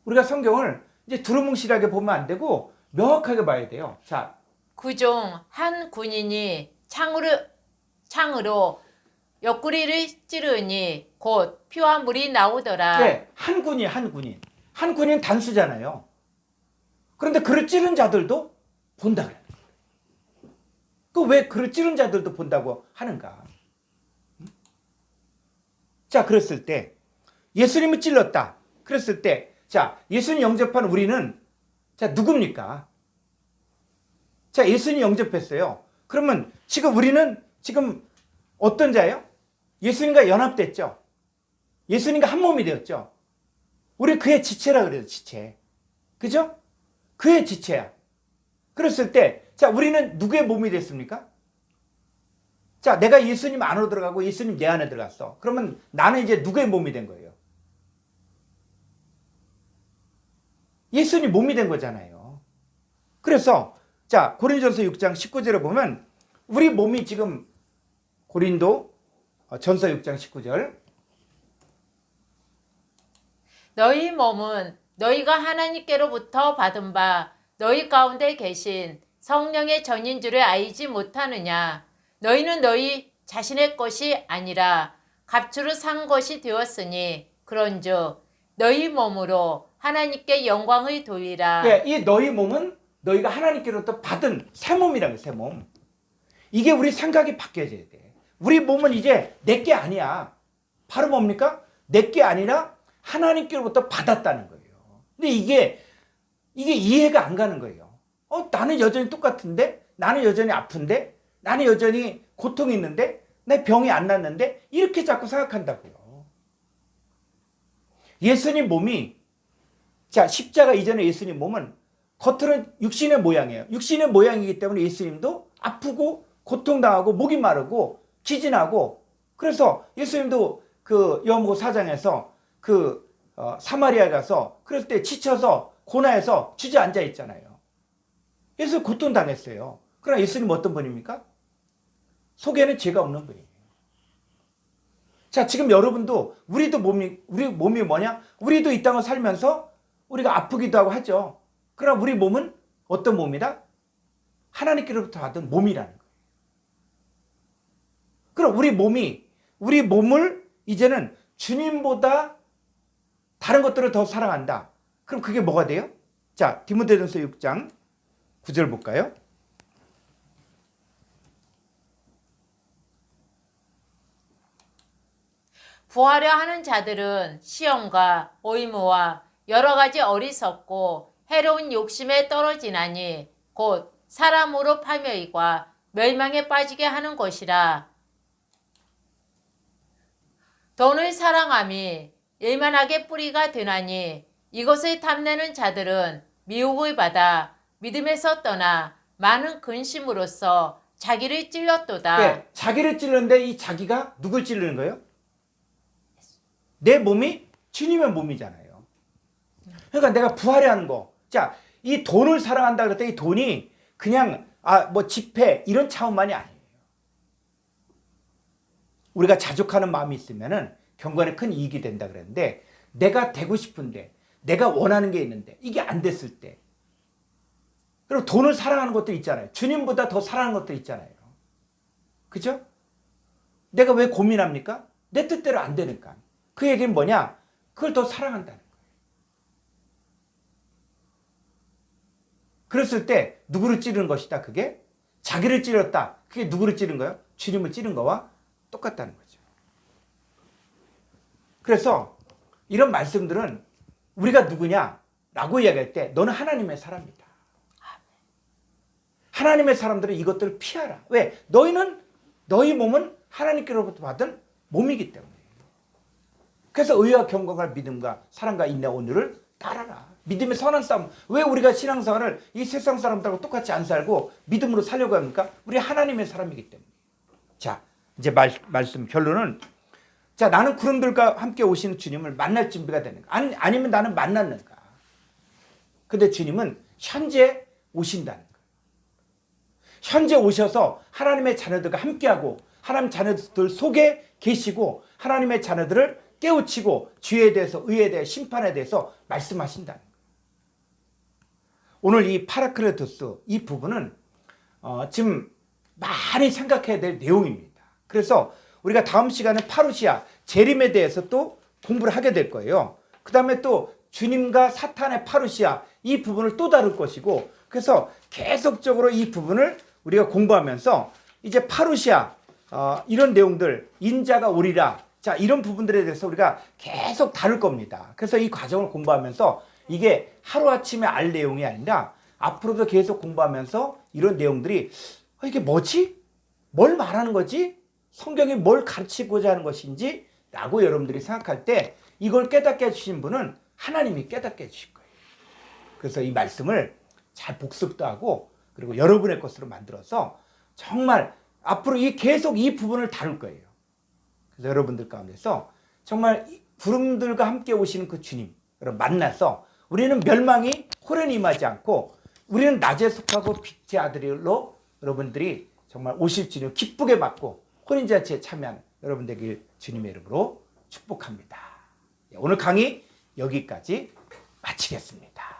우리가 성경을 이제 두루뭉실하게 보면 안 되고 명확하게 봐야 돼요. 자, 그중 한 군인이 창으로 옆구리를 찌르니 곧 피와 물이 나오더라. 네, 한 군인 단수잖아요. 그런데 그를 찌른 자들도 본다 그래요. 그 왜 그를 찌른 자들도 본다고 하는가? 자, 그랬을 때 예수님을 찔렀다. 그랬을 때 자, 예수님 영접한 우리는 자, 누굽니까? 자, 예수님 영접했어요. 그러면 지금 우리는 지금 어떤 자예요? 예수님과 연합됐죠. 예수님과 한 몸이 되었죠. 우리 그의 지체라 그래요. 지체. 그죠? 그의 지체야. 그랬을 때 자, 우리는 누구의 몸이 됐습니까? 자, 내가 예수님 안으로 들어가고 예수님 내 안에 들어갔어. 그러면 나는 이제 누구의 몸이 된 거예요? 예수님 몸이 된 거잖아요. 그래서 자, 고린도전서 6장 19절에 보면 우리 몸이 지금 고린도 전서 6장 19절. 너희 몸은 너희가 하나님께로부터 받은 바 너희 가운데 계신 성령의 전인 줄을 알지 못하느냐. 너희는 너희 자신의 것이 아니라 값으로 산 것이 되었으니 그런즉 너희 몸으로 하나님께 영광을 돌리라. 네, 이 너희 몸은 너희가 하나님께로부터 받은 새 몸이라는 거예요. 새 몸. 이게 우리 생각이 바뀌어져야 돼. 우리 몸은 이제 내게 아니야. 바로 뭡니까? 내게 아니라 하나님께로부터 받았다는 거예요. 근데 이게 이해가 안 가는 거예요. 나는 여전히 똑같은데? 나는 여전히 아픈데? 나는 여전히 고통이 있는데? 내 병이 안 낫는데? 이렇게 자꾸 생각한다고요. 예수님 몸이 자, 십자가 이전에 예수님 몸은 겉으로는 육신의 모양이에요. 육신의 모양이기 때문에 예수님도 아프고 고통당하고 목이 마르고 기진하고 그래서 예수님도 그 요한복음 4장에서 사마리아에 가서 그럴 때 지쳐서 고나해서 주저앉아 있잖아요. 예수님 고통당했어요. 그러나 예수님 어떤 분입니까? 속에는 죄가 없는 분이에요. 자, 지금 여러분도 우리 몸이 뭐냐? 우리도 이 땅을 살면서 우리가 아프기도 하고 하죠. 그러나 우리 몸은 어떤 몸이다? 하나님께로부터 받은 몸이라는 거예요. 그럼 우리 몸을 이제는 주님보다 다른 것들을 더 사랑한다. 그럼 그게 뭐가 돼요? 자, 디모데전서 6장 9절 볼까요? 구하려 하는 자들은 시험과 오이무와 여러 가지 어리석고 해로운 욕심에 떨어지나니 곧 사람으로 파멸과 멸망에 빠지게 하는 것이라. 돈을 사랑함이 일만하게 뿌리가 되나니 이것을 탐내는 자들은 미혹을 받아 믿음에서 떠나 많은 근심으로써 자기를 찔렀도다. 네, 자기를 찔르는데 이 자기가 누굴 찌르는 거예요? 내 몸이 주님의 몸이잖아요. 그러니까 내가 부활해 하는 거. 자, 이 돈을 사랑한다 그럴 때 이 돈이 그냥 뭐 지폐 이런 차원만이 아니에요. 우리가 자족하는 마음이 있으면은 경건에 큰 이익이 된다 그랬는데 내가 되고 싶은데 내가 원하는 게 있는데 이게 안 됐을 때 그리고 돈을 사랑하는 것도 있잖아요. 주님보다 더 사랑하는 것도 있잖아요. 그죠? 내가 왜 고민합니까? 내 뜻대로 안 되니까. 그 얘기는 뭐냐? 그걸 더 사랑한다는 거예요. 그랬을 때 누구를 찌르는 것이다? 그게 자기를 찌르었다. 그게 누구를 찌른 거예요? 주님을 찌른 거와 똑같다는 거죠. 그래서 이런 말씀들은 우리가 누구냐라고 이야기할 때 너는 하나님의 사람이다. 하나님의 사람들은 이것들을 피하라. 왜? 너희 몸은 하나님께로부터 받은 몸이기 때문에. 그래서 의와 경건과 믿음과 사랑과 인내 오늘을 따라라. 믿음의 선한 싸움. 왜 우리가 신앙생활을 이 세상 사람들하고 똑같이 안 살고 믿음으로 살려고 합니까? 우리 하나님의 사람이기 때문에. 자, 이제 말씀 결론은 자, 나는 구름들과 함께 오시는 주님을 만날 준비가 되는가? 아니면 나는 만났는가? 근데 주님은 현재 오신다는 거예요. 현재 오셔서 하나님의 자녀들과 함께하고 하나님 자녀들 속에 계시고 하나님의 자녀들을 깨우치고 죄에 대해서 의에 대해 심판에 대해서 말씀하신다는 거예요. 오늘 이 파라클레토스 이 부분은 지금 많이 생각해야 될 내용입니다. 그래서 우리가 다음 시간에 파루시아 재림에 대해서 또 공부를 하게 될 거예요. 그 다음에 또 주님과 사탄의 파루시아 이 부분을 또 다룰 것이고, 그래서 계속적으로 이 부분을 우리가 공부하면서 이제 파루시아 이런 내용들, 인자가 오리라, 자 이런 부분들에 대해서 우리가 계속 다룰 겁니다. 그래서 이 과정을 공부하면서 이게 하루아침에 알 내용이 아니라 앞으로도 계속 공부하면서 이런 내용들이 이게 뭐지? 뭘 말하는 거지? 성경이 뭘 가르치고자 하는 것인지 라고 여러분들이 생각할 때 이걸 깨닫게 해주신 분은 하나님이 깨닫게 해주실 거예요. 그래서 이 말씀을 잘 복습도 하고 그리고 여러분의 것으로 만들어서 정말 앞으로 계속 이 부분을 다룰 거예요. 그래서 여러분들 가운데서 정말 구름들과 함께 오시는 그 주님 여러분 만나서 우리는 멸망이 호련히 임하지 않고 우리는 낮에 속하고 빛의 아들로 여러분들이 정말 오실 주님 기쁘게 맞고 혼인잔치에 참여하는 여러분 되길 주님의 이름으로 축복합니다. 오늘 강의 여기까지 마치겠습니다.